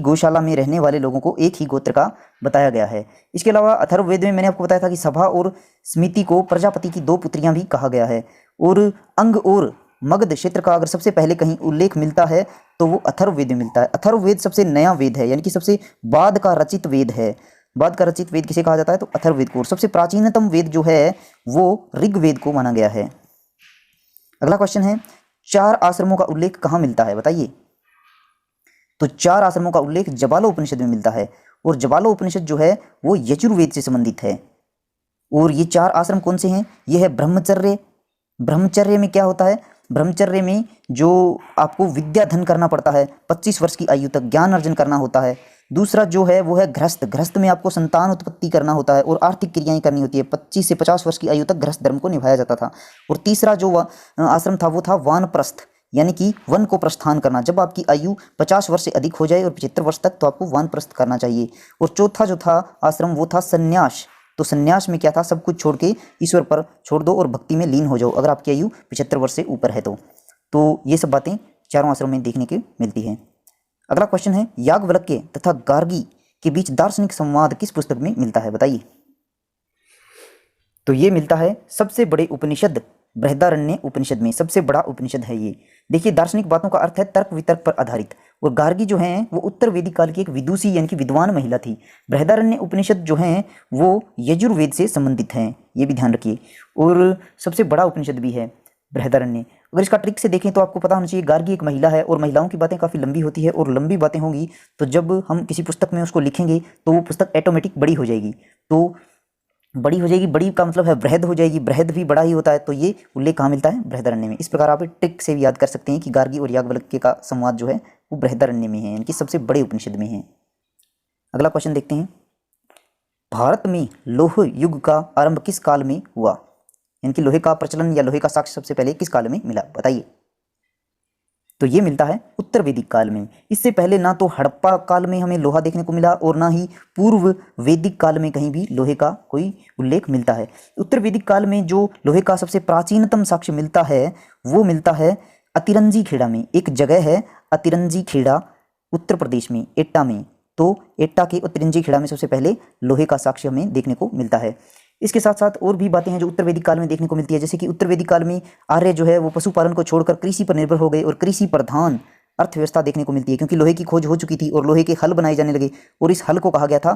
[SPEAKER 1] गौशाला में रहने वाले लोगों को एक ही गोत्र का बताया गया है। इसके अलावा अथर्ववेद में मैंने आपको बताया था कि सभा और स्मिति को प्रजापति की 2 पुत्रियां भी कहा गया है। और अंग और मगध क्षेत्र का अगर सबसे पहले कहीं उल्लेख मिलता है तो वो अथर्ववेद में मिलता है। अथर्ववेद सबसे नया वेद है, यानी कि सबसे बाद का रचित वेद है। बाद का रचित वेद किसे कहा जाता है? तो अथर्ववेद को। और सबसे प्राचीनतम वेद जो है वो ऋग्वेद को माना गया है। अगला क्वेश्चन है, 4 आश्रमों का उल्लेख कहाँ मिलता है? बताइए। तो 4 आश्रमों का उल्लेख जबालो उपनिषद में मिलता है, और जबालो उपनिषद जो है वो यजुर्वेद से संबंधित है। और ये 4 आश्रम कौन से हैं? ये है ब्रह्मचर्य। ब्रह्मचर्य में क्या होता है? ब्रह्मचर्य में जो आपको विद्या धन करना पड़ता है, 25 वर्ष की आयु तक ज्ञान अर्जन करना होता है। दूसरा जो है वो है गृहस्थ। गृहस्थ में आपको संतान उत्पत्ति करना होता है और आर्थिक क्रियाएं करनी होती है। 25 से 50 वर्ष की आयु तक गृहस्थ धर्म को निभाया जाता था। और तीसरा जो आश्रम था वो था वानप्रस्थ, यानी कि वन को प्रस्थान करना। जब आपकी आयु 50 वर्ष से अधिक हो जाए और 75 वर्ष तक, तो आपको वानप्रस्थ करना चाहिए। और चौथा जो था आश्रम वो था संन्यास। तो संन्यास में क्या था? सब कुछ छोड़ के ईश्वर पर छोड़ दो और भक्ति में लीन हो जाओ, अगर आपकी आयु 75 वर्ष से ऊपर है तो ये सब बातें चारों आश्रमों में देखने को मिलती हैं। अगला क्वेश्चन है, याज्ञवल्क्य तथा गार्गी के बीच दार्शनिक संवाद किस पुस्तक में मिलता है? बताइए। तो ये मिलता है सबसे बड़े उपनिषद बृहदारण्य उपनिषद में। सबसे बड़ा उपनिषद है ये। देखिए, दार्शनिक बातों का अर्थ है तर्क वितर्क पर आधारित। और गार्गी जो हैं वो उत्तर वैदिक काल की एक विदुषी यानी कि विद्वान महिला थी। बृहदारण्य उपनिषद जो हैं वो यजुर्वेद से संबंधित हैं, ये भी ध्यान रखिए। और सबसे बड़ा उपनिषद भी है बृहदारण्य। अगर इसका ट्रिक से देखें तो आपको पता होना चाहिए, गार्गी एक महिला है और महिलाओं की बातें काफ़ी लंबी होती है, और लंबी बातें होंगी तो जब हम किसी पुस्तक में उसको लिखेंगे तो वो पुस्तक ऑटोमेटिक बड़ी हो जाएगी। तो बड़ी हो जाएगी, बड़ी का मतलब है बृहद हो जाएगी, बृहद भी बड़ा ही होता है, तो ये उल्लेख कहाँ मिलता है? बृहदारण्य में। इस प्रकार आप ट्रिक से भी याद कर सकते हैं कि गार्गी और याज्ञवल्क्य का संवाद जो है वो बृहदारण्य में है, यानी कि सबसे बड़े उपनिषद में है। अगला क्वेश्चन देखते हैं, भारत में लौह युग का आरंभ किस काल में हुआ? यानी कि लोहे का प्रचलन या लोहे का साक्ष्य सबसे पहले किस काल में मिला, बताइए। तो ये मिलता है उत्तर वैदिक काल में। इससे पहले ना तो हड़प्पा काल में हमें लोहा देखने को मिला और ना ही पूर्व वैदिक काल में कहीं भी लोहे का कोई उल्लेख मिलता है। उत्तर वैदिक काल में जो लोहे का सबसे प्राचीनतम साक्ष्य मिलता है वो मिलता है अतिरंजी खेड़ा में। एक जगह है अतिरंजी खेड़ा उत्तर प्रदेश में, एट्टा में। तो एट्टा के अतिरंजी खेड़ा में सबसे पहले लोहे का साक्ष्य हमें देखने को मिलता है। इसके साथ साथ और भी बातें हैं जो उत्तर वैदिक काल में देखने को मिलती है, जैसे कि उत्तर वैदिक काल में आर्य जो है वो पशुपालन को छोड़कर कृषि पर निर्भर हो गए और कृषि प्रधान अर्थव्यवस्था देखने को मिलती है, क्योंकि लोहे की खोज हो चुकी थी और लोहे के हल बनाए जाने लगे और इस हल को कहा गया था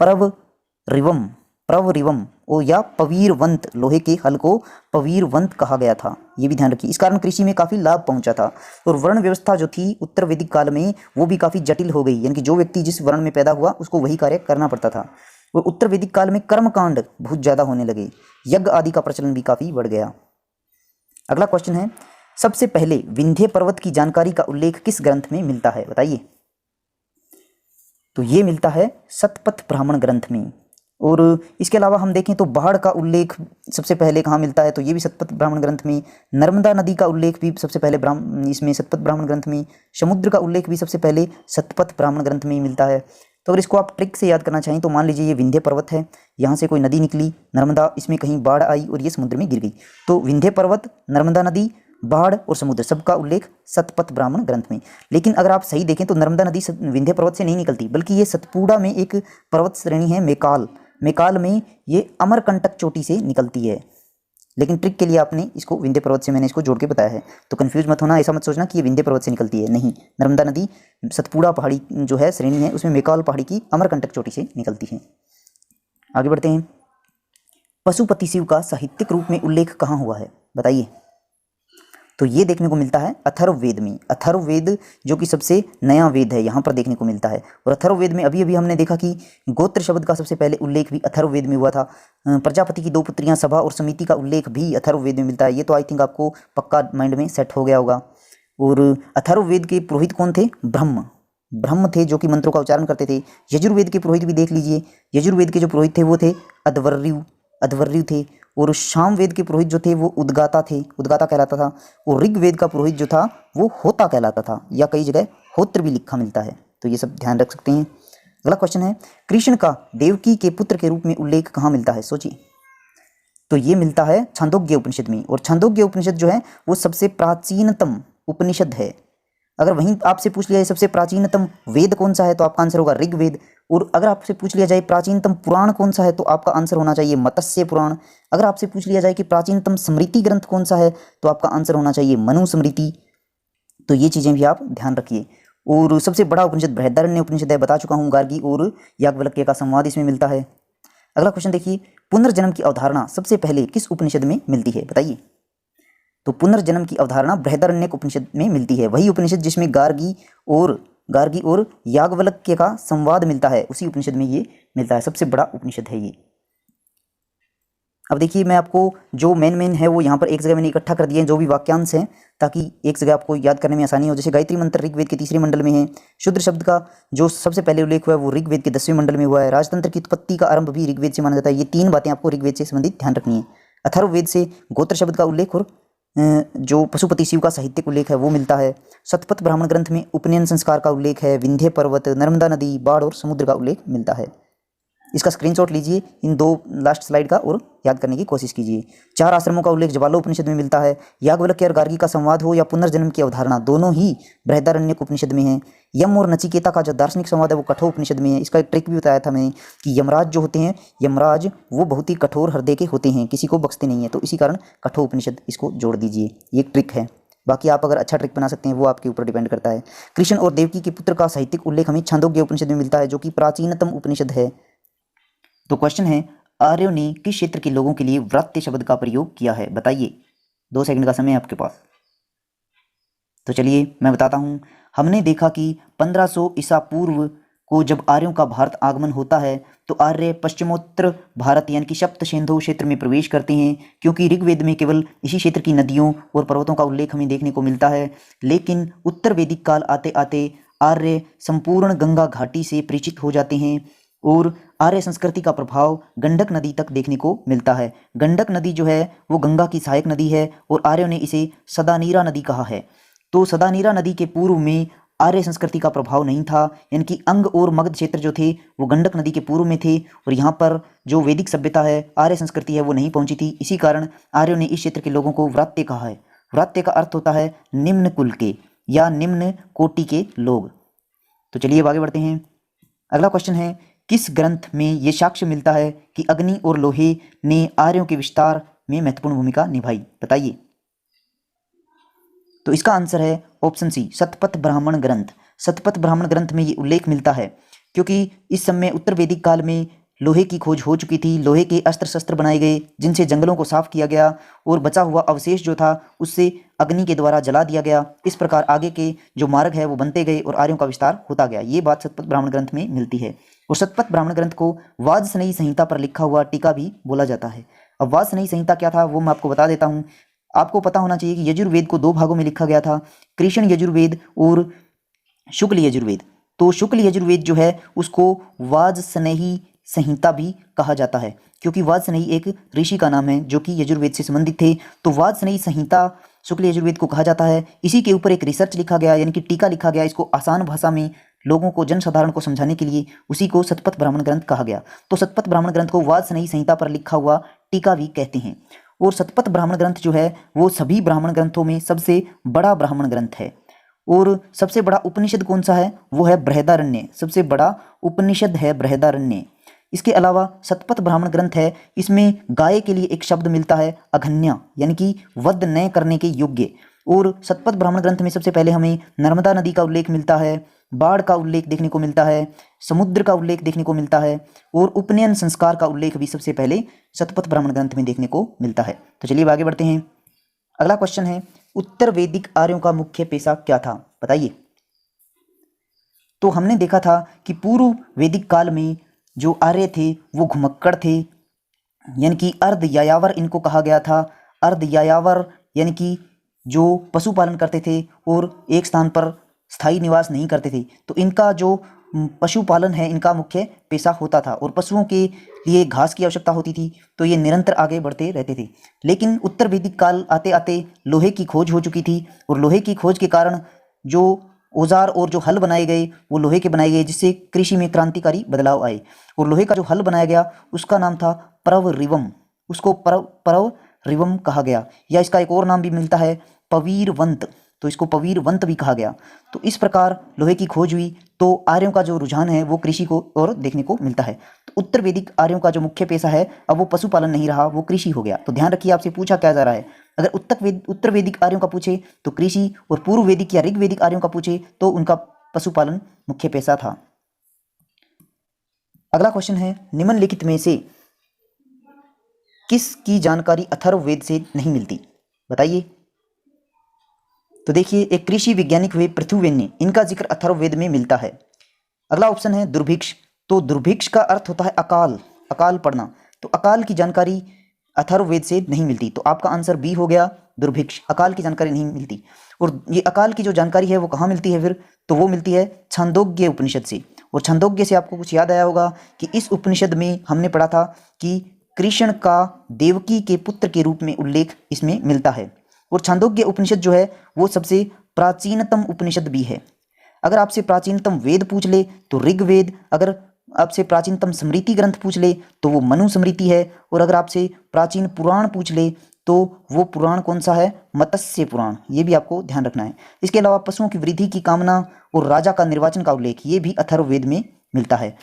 [SPEAKER 1] प्रवरिवम, प्रवरिवम ओ या पवीरवंत। लोहे के हल को पवीरवंत कहा गया था, ये भी ध्यान रखिए। इस कारण कृषि में काफ़ी लाभ पहुंचा था। और वर्ण व्यवस्था जो थी उत्तर वैदिक काल में वो भी काफ़ी जटिल हो गई, यानी कि जो व्यक्ति जिस वर्ण में पैदा हुआ उसको वही कार्य करना पड़ता था। और उत्तर वैदिक काल में कर्मकांड बहुत ज़्यादा होने लगे, यज्ञ आदि का प्रचलन भी काफ़ी बढ़ गया। अगला क्वेश्चन है, सबसे पहले विंध्य पर्वत की जानकारी का उल्लेख किस ग्रंथ में मिलता है, बताइए। तो ये मिलता है शतपथ ब्राह्मण ग्रंथ में। और इसके अलावा हम देखें तो बाढ़ का उल्लेख सबसे पहले कहाँ मिलता है, तो ये भी शतपथ ब्राह्मण ग्रंथ में। नर्मदा नदी का उल्लेख भी सबसे पहले इसमें शतपथ ब्राह्मण ग्रंथ में। समुद्र का उल्लेख भी सबसे पहले शतपथ ब्राह्मण ग्रंथ में ही मिलता है। तो अगर इसको आप ट्रिक से याद करना चाहें तो मान लीजिए ये विंध्य पर्वत है, यहाँ से कोई नदी निकली नर्मदा, इसमें कहीं बाढ़ आई और ये समुद्र में गिर गई। तो विंध्य पर्वत, नर्मदा नदी, बाढ़ और समुद्र सबका उल्लेख शतपथ ब्राह्मण ग्रंथ में। लेकिन अगर आप सही देखें तो नर्मदा नदी विंध्य पर्वत से नहीं निकलती, बल्कि ये सतपुड़ा में एक पर्वत श्रेणी है मेकाल, मेकाल में ये अमरकंटक चोटी से निकलती है। लेकिन ट्रिक के लिए आपने इसको विंध्य पर्वत से मैंने इसको जोड़ के बताया है, तो कंफ्यूज मत होना, ऐसा मत सोचना कि ये विंध्य पर्वत से निकलती है, नहीं। नर्मदा नदी सतपुड़ा पहाड़ी जो है श्रेणी है उसमें मेकाल पहाड़ी की अमरकंटक चोटी से निकलती है। आगे बढ़ते हैं, पशुपति शिव का साहित्यिक रूप में उल्लेख कहाँ हुआ है, बताइए। तो ये देखने को मिलता है अथर्ववेद में। अथर्ववेद जो कि सबसे नया वेद है यहाँ पर देखने को मिलता है। और अथर्ववेद में अभी अभी हमने देखा कि गोत्र शब्द का सबसे पहले उल्लेख भी अथर्ववेद में हुआ था। प्रजापति की 2 पुत्रियाँ सभा और समिति का उल्लेख भी अथर्ववेद में मिलता है। ये तो आई थिंक आपको पक्का माइंड में सेट हो गया होगा। और अथर्ववेद के पुरोहित कौन थे? ब्रह्म थे जो कि मंत्रों का उच्चारण करते थे। यजुर्वेद के पुरोहित भी देख लीजिए, यजुर्वेद के जो पुरोहित थे वो थे अध्वर्यु थे। और सामवेद के पुरोहित जो थे वो उद्गाता थे, उद्गाता कहलाता था। और ऋग्वेद का पुरोहित जो था वो होता कहलाता था, या कई जगह होत्र भी लिखा मिलता है। तो ये सब ध्यान रख सकते हैं। अगला क्वेश्चन है, कृष्ण का देवकी के पुत्र के रूप में उल्लेख कहाँ मिलता है, सोचिए। तो ये मिलता है छांदोग्य उपनिषद में। और छांदोग्य उपनिषद जो है वो सबसे प्राचीनतम उपनिषद है। अगर वहीं आपसे पूछ लिया जाए सबसे प्राचीनतम वेद कौन सा है तो आपका आंसर होगा ऋग्वेद। और अगर आपसे पूछ लिया जाए प्राचीनतम पुराण कौन सा है तो आपका आंसर होना चाहिए मत्स्य पुराण। अगर आपसे पूछ लिया जाए कि प्राचीनतम स्मृति ग्रंथ कौन सा है तो आपका आंसर होना चाहिए मनुस्मृति। तो ये चीज़ें भी आप ध्यान रखिए। और सबसे बड़ा उपनिषद बृहदारण्य उपनिषद है, बता चुका हूँ। गार्गी और याज्ञवल्क्य का संवाद इसमें मिलता है। अगला क्वेश्चन देखिए, पुनर्जन्म की अवधारणा सबसे पहले किस उपनिषद में मिलती है, बताइए। तो पुनर्जन्म की अवधारणा बृहदारण्यक उपनिषद में मिलती है। वही उपनिषद जिसमें गार्गी और याज्ञवल्क्य का संवाद मिलता है, उसी उपनिषद में ये मिलता है। सबसे बड़ा उपनिषद है ये। अब देखिए मैं आपको जो मेन है वो यहाँ पर एक जगह मैंने इकट्ठा कर दिए हैं, जो भी वाक्यांश हैं, ताकि एक जगह आपको याद करने में आसानी हो। जैसे गायत्री मंत्र ऋग्वेद के 3रे मंडल में है। शूद्र शब्द का जो सबसे पहले उल्लेख हुआ है वो ऋग्वेद के 10वें मंडल में हुआ है। राजतंत्र की उत्पत्ति का आरंभ भी ऋग्वेद से माना जाता है। ये 3 बातें आपको ऋग्वेद से संबंधित ध्यान रखनी है। अथर्ववेद से गोत्र शब्द का उल्लेख और जो पशुपति शिव का साहित्यिक उल्लेख है वो मिलता है। शतपथ ब्राह्मण ग्रंथ में उपनयन संस्कार का उल्लेख है। विंध्य पर्वत, नर्मदा नदी, बाढ़ और समुद्र का उल्लेख मिलता है। इसका स्क्रीनशॉट लीजिए इन 2 लास्ट स्लाइड का और याद करने की कोशिश कीजिए। 4 आश्रमों का उल्लेख ज्वालोपनिषद में मिलता है। याज्ञवल्क्य और गार्गी का संवाद हो या पुनर्जन्म की अवधारणा, दोनों ही बृहदारण्यक उपनिषद में है। यम और नचिकेता का जो दार्शनिक संवाद है वो कठोर उपनिषद में है। इसका एक ट्रिक भी बताया था मैंने कि यमराज जो होते हैं, यमराज वो बहुत ही कठोर हृदय के होते हैं, किसी को बख्शते नहीं है। तो इसी कारण कठोर उपनिषद इसको जोड़ दीजिए, ये एक ट्रिक है। बाकी आप अगर अच्छा ट्रिक बना सकते हैं वो आपके ऊपर डिपेंड करता है। कृष्ण और देवकी के पुत्र का साहित्यिक उल्लेख हमें छांदोग्य उपनिषद में मिलता है, जो कि प्राचीनतम उपनिषद है। तो क्वेश्चन है, आर्यों ने किस क्षेत्र के लोगों के लिए व्रात्य शब्द का प्रयोग किया है, बताइए। 2 सेकंड का समय है आपके पास। तो चलिए मैं बताता हूँ। हमने देखा कि 1500 ईसा पूर्व को जब आर्यों का भारत आगमन होता है तो आर्य पश्चिमोत्तर भारत यानी कि सप्त सिंधु क्षेत्र में प्रवेश करते हैं, क्योंकि ऋग्वेद में केवल इसी क्षेत्र की नदियों और पर्वतों का उल्लेख हमें देखने को मिलता है। लेकिन उत्तर वैदिक काल आते आते आर्य संपूर्ण गंगा घाटी से परिचित हो जाते हैं और आर्य संस्कृति का प्रभाव गंडक नदी तक देखने को मिलता है। गंडक नदी जो है वो गंगा की सहायक नदी है और आर्यों ने इसे सदानीरा नदी कहा है। तो सदानीरा नदी के पूर्व में आर्य संस्कृति का प्रभाव नहीं था, यानी कि अंग और मगध क्षेत्र जो थे वो गंडक नदी के पूर्व में थे और यहाँ पर जो वैदिक सभ्यता है, आर्य संस्कृति है, वो नहीं पहुंची थी। इसी कारण आर्यों ने इस क्षेत्र के लोगों को व्रात्य कहा है। व्रात्य का अर्थ होता है निम्न कुल के या निम्न कोटि के लोग। तो चलिए आगे बढ़ते हैं। अगला क्वेश्चन है, किस ग्रंथ में ये साक्ष्य मिलता है कि अग्नि और लोहे ने आर्यों के विस्तार में महत्वपूर्ण भूमिका निभाई? बताइए। तो इसका आंसर है ऑप्शन सी, शतपथ ब्राह्मण ग्रंथ। शतपथ ब्राह्मण ग्रंथ में ये उल्लेख मिलता है क्योंकि इस समय उत्तर वैदिक काल में लोहे की खोज हो चुकी थी। लोहे के अस्त्र शस्त्र बनाए गए जिनसे जंगलों को साफ किया गया और बचा हुआ अवशेष जो था उससे अग्नि के द्वारा जला दिया गया। इस प्रकार आगे के जो मार्ग है वो बनते गए और आर्यों का विस्तार होता गया। ये बात शतपथ ब्राह्मण ग्रंथ में मिलती है। और शतपथ ब्राह्मण ग्रंथ को वाजसनेयी संहिता पर लिखा हुआ टीका भी बोला जाता है। अब वाजसनेयी संहिता क्या था वो मैं आपको बता देता हूँ। आपको पता होना चाहिए कि यजुर्वेद को दो भागों में लिखा गया था, कृष्ण यजुर्वेद और शुक्ल यजुर्वेद। तो शुक्ल यजुर्वेद जो है उसको वाजसनेयी संहिता भी कहा जाता है क्योंकि वाजसनेयी एक ऋषि का नाम है जो कि यजुर्वेद से संबंधित थे। तो वाजसनेयी संहिता शुक्ल यजुर्वेद को कहा जाता है। इसी के ऊपर एक रिसर्च लिखा गया यानी कि टीका लिखा गया, इसको आसान भाषा में लोगों को, जनसाधारण को समझाने के लिए, उसी को शतपथ ब्राह्मण ग्रंथ कहा गया। तो शतपथ ब्राह्मण ग्रंथ को वाजसनेयी संहिता पर लिखा हुआ टीका भी कहते हैं। और शतपथ ब्राह्मण ग्रंथ जो है वो सभी ब्राह्मण ग्रंथों में सबसे बड़ा ब्राह्मण ग्रंथ है। और सबसे बड़ा उपनिषद कौन सा है? वो है बृहदारण्य। सबसे बड़ा उपनिषद है बृहदारण्य। इसके अलावा शतपथ ब्राह्मण ग्रंथ है, इसमें गाय के लिए एक शब्द मिलता है अघन्या, यानी कि वध न करने के योग्य। और शतपथ ब्राह्मण ग्रंथ में सबसे पहले हमें नर्मदा नदी का उल्लेख मिलता है, बाढ़ का उल्लेख देखने को मिलता है, समुद्र का उल्लेख देखने को मिलता है और उपनयन संस्कार का उल्लेख भी सबसे पहले शतपथ ब्राह्मण ग्रंथ में देखने को मिलता है। तो चलिए आगे बढ़ते हैं। अगला क्वेश्चन है, उत्तर वैदिक आर्यों का मुख्य पेशा क्या था? बताइए। तो हमने देखा था कि पूर्व वैदिक काल में जो आर्य थे वो घुमक्कड़ थे, यानी कि अर्ध यायावर इनको कहा गया था। अर्ध यायावर यानी कि जो पशुपालन करते थे और एक स्थान पर स्थायी निवास नहीं करते थे। तो इनका जो पशुपालन है इनका मुख्य पेशा होता था और पशुओं के लिए घास की आवश्यकता होती थी, तो ये निरंतर आगे बढ़ते रहते थे। लेकिन उत्तर वैदिक काल आते आते लोहे की खोज हो चुकी थी और लोहे की खोज के कारण जो औजार और जो हल बनाए गए वो लोहे के बनाए गए, जिससे कृषि में क्रांतिकारी बदलाव आए। और लोहे का जो हल बनाया गया उसका नाम था परव रिवम। उसको परव रिवम कहा गया, या इसका एक और नाम भी मिलता है पवीरवंत। तो इसको पवीरवंत भी कहा गया। तो इस प्रकार लोहे की खोज हुई तो आर्यों का जो रुझान है वो कृषि को और देखने को मिलता है। तो उत्तर वैदिक आर्यों का जो मुख्य पेशा है अब वो पशुपालन नहीं रहा, वो कृषि हो गया। तो ध्यान रखिए, आपसे पूछा क्या जा रहा है। अगर उत्तर वैदिक आर्यों का पूछे तो कृषि, और पूर्व वैदिक या ऋग्वैदिक आर्यों का पूछे तो उनका पशुपालन मुख्य पेशा था। अगला क्वेश्चन है, निम्नलिखित में से किसकी जानकारी अथर्ववेद से नहीं मिलती? बताइए। तो देखिए, एक कृषि वैज्ञानिक हुए पृथुवेन्य, इनका जिक्र अथर्ववेद में मिलता है। अगला ऑप्शन है दुर्भिक्ष। तो दुर्भिक्ष का अर्थ होता है अकाल, अकाल पड़ना। तो अकाल की जानकारी अथर्ववेद से नहीं मिलती। तो आपका आंसर बी हो गया, दुर्भिक्ष। अकाल की जानकारी नहीं मिलती। और ये अकाल की जो जानकारी है वो कहाँ मिलती है फिर? तो वो मिलती है छांदोग्य उपनिषद से। और छांदोग्य से आपको कुछ याद आया होगा कि इस उपनिषद में हमने पढ़ा था कि कृष्ण का देवकी के पुत्र के रूप में उल्लेख इसमें मिलता है। और छांदोग्य उपनिषद जो है वो सबसे प्राचीनतम उपनिषद भी है। अगर आपसे प्राचीनतम वेद पूछ ले तो ऋग्वेद, अगर आपसे प्राचीनतम स्मृति ग्रंथ पूछ ले तो वो मनु स्मृति है, और अगर आपसे प्राचीन पुराण पूछ ले तो वो पुराण कौन सा है? मत्स्य पुराण। ये भी आपको ध्यान रखना है। इसके अलावा पशुओं की वृद्धि की कामना और राजा का निर्वाचन का उल्लेख, ये भी अथर्ववेद में मिलता है।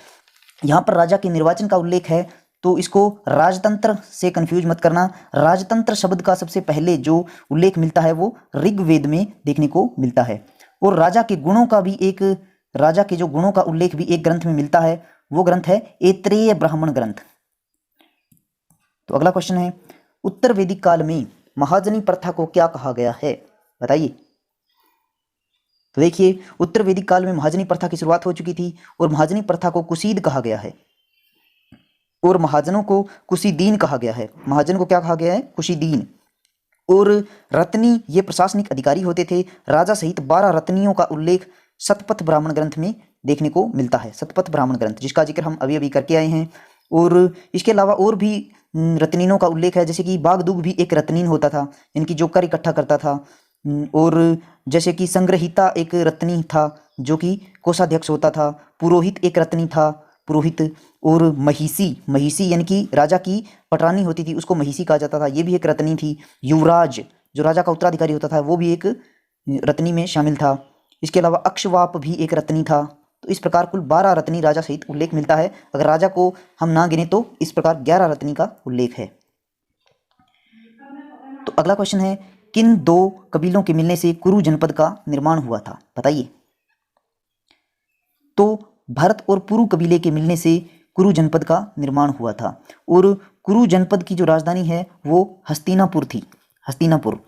[SPEAKER 1] यहाँ पर राजा के निर्वाचन का उल्लेख है तो इसको राजतंत्र से कंफ्यूज मत करना। राजतंत्र शब्द का सबसे पहले जो उल्लेख मिलता है वो ऋग्वेद में देखने को मिलता है। और राजा के गुणों का भी एक, राजा के जो गुणों का उल्लेख भी एक ग्रंथ में मिलता है, वो ग्रंथ है ऐत्रेय ब्राह्मण ग्रंथ। तो अगला क्वेश्चन है, उत्तर वैदिक काल में महाजनी प्रथा को क्या कहा गया है? बताइए। तो देखिए उत्तर वैदिक काल में महाजनी प्रथा की शुरुआत हो चुकी थी और महाजनी प्रथा को कुसीद कहा गया है और महाजनों को कुशीदीन कहा गया है। महाजन को क्या कहा गया है? कुशीदीन। और रत्नी ये प्रशासनिक अधिकारी होते थे। राजा सहित 12 रत्नियों का उल्लेख शतपथ ब्राह्मण ग्रंथ में देखने को मिलता है। शतपथ ब्राह्मण ग्रंथ जिसका जिक्र हम अभी अभी करके आए हैं। और इसके अलावा और भी रत्नीनों का उल्लेख है, जैसे कि बागदूग भी एक रत्नीन होता था, इनकी जो कर इकट्ठा करता था। और जैसे कि संग्रहिता एक रत्नी था जो कि कोषाध्यक्ष होता था। पुरोहित एक रत्नी था, पुरोहित। और महिषी यानी कि राजा की पटरानी होती थी, उसको महिषी कहा जाता था, ये भी एक रत्नी थी। युवराज जो राजा का उत्तराधिकारी होता था वो भी एक रत्नी में शामिल था। इसके अलावा अक्षवाप भी एक रत्नी था। तो इस प्रकार कुल 12 रत्नी राजा सहित उल्लेख मिलता है। अगर राजा को हम ना गिने तो इस प्रकार 11 रत्नी का उल्लेख है। तो अगला क्वेश्चन है, किन 2 कबीलों के मिलने से कुरु जनपद का निर्माण हुआ था? बताइए। तो भरत और पुरु कबीले के मिलने से कुरु जनपद का निर्माण हुआ था। और कुरु जनपद की जो राजधानी है वो हस्तिनापुर थी, हस्तिनापुर।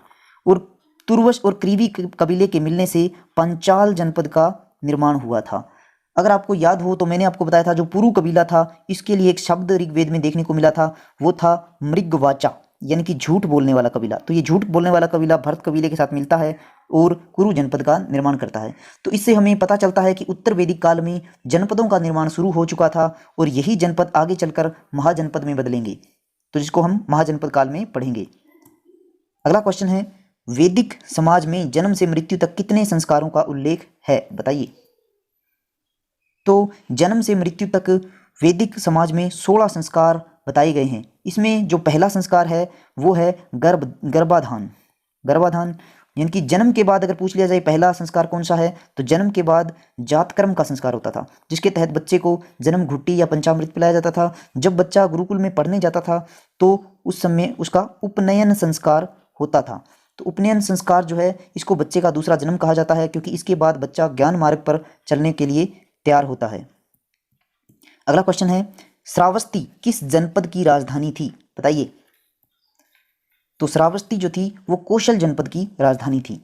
[SPEAKER 1] और तुर्वस और क्रीवी कबीले के मिलने से पंचाल जनपद का निर्माण हुआ था। अगर आपको याद हो तो मैंने आपको बताया था जो पुरु कबीला था इसके लिए एक शब्द ऋग्वेद में देखने को मिला था, वो था मृगवाचा, यानी कि झूठ बोलने वाला कबीला। तो ये झूठ बोलने वाला कबीला भरत कबीले के साथ मिलता है और कुरु जनपद का निर्माण करता है। तो इससे हमें पता चलता है कि उत्तर वैदिक काल में जनपदों का निर्माण शुरू हो चुका था और यही जनपद आगे चलकर महाजनपद में बदलेंगे, तो जिसको हम महाजनपद काल में पढ़ेंगे। अगला क्वेश्चन है, वैदिक समाज में जन्म से मृत्यु तक कितने संस्कारों का उल्लेख है? बताइए। तो जन्म से मृत्यु तक वैदिक समाज में 16 संस्कार बताए गए हैं। इसमें जो पहला संस्कार है वो है गर्भाधान। गर्भाधान यानी कि जन्म के बाद अगर पूछ लिया जाए पहला संस्कार कौन सा है, तो जन्म के बाद जातकर्म का संस्कार होता था, जिसके तहत बच्चे को जन्म घुट्टी या पंचामृत पिलाया जाता था। जब बच्चा गुरुकुल में पढ़ने जाता था तो उस समय उसका उपनयन संस्कार होता था। तो उपनयन संस्कार जो है इसको बच्चे का दूसरा जन्म कहा जाता है, क्योंकि इसके बाद बच्चा ज्ञान मार्ग पर चलने के लिए तैयार होता है। अगला क्वेश्चन है, श्रावस्ती किस जनपद की राजधानी थी? बताइए। तो श्रावस्ती जो थी वो कौशल जनपद की राजधानी थी।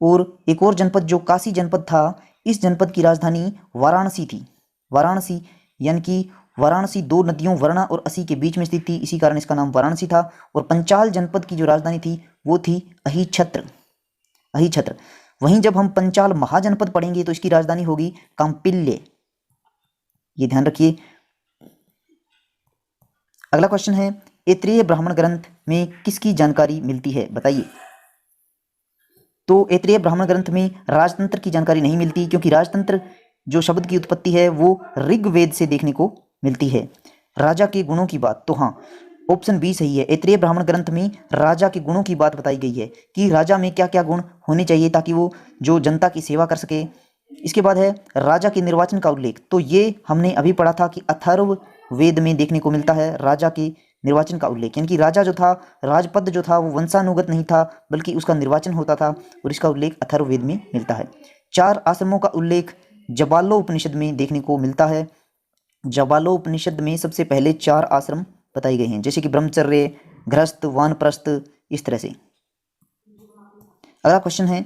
[SPEAKER 1] और एक और जनपद जो काशी जनपद था, इस जनपद की राजधानी वाराणसी थी। वाराणसी यानी कि वाराणसी 2 नदियों वरना और असी के बीच में स्थित थी, इसी कारण इसका नाम वाराणसी था। और पंचाल जनपद की जो राजधानी थी वो थी अहिछत्र। अहिछत्र। वहीं जब हम पंचाल महाजनपद पढ़ेंगे तो इसकी राजधानी होगी कांपिल्य, ये ध्यान रखिए। अगला क्वेश्चन है, ऐत्रेय ब्राह्मण ग्रंथ में किसकी जानकारी मिलती है? बताइए। तो ऐत्रेय ब्राह्मण ग्रंथ में राजतंत्र की जानकारी नहीं मिलती, क्योंकि राजतंत्र जो शब्द की उत्पत्ति है वो ऋग्वेद से देखने को मिलती है। राजा के गुणों की बात, तो हाँ ऑप्शन बी सही है। ऐत्रेय ब्राह्मण ग्रंथ में राजा के गुणों की बात बताई गई है कि राजा में क्या क्या गुण होने चाहिए ताकि वो जो जनता की सेवा कर सके। इसके बाद है राजा के निर्वाचन का उल्लेख, तो ये हमने अभी पढ़ा था कि अथर्व वेद में देखने को मिलता है राजा के निर्वाचन का उल्लेख, यानी कि राजा जो था, राजपद जो था वो वंशानुगत नहीं था बल्कि उसका निर्वाचन होता था, और इसका उल्लेख अथर्ववेद में मिलता है। 4 आश्रमों का उल्लेख जबालोपनिषद में देखने को मिलता है। जबालोपनिषद में सबसे पहले 4 आश्रम बताए गए हैं, जैसे कि ब्रह्मचर्य, गृहस्थ, वानप्रस्थ, इस तरह से। अगला क्वेश्चन है,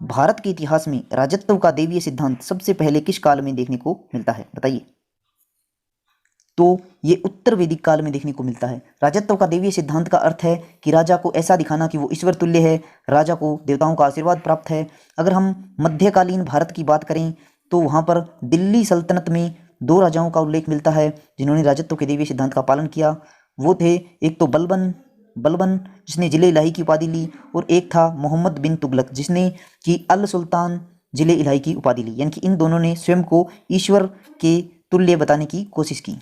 [SPEAKER 1] भारत के इतिहास में राजत्व का देवीय सिद्धांत सबसे पहले किस काल में देखने को मिलता है? बताइए। तो ये उत्तर वैदिक काल में देखने को मिलता है। राजत्व का देवीय सिद्धांत का अर्थ है कि राजा को ऐसा दिखाना कि वो ईश्वर तुल्य है, राजा को देवताओं का आशीर्वाद प्राप्त है। अगर हम मध्यकालीन भारत की बात करें तो वहाँ पर दिल्ली सल्तनत में 2 राजाओं का उल्लेख मिलता है जिन्होंने राजत्व के देवीय सिद्धांत का पालन किया। वो थे एक तो बलबन जिसने जिले इलाही की उपाधि ली, और एक था मोहम्मद बिन तुगलक जिसने कि अल सुल्तान जिले इलाही की उपाधि ली। यानी कि इन दोनों ने स्वयं को ईश्वर के तुल्य बताने की कोशिश की।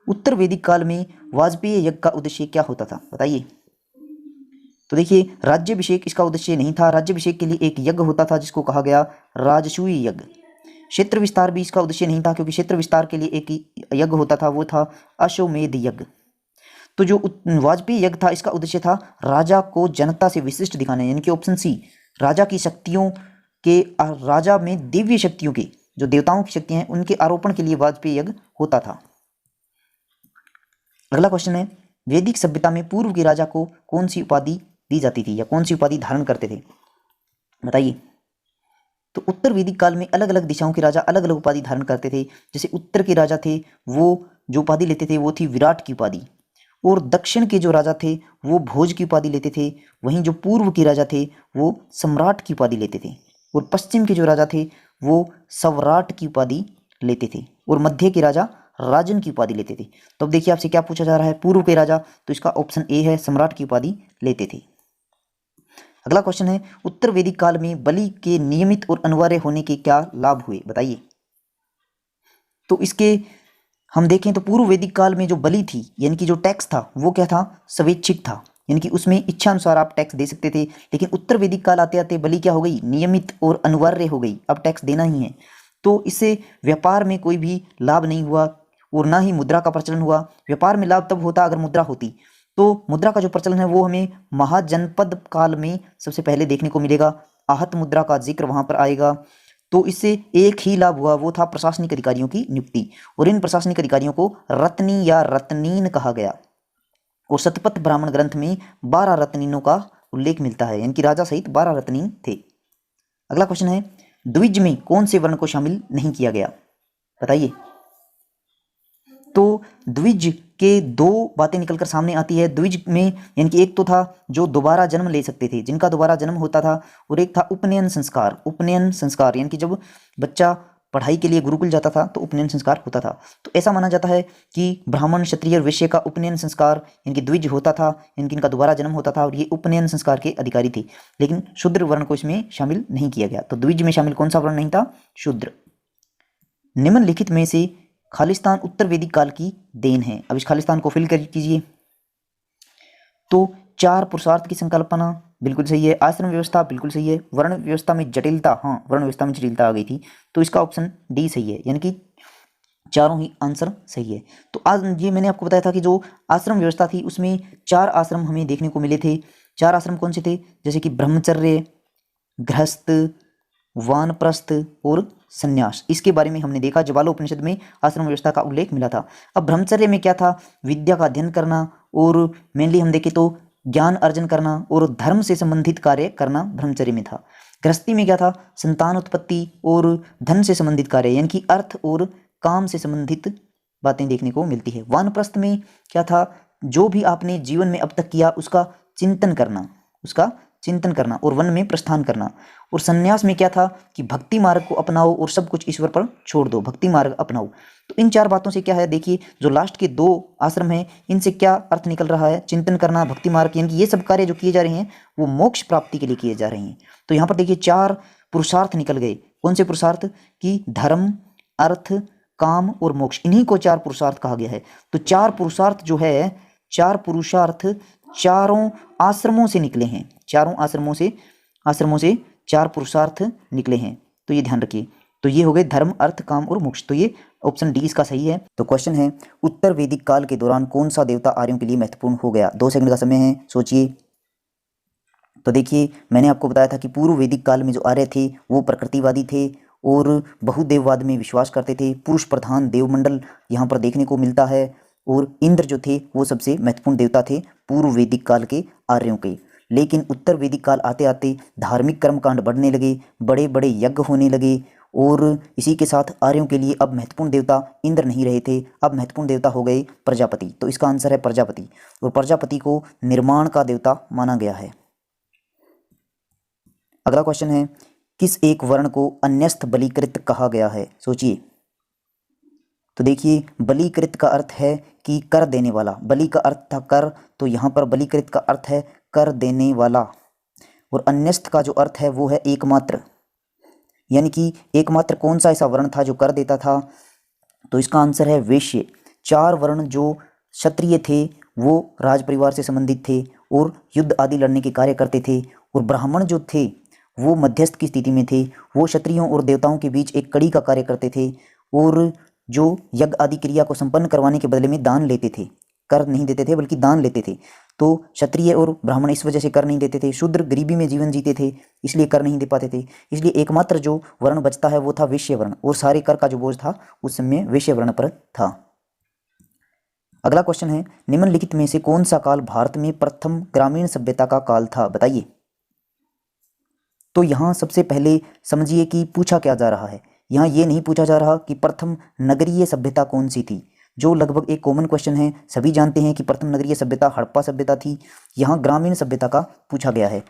[SPEAKER 1] उत्तर वैदिक काल में वाजपेयी यज्ञ का उद्देश्य क्या होता था? बताइए। तो देखिए, राज्याभिषेक इसका उद्देश्य नहीं था। राज्याभिषेक के लिए एक यज्ञ होता था जिसको कहा गया राजसूय यज्ञ। क्षेत्र विस्तार भी इसका उद्देश्य नहीं था, क्योंकि क्षेत्र विस्तार के लिए एक यज्ञ होता था, वो था अश्वमेध यज्ञ। तो जो वाजपेयी यज्ञ था इसका उद्देश्य था राजा को जनता से विशिष्ट दिखाना, यानी कि ऑप्शन सी, राजा की शक्तियों के, राजा में दिव्य शक्तियों के, जो देवताओं की शक्तियां हैं उनके आरोपण के लिए वाजपेयी यज्ञ होता था। अगला क्वेश्चन है, वैदिक सभ्यता में पूर्व के राजा को कौन सी उपाधि दी जाती थी या कौन सी उपाधि धारण करते थे? बताइए। तो उत्तर वैदिक काल में अलग अलग दिशाओं के राजा अलग अलग उपाधि धारण करते थे। जैसे उत्तर के राजा थे वो जो उपाधि लेते थे वो थी विराट की उपाधि, और दक्षिण के जो राजा थे वो भोज की उपाधि लेते थे। वहीं जो पूर्व के राजा थे वो सम्राट की उपाधि लेते थे, और पश्चिम के जो राजा थे वो सवराट की उपाधि लेते थे, और मध्य के राजा राजन की उपाधि लेते थे। तो अब देखिए आपसे क्या पूछा जा रहा है, पूर्व के राजा, तो इसका ऑप्शन ए है, सम्राट की उपाधि लेते थे। अगला क्वेश्चन है, उत्तर वैदिक काल में बलि के नियमित और अनिवार्य होने के क्या लाभ हुए, बताइए। तो इसके हम देखें तो पूर्व वैदिक काल में जो बलि थी यानी कि जो टैक्स था वो क्या था, स्वैच्छिक था, यानी कि उसमें इच्छा अनुसार आप टैक्स दे सकते थे। लेकिन उत्तर वैदिक काल आते आते बलि क्या हो गई, नियमित और अनिवार्य हो गई, अब टैक्स देना ही है। तो इससे व्यापार में कोई भी लाभ नहीं हुआ और ना ही मुद्रा का प्रचलन हुआ। व्यापार में लाभ तब होता अगर मुद्रा होती। तो मुद्रा का जो प्रचलन है वो हमें महाजनपद काल में सबसे पहले देखने को मिलेगा, आहत मुद्रा का जिक्र वहां पर आएगा। तो इससे एक ही लाभ हुआ, वो था प्रशासनिक अधिकारियों की नियुक्ति, और इन प्रशासनिक अधिकारियों को रत्नी या रत्नीन कहा गया। और शतपथ ब्राह्मण ग्रंथ में 12 रत्नीनों का उल्लेख मिलता है, यानी कि राजा सहित 12 रत्नीन थे। अगला क्वेश्चन है, द्विज में कौन से वर्ण को शामिल नहीं किया गया, बताइए। तो द्विज के दो बातें निकलकर सामने आती है। द्विज में यानी कि एक तो था जो दोबारा जन्म ले सकते थे, जिनका दोबारा जन्म होता था, और एक था उपनयन संस्कार। उपनयन संस्कार यानी कि जब बच्चा पढ़ाई के लिए गुरुकुल जाता था तो उपनयन संस्कार होता था। तो ऐसा माना जाता है कि ब्राह्मण, क्षत्रिय और वैश्य का उपनयन संस्कार यानी कि द्विज होता था, यानी इनका दोबारा जन्म होता था, और ये उपनयन संस्कार के अधिकारी थे। लेकिन शूद्र वर्ण को इसमें शामिल नहीं किया गया। तो द्विज में शामिल कौन सा वर्ण नहीं था, शूद्र। निम्नलिखित में से खालिस्तान उत्तर वैदिक काल की देन है। अब इस खालिस्तान को फिल कर कीजिए। तो 4 पुरुषार्थ की संकल्पना बिल्कुल सही है, आश्रम व्यवस्था बिल्कुल सही है, वर्ण व्यवस्था में जटिलता, हाँ वर्ण व्यवस्था में जटिलता आ गई थी, तो इसका ऑप्शन डी सही है, यानी कि चारों ही आंसर सही है। तो आज ये मैंने आपको बताया था कि जो आश्रम व्यवस्था थी उसमें 4 आश्रम हमें देखने को मिले थे। 4 आश्रम कौन से थे, जैसे कि ब्रह्मचर्य, गृहस्थ, वानप्रस्थ और संन्यास। इसके बारे में हमने देखा, ज्वालोपनिषद में आश्रम व्यवस्था का उल्लेख मिला था। अब ब्रह्मचर्य में क्या था, विद्या का अध्ययन करना, और मेनली हम देखें तो ज्ञान अर्जन करना और धर्म से संबंधित कार्य करना ब्रह्मचर्य में था। गृहस्थी में क्या था, संतान उत्पत्ति और धन से संबंधित कार्य, यानी कि अर्थ और काम से संबंधित बातें देखने को मिलती है। वानप्रस्थ में क्या था, जो भी आपने जीवन में अब तक किया उसका चिंतन करना, और वन में प्रस्थान करना। और संन्यास में क्या था कि भक्ति मार्ग को अपनाओ और सब कुछ ईश्वर पर छोड़ दो, भक्ति मार्ग अपनाओ। तो इन 4 बातों से क्या है, देखिए जो लास्ट के 2 आश्रम हैं इनसे क्या अर्थ निकल रहा है, चिंतन करना, भक्ति मार्ग, यानी कि ये सब कार्य जो किए जा रहे हैं वो मोक्ष प्राप्ति के लिए किए जा रहे हैं। तो यहाँ पर देखिए 4 पुरुषार्थ निकल गए। कौन से पुरुषार्थ, कि धर्म, अर्थ, काम और मोक्ष, इन्हीं को 4 पुरुषार्थ कहा गया है। तो 4 पुरुषार्थ जो है, 4 पुरुषार्थ चारों आश्रमों से निकले हैं, चारों आश्रमों से 4 पुरुषार्थ निकले हैं। तो ये ध्यान रखिए। तो ये हो गए धर्म, अर्थ, काम और मोक्ष। तो ये ऑप्शन डी इसका सही है। तो क्वेश्चन है, उत्तर वैदिक काल के दौरान कौन सा देवता आर्यों के लिए महत्वपूर्ण हो गया। 2 सेकंड का समय है, सोचिए। तो देखिए मैंने आपको बताया था कि पूर्व वैदिक काल में जो आर्य थे वो प्रकृतिवादी थे और बहुदेववाद में विश्वास करते थे। पुरुष प्रधान देवमंडल यहाँ पर देखने को मिलता है, और इंद्र जो थे वो सबसे महत्वपूर्ण देवता थे पूर्व वैदिक काल के आर्यों के। लेकिन उत्तर वैदिक काल आते आते धार्मिक कर्मकांड बढ़ने लगे, बड़े बड़े यज्ञ होने लगे, और इसी के साथ आर्यों के लिए अब महत्वपूर्ण देवता इंद्र नहीं रहे थे, अब महत्वपूर्ण देवता हो गए प्रजापति। तो इसका आंसर है प्रजापति, और प्रजापति को निर्माण का देवता माना गया है। अगला क्वेश्चन है, किस एक वर्ण को अन्यस्थ बलिकृत कहा गया है, सोचिए। तो देखिए बलिकृत का अर्थ है कि कर देने वाला, बलि का अर्थ था कर, तो यहाँ पर बलिकृत का अर्थ है कर देने वाला। और अन्यस्थ का जो अर्थ है वो है एकमात्र, यानी कि एकमात्र कौन सा ऐसा वर्ण था जो कर देता था। तो इसका आंसर है वैश्य। 4 वर्ण जो क्षत्रिय थे वो राज परिवार से संबंधित थे और युद्ध आदि लड़ने के कार्य करते थे, और ब्राह्मण जो थे वो मध्यस्थ की स्थिति में थे, वो क्षत्रियों और देवताओं के बीच एक कड़ी का कार्य करते थे, और जो यज्ञ आदि क्रिया को संपन्न करवाने के बदले में दान लेते थे, कर नहीं देते थे बल्कि दान लेते थे। तो क्षत्रिय और ब्राह्मण इस वजह से कर नहीं देते थे, शूद्र गरीबी में जीवन जीते थे इसलिए कर नहीं दे पाते थे, इसलिए एकमात्र जो वर्ण बचता है वो था वैश्य वर्ण, और सारे कर का जो बोझ था उस समय वैश्य वर्ण पर था। अगला क्वेश्चन है, निम्नलिखित में से कौन सा काल भारत में प्रथम ग्रामीण सभ्यता का काल था, बताइए। तो यहाँ सबसे पहले समझिए कि पूछा क्या जा रहा है। यहाँ ये नहीं पूछा जा रहा कि प्रथम नगरीय सभ्यता कौन सी थी, जो लगभग एक कॉमन क्वेश्चन है, सभी जानते हैं कि प्रथम नगरीय सभ्यता हड़प्पा सभ्यता थी। यहाँ ग्रामीण सभ्यता का पूछा गया है,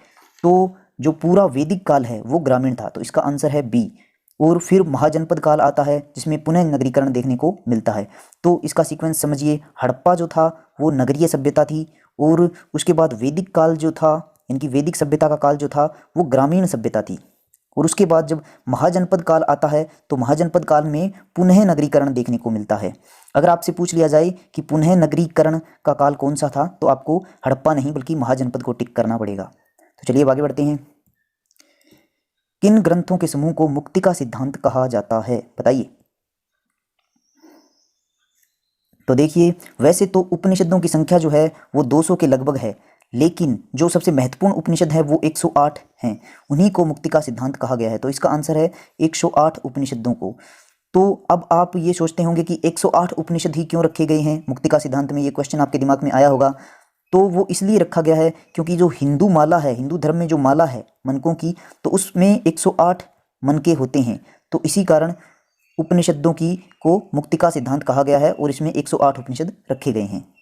[SPEAKER 1] तो जो पूरा वैदिक काल है वो ग्रामीण था, तो इसका आंसर है बी। और फिर महाजनपद काल आता है जिसमें पुनः नगरीकरण देखने को मिलता है। तो इसका सीक्वेंस समझिए, हड़प्पा जो था वो नगरीय सभ्यता थी, और उसके बाद वैदिक काल जो था, इनकी वैदिक सभ्यता का काल जो था वो ग्रामीण सभ्यता थी। और उसके बाद जब महाजनपद काल आता है तो महाजनपद काल में पुनः नगरीकरण देखने को मिलता है। अगर आपसे पूछ लिया जाए कि पुनः नगरीकरण का काल कौन सा था, तो आपको हड़प्पा नहीं बल्कि महाजनपद को टिक करना पड़ेगा। तो चलिए आगे बढ़ते हैं। किन ग्रंथों के समूह को मुक्तिका सिद्धांत कहा जाता है, बताइए। तो देखिए, वैसे तो उपनिषदों की संख्या जो है वो 200 के लगभग है, लेकिन जो सबसे महत्वपूर्ण उपनिषद है वो 108 हैं, उन्हीं को मुक्तिका सिद्धांत कहा गया है। तो इसका आंसर है 108 उपनिषदों को। तो अब आप ये सोचते होंगे कि 108 उपनिषद ही क्यों रखे गए हैं मुक्तिका सिद्धांत में, ये क्वेश्चन आपके दिमाग में आया होगा। तो वो इसलिए रखा गया है क्योंकि जो हिंदू माला है, हिंदू धर्म में जो माला है मनकों की, तो उसमें 108 मनके होते हैं। तो इसी कारण उपनिषदों की को मुक्तिका सिद्धांत कहा गया है और इसमें 108 उपनिषद रखे गए हैं।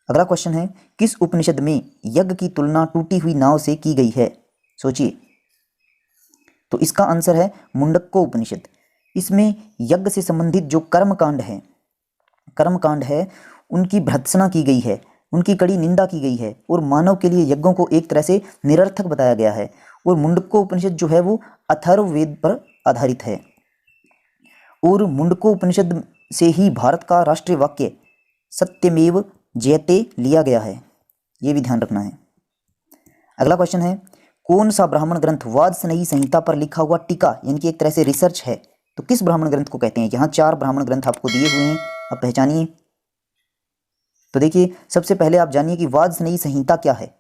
[SPEAKER 1] अगला क्वेश्चन है, किस उपनिषद में यज्ञ की तुलना टूटी हुई नाव से की गई है, सोचिए। तो इसका आंसर है मुंडक्को उपनिषद। इसमें यज्ञ से संबंधित जो कर्मकांड है उनकी भर्त्सना की गई है, उनकी कड़ी निंदा की गई है, और मानव के लिए यज्ञों को एक तरह से निरर्थक बताया गया है। और मुंडको उपनिषद जो है वो अथर्ववेद पर आधारित है, और मुंडको उपनिषद से ही भारत का राष्ट्रीय वाक्य सत्यमेव जयते लिया गया है, ये भी ध्यान रखना है। अगला क्वेश्चन है, कौन सा ब्राह्मण ग्रंथ वाजसनेयी संहिता पर लिखा हुआ टीका यानी कि एक तरह से रिसर्च है, तो किस ब्राह्मण ग्रंथ को कहते हैं। यहाँ 4 ब्राह्मण ग्रंथ आपको दिए हुए हैं, आप पहचानिए। तो देखिए, सबसे पहले आप जानिए कि वाजसनेयी संहिता क्या है।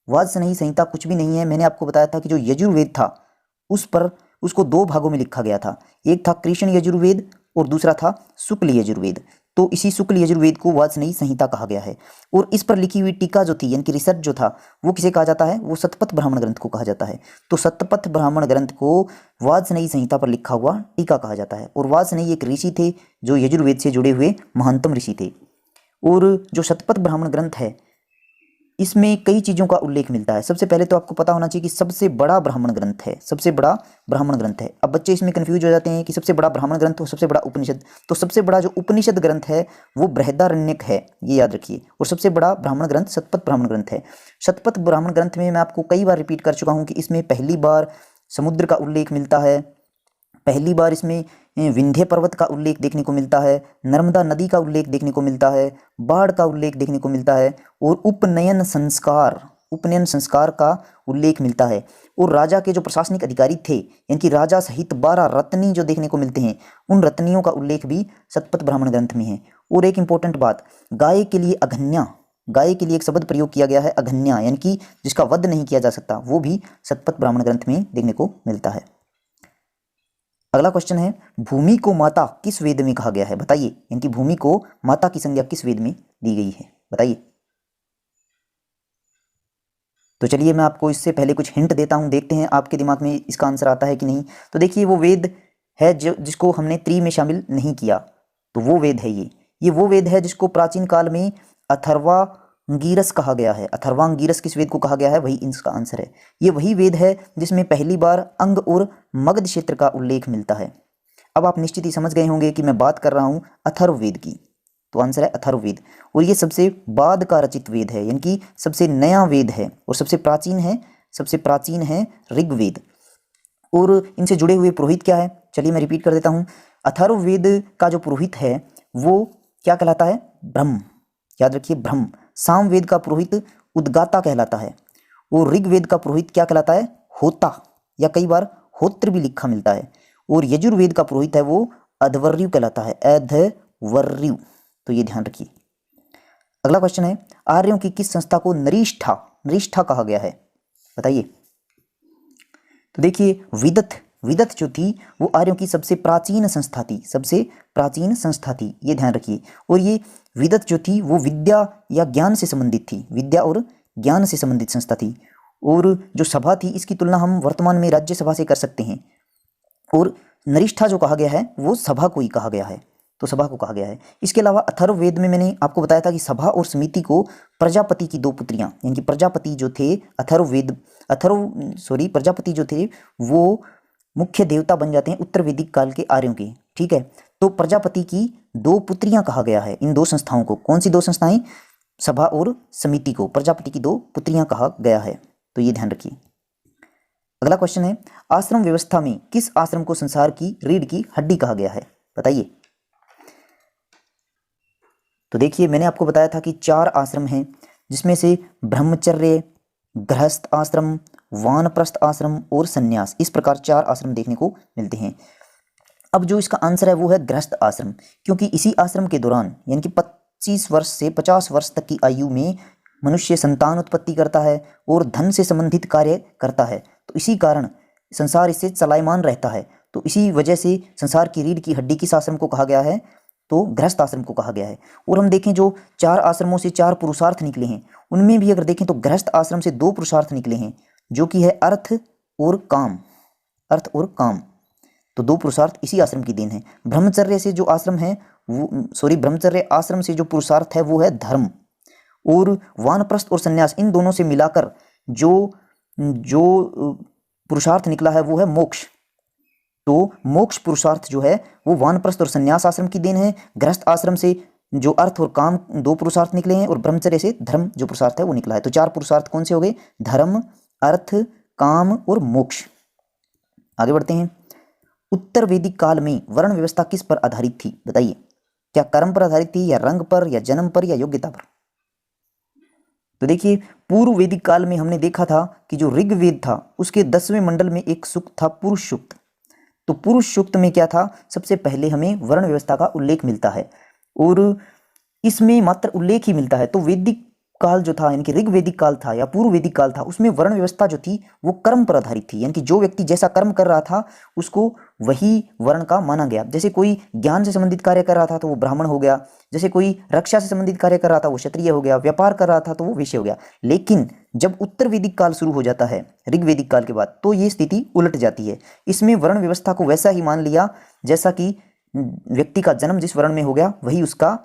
[SPEAKER 1] वाजसनेयी संहिता कुछ भी नहीं है, मैंने आपको बताया था कि जो यजुर्वेद था उसको 2 भागों में लिखा गया था, एक था कृष्ण यजुर्वेद और दूसरा था शुक्ल यजुर्वेद। तो इसी शुक्ल यजुर्वेद को वाजसनेयी संहिता कहा गया है, और इस पर लिखी हुई टीका जो थी यानी कि रिसर्च जो था वो किसे कहा जाता है, वो शतपथ ब्राह्मण ग्रंथ को कहा जाता है। तो शतपथ ब्राह्मण ग्रंथ को वाजसनेयी संहिता पर लिखा हुआ टीका कहा जाता है। और वाजसनेयी एक ऋषि थे जो यजुर्वेद से जुड़े हुए महानतम ऋषि थे। और जो शतपथ ब्राह्मण ग्रंथ है इसमें कई चीज़ों का उल्लेख मिलता है। सबसे पहले तो आपको पता होना चाहिए कि सबसे बड़ा ब्राह्मण ग्रंथ है, सबसे बड़ा ब्राह्मण ग्रंथ है। अब बच्चे इसमें कंफ्यूज हो जाते हैं कि सबसे बड़ा ब्राह्मण ग्रंथ और सबसे बड़ा उपनिषद। तो सबसे बड़ा जो उपनिषद ग्रंथ है वो बृहदारण्यक है, ये याद रखिए। और सबसे बड़ा ब्राह्मण ग्रंथ शतपथ ब्राह्मण ग्रंथ है। शतपथ ब्राह्मण ग्रंथ में मैं आपको कई बार रिपीट कर चुका हूँ कि इसमें पहली बार समुद्र का उल्लेख मिलता है, पहली बार इसमें विंध्य पर्वत का उल्लेख देखने को मिलता है, नर्मदा नदी का उल्लेख देखने को मिलता है, बाढ़ का उल्लेख देखने को मिलता है, और उपनयन संस्कार का उल्लेख मिलता है। और राजा के जो प्रशासनिक अधिकारी थे यानी कि राजा सहित 12 रत्नी जो देखने को मिलते हैं, उन रत्नियों का उल्लेख भी शतपथ ब्राह्मण ग्रंथ में है। और एक इंपॉर्टेंट बात, गाय के लिए अघन्या, गाय के लिए एक शब्द प्रयोग किया गया है अघन्या, यानी कि जिसका वध नहीं किया जा सकता, वो भी शतपथ ब्राह्मण ग्रंथ में देखने को मिलता है। अगला क्वेश्चन है, भूमि को माता किस वेद में कहा गया है, बताइए। यानी कि भूमि को माता की संज्ञा किस वेद में दी गई है, बताइए। तो चलिए मैं आपको इससे पहले कुछ हिंट देता हूं, देखते हैं आपके दिमाग में इसका आंसर आता है कि नहीं। तो देखिए, वो वेद है जिसको हमने त्रि में शामिल नहीं किया, तो वो वेद है ये वो वेद है जिसको प्राचीन काल में अथर्वांगिरस कहा गया है। अथर्वांगिरस किस वेद को कहा गया है, वही इसका आंसर है। ये वही वेद है जिसमें पहली बार अंग और मगध क्षेत्र का उल्लेख मिलता है। अब आप निश्चित ही समझ गए होंगे कि मैं बात कर रहा हूँ अथर्ववेद की, तो आंसर है अथर्ववेद। और ये सबसे बाद का रचित वेद है, यानी कि सबसे नया वेद है, और सबसे प्राचीन है ऋग्वेद। और इनसे जुड़े हुए पुरोहित क्या है, चलिए मैं रिपीट कर देता हूँ। अथर्ववेद का जो पुरोहित है वो क्या कहलाता है, ब्रह्म, याद रखिए ब्रह्म। सामवेद का पुरोहित उद्गाता कहलाता है, और ऋग्वेद का पुरोहित क्या कहलाता है, होता, या कई बार होत्र भी लिखा मिलता है। और यजुर्वेद का पुरोहित है वो अध्वर्यु कहलाता है, अध्वर्यु, तो ये ध्यान रखिए। अगला क्वेश्चन है, आर्यों की किस संस्था को नरिष्ठा कहा गया है, बताइए। तो देखिए, विदत जो थी वो आर्यों की सबसे प्राचीन संस्था थी, ये ध्यान रखिए। और ये विदत जो थी वो विद्या या ज्ञान से संबंधित थी, विद्या और ज्ञान से संबंधित संस्था थी। और जो सभा थी इसकी तुलना हम वर्तमान में राज्यसभा से कर सकते हैं। और नरिष्ठा जो कहा गया है वो सभा को ही कहा गया है, तो सभा को कहा गया है। इसके अलावा अथर्ववेद में मैंने आपको बताया था कि सभा और समिति को प्रजापति की दो पुत्रियां, यानी कि प्रजापति जो थे प्रजापति जो थे वो मुख्य देवता बन जाते हैं उत्तर वैदिक काल के आर्यों के, ठीक है। तो प्रजापति की दो पुत्रियां कहा गया है इन दो संस्थाओं को। कौन सी दो संस्थाएं? सभा और समिति को प्रजापति की दो पुत्रियां कहा गया है, तो ये ध्यान रखिए। अगला क्वेश्चन है, आश्रम व्यवस्था में किस आश्रम को संसार की रीढ़ की हड्डी कहा गया है? बताइए। तो देखिए मैंने आपको बताया था कि 4 आश्रम हैं, जिसमें से ब्रह्मचर्य, गृहस्थ आश्रम, वानप्रस्थ आश्रम और संन्यास, इस प्रकार 4 आश्रम देखने को मिलते हैं। अब जो इसका आंसर है वो है गृहस्थ आश्रम, क्योंकि इसी आश्रम के दौरान यानी कि 25 वर्ष से 50 वर्ष तक की आयु में मनुष्य संतान उत्पत्ति करता है और धन से संबंधित कार्य करता है, तो इसी कारण संसार इससे चलायमान रहता है। तो इसी वजह से संसार की रीढ़ की हड्डी किस आश्रम को कहा गया है? तो गृहस्थ आश्रम को कहा गया है। और हम देखें जो 4 आश्रमों से 4 पुरुषार्थ निकले हैं, उनमें भी अगर देखें तो गृहस्थ आश्रम से 2 पुरुषार्थ निकले हैं, जो कि है अर्थ और काम। तो 2 पुरुषार्थ इसी आश्रम की देन है। ब्रह्मचर्य से जो आश्रम है ब्रह्मचर्य आश्रम से जो पुरुषार्थ है वो है धर्म, और वानप्रस्थ और संन्यास इन दोनों से मिलाकर जो पुरुषार्थ निकला है वो है मोक्ष। तो मोक्ष पुरुषार्थ जो है वो वानप्रस्थ और संन्यास आश्रम की देन है। गृहस्थ आश्रम से जो अर्थ और काम 2 पुरुषार्थ निकले हैं, और ब्रह्मचर्य से धर्म जो पुरुषार्थ है वो निकला है। तो 4 पुरुषार्थ कौन से हो गए? धर्म, अर्थ, काम और मोक्ष। आगे बढ़ते हैं। उत्तर वैदिक काल में वर्ण व्यवस्था किस पर आधारित थी? बताइए। क्या कर्म पर आधारित थी, या रंग पर, या जन्म पर, या योग्यता पर? तो देखिए पूर्व वैदिक काल में हमने देखा था कि जो ऋग्वेद था उसके 10वें मंडल में एक सूक्त था पुरुष सूक्त। तो पुरुष सूक्त में क्या था? सबसे पहले हमें वर्ण व्यवस्था का उल्लेख मिलता है, और इसमें मात्र उल्लेख ही मिलता है। तो वैदिक काल जो था यानी कि ऋग्वेदिक काल था या पूर्व वैदिक काल था, उसमें वर्ण व्यवस्था जो थी वो कर्म पर आधारित थी, यानी कि जो व्यक्ति जैसा कर्म कर रहा था उसको वही वर्ण का माना गया। जैसे कोई ज्ञान से संबंधित कार्य कर रहा था तो वो ब्राह्मण हो गया, जैसे कोई रक्षा से संबंधित कार्य कर रहा था वो क्षत्रिय हो गया, व्यापार कर रहा था तो वो वैश्य हो गया। लेकिन जब उत्तर वैदिक काल शुरू हो जाता है ऋग्वेदिक काल के बाद, तो ये स्थिति उलट जाती है। इसमें वर्ण व्यवस्था को वैसा ही मान लिया जैसा कि व्यक्ति का जन्म जिस वर्ण में हो गया वही उसका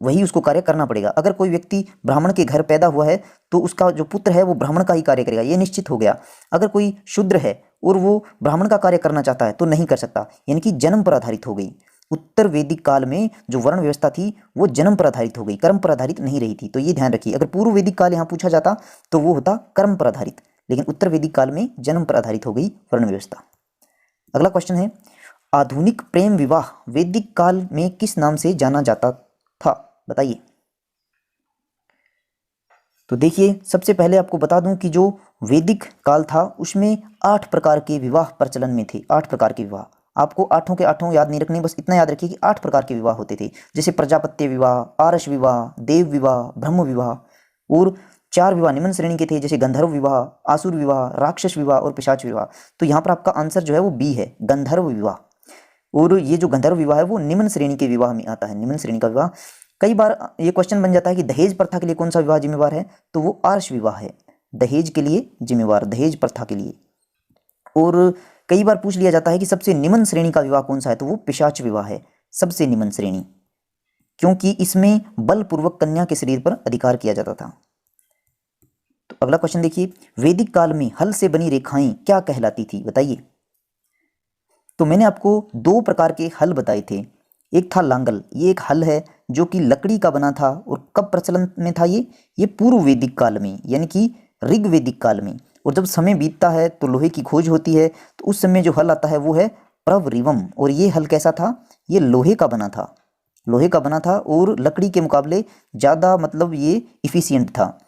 [SPEAKER 1] वही उसको कार्य करना पड़ेगा। अगर कोई व्यक्ति ब्राह्मण के घर पैदा हुआ है तो उसका जो पुत्र है वो ब्राह्मण का ही कार्य करेगा, ये निश्चित हो गया। अगर कोई शूद्र है और वो ब्राह्मण का कार्य करना चाहता है तो नहीं कर सकता, यानी कि जन्म पर आधारित हो गई। उत्तर वैदिक काल में जो वर्ण व्यवस्था थी वो जन्म पर आधारित हो गई, कर्म पर आधारित नहीं रही थी। तो ये ध्यान रखिए, अगर पूर्व वैदिक काल यहाँ पूछा जाता तो वो होता कर्म पर आधारित, लेकिन उत्तर वैदिक काल में जन्म पर आधारित हो गई वर्ण व्यवस्था। अगला क्वेश्चन है, आधुनिक प्रेम विवाह वैदिक काल में किस नाम से जाना जाता था? बताइए। तो देखिए सबसे पहले आपको बता दूं कि जो वैदिक काल था उसमें 8 प्रकार के विवाह प्रचलन में थे। 8 प्रकार के विवाह, आपको 8 के 8 याद नहीं रखने, बस इतना याद रखिए कि 8 प्रकार के विवाह होते थे। जैसे प्रजापत्य विवाह, आरस विवाह, देव विवाह, ब्रह्म विवाह, और 4 विवाह निम्न श्रेणी के थे, जैसे गंधर्व विवाह, आसुर विवाह, राक्षस विवाह और पिशाच विवाह। तो यहाँ पर आपका आंसर जो है वो बी है, गंधर्व विवाह। और ये जो गंधर्व विवाह है वो निम्न श्रेणी के विवाह में आता है, निम्न श्रेणी का विवाह। कई बार ये क्वेश्चन बन जाता है कि दहेज प्रथा के लिए कौन सा विवाह जिम्मेवार है, तो वो आर्ष विवाह है, दहेज के लिए जिम्मेवार, दहेज प्रथा के लिए। और कई बार पूछ लिया जाता है कि सबसे निम्न श्रेणी का विवाह कौन सा है, तो वो पिशाच विवाह है, सबसे निम्न श्रेणी, क्योंकि इसमें बलपूर्वक कन्या के शरीर पर अधिकार किया जाता था। तो अगला क्वेश्चन देखिए, वैदिक काल में हल से बनी रेखाएं क्या कहलाती थी? बताइए। तो मैंने आपको 2 प्रकार के हल बताए थे। एक था लांगल, ये एक हल है जो कि लकड़ी का बना था, और कब प्रचलन में था ये पूर्व वैदिक काल में, यानी कि ऋग्वेदिक काल में। और जब समय बीतता है तो लोहे की खोज होती है, तो उस समय जो हल आता है वो है प्रवरिवम। और ये हल कैसा था? ये लोहे का बना था, लोहे का बना था और लकड़ी के मुकाबले ज़्यादा ये इफिशियंट था।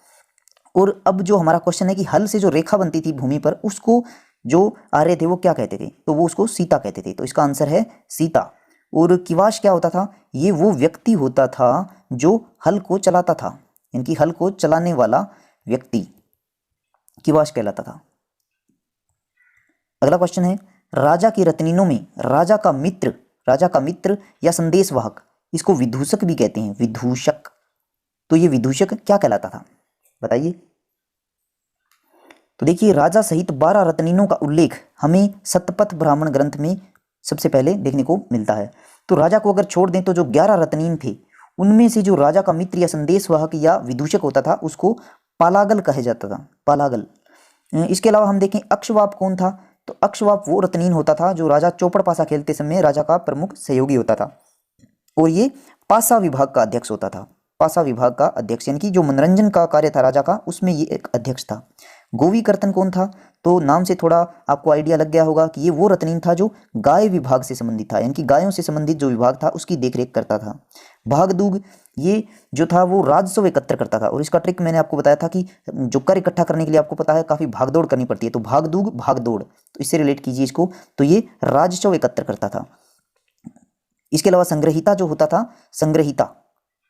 [SPEAKER 1] और अब जो हमारा क्वेश्चन है कि हल से जो रेखा बनती थी भूमि पर, उसको जो आर्य थे वो क्या कहते थे? तो वो उसको सीता कहते थे। तो इसका आंसर है सीता। और किवाश क्या होता था? ये वो व्यक्ति होता था जो हल को चलाता था, इनकी हल को चलाने वाला व्यक्ति किवाश कहलाता था। अगला क्वेश्चन है, राजा की रत्नीनों में राजा का मित्र या संदेशवाहक, इसको विदूषक भी कहते हैं, विदूषक। तो ये विदूषक क्या कहलाता था? बताइए। तो देखिए राजा सहित 12 रत्नीनों का उल्लेख हमें सतपथ ब्राह्मण ग्रंथ में सबसे पहले देखने को मिलता है। तो राजा को अगर छोड़ दें तो जो 11 रत्नीन थे उनमें से जो राजा का मित्र या संदेशवाहक या विदूषक होता था उसको पालागल कहा जाता था, पालागल। इसके अलावा हम देखें अक्षवाप कौन था, तो अक्षवाप वो रत्नीन होता था जो राजा चौपड़ पासा खेलते समय राजा का प्रमुख सहयोगी होता था और ये पासा विभाग का अध्यक्ष होता था। पासा विभाग का अध्यक्ष यानी कि जो मनोरंजन का कार्य था राजा का उसमें ये एक अध्यक्ष था। गोवी कर्तन कौन था, तो नाम से थोड़ा आपको आइडिया लग गया होगा कि ये वो रत्नीन था जो गाय विभाग से संबंधित था, यानी कि गायों से संबंधित जो विभाग था उसकी देखरेख करता था। भागदूग ये जो था वो राजस्व एकत्र करता था और इसका ट्रिक मैंने आपको बताया था कि जो कर इकट्ठा करने के लिए आपको पता है काफ़ी भागदौड़ करनी पड़ती है, तो भागदूग भागदौड़, तो इससे रिलेट कीजिए इसको, तो ये राजस्व एकत्र करता था। इसके अलावा संग्रहिता जो होता था,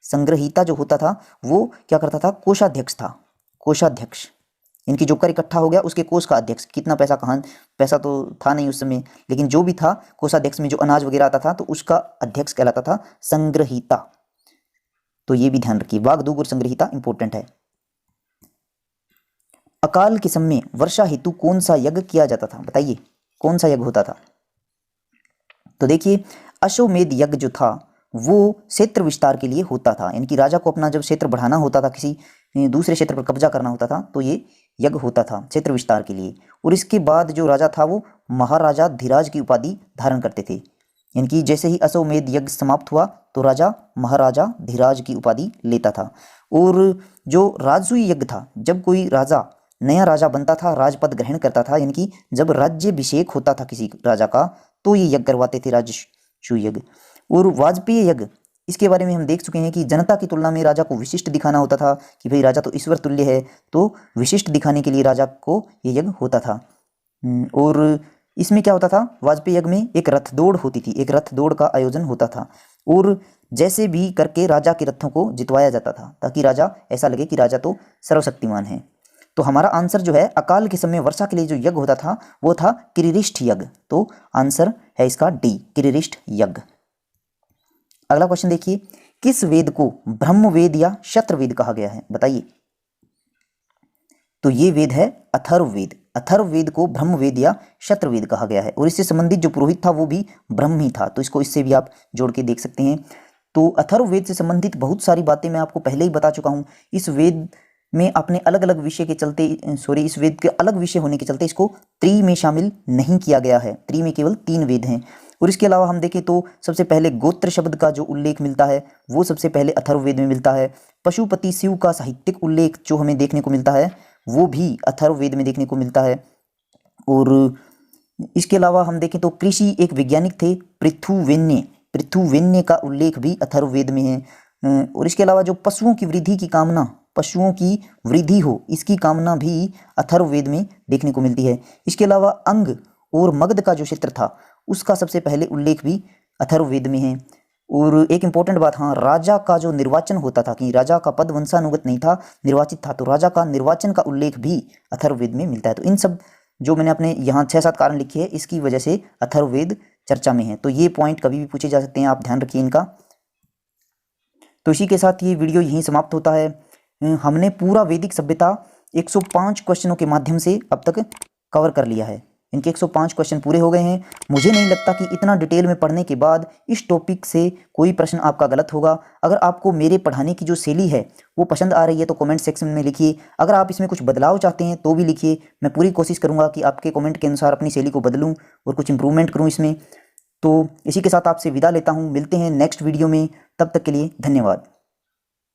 [SPEAKER 1] संग्रहिता जो होता था वो क्या करता था, कोषाध्यक्ष था, कोषाध्यक्ष, इनकी जो कर इकट्ठा हो गया उसके कोष का अध्यक्ष। कितना पैसा कहाँ, पैसा तो था नहीं उस समय, लेकिन जो भी था कोषाध्यक्ष में जो अनाज वगैरह आता था तो उसका अध्यक्ष कहलाता था संग्रहिता। तो ये भी ध्यान रखिए, वागदूग और संग्रहिता इंपॉर्टेंट है। अकाल के समय वर्षा हेतु कौन सा यज्ञ किया जाता था, बताइए कौन सा यज्ञ होता था। तो देखिए अश्वमेध यज्ञ जो था वो क्षेत्र विस्तार के लिए होता था, यानी कि राजा को अपना जब क्षेत्र बढ़ाना होता था, किसी दूसरे क्षेत्र पर कब्जा करना होता था तो ये यज्ञ होता था क्षेत्र विस्तार के लिए। और इसके बाद जो राजा था वो महाराजा धीराज की उपाधि धारण करते थे, यानी कि जैसे ही अश्वमेध यज्ञ समाप्त हुआ तो राजा महाराजा धीराज की उपाधि लेता था। और जो राजसूय यज्ञ था, जब कोई राजा नया राजा बनता था, राजपद ग्रहण करता था, यानी कि जब राज्याभिषेक होता था किसी राजा का तो ये यज्ञ करवाते थे, राजसूय यज्ञ। और वाजपेयी यज्ञ, इसके बारे में हम देख चुके हैं कि जनता की तुलना में राजा को विशिष्ट दिखाना होता था कि भाई राजा तो ईश्वर तुल्य है, तो विशिष्ट दिखाने के लिए राजा को ये यज्ञ होता था। और इसमें क्या होता था, वाजपेयी यज्ञ में एक रथ दौड़ होती थी, एक रथ दौड़ का आयोजन होता था और जैसे भी करके राजा के रथों को जितवाया जाता था ताकि राजा ऐसा लगे कि राजा तो सर्वशक्तिमान है। तो हमारा आंसर जो है अकाल के समय वर्षा के लिए जो यज्ञ होता था वो था किरीरिष्ठ यज्ञ, तो आंसर है इसका डी, किरीरिष्ठ यज्ञ। अगला क्वेश्चन देखिए, किस वेद को ब्रह्म वेद या शत्रवेद कहा गया है, बताइए। तो ये वेद है अथर्ववेद, अथर्ववेद को ब्रह्मवेद या शत्रवेद कहा गया है और इससे संबंधित जो पुरोहित था वो भी ब्रह्म ही था, तो इसको इससे भी आप जोड़ के देख सकते हैं। तो अथर्ववेद से संबंधित बहुत सारी बातें मैं आपको पहले ही बता चुका हूँ। इस वेद में अपने अलग अलग विषय के चलते, इस वेद के अलग विषय होने के चलते इसको त्रि में शामिल नहीं किया गया है, त्रि में केवल 3 वेद हैं। और इसके अलावा हम देखें तो सबसे पहले गोत्र शब्द का जो उल्लेख मिलता है वो सबसे पहले अथर्ववेद में मिलता है। पशुपति शिव का साहित्यिक उल्लेख जो हमें देखने को मिलता है वो भी अथर्ववेद में देखने को मिलता है। और इसके अलावा हम देखें तो कृषि एक वैज्ञानिक थे पृथुवेन्य का उल्लेख भी अथर्ववेद में है। और इसके अलावा जो पशुओं की वृद्धि की कामना, पशुओं की वृद्धि हो इसकी कामना भी अथर्ववेद में देखने को मिलती है। इसके अलावा अंग और मगध का जो क्षेत्र था उसका सबसे पहले उल्लेख भी अथर्ववेद में है। और एक इंपॉर्टेंट बात, हाँ, राजा का जो निर्वाचन होता था कि राजा का पद वंशानुगत नहीं था, निर्वाचित था, तो राजा का निर्वाचन का उल्लेख भी अथर्ववेद में मिलता है। तो इन सब जो मैंने अपने यहाँ 6-7 कारण लिखे हैं इसकी वजह से अथर्ववेद चर्चा में है। तो ये पॉइंट कभी भी पूछे जा सकते हैं, आप ध्यान रखिए इनका। तो इसी के साथ ये वीडियो यहीं समाप्त होता है। हमने पूरा वैदिक सभ्यता 105 क्वेश्चनों के माध्यम से अब तक कवर कर लिया है। इनके 105 क्वेश्चन पूरे हो गए हैं। मुझे नहीं लगता कि इतना डिटेल में पढ़ने के बाद इस टॉपिक से कोई प्रश्न आपका गलत होगा। अगर आपको मेरे पढ़ाने की जो शैली है वो पसंद आ रही है तो कमेंट सेक्शन में लिखिए। अगर आप इसमें कुछ बदलाव चाहते हैं तो भी लिखिए, मैं पूरी कोशिश करूँगा कि आपके कमेंट के अनुसार अपनी शैली को बदलूँ और कुछ इंप्रूवमेंट करूँ इसमें। तो इसी के साथ आपसे विदा लेता हूँ, मिलते हैं नेक्स्ट वीडियो में, तब तक के लिए धन्यवाद।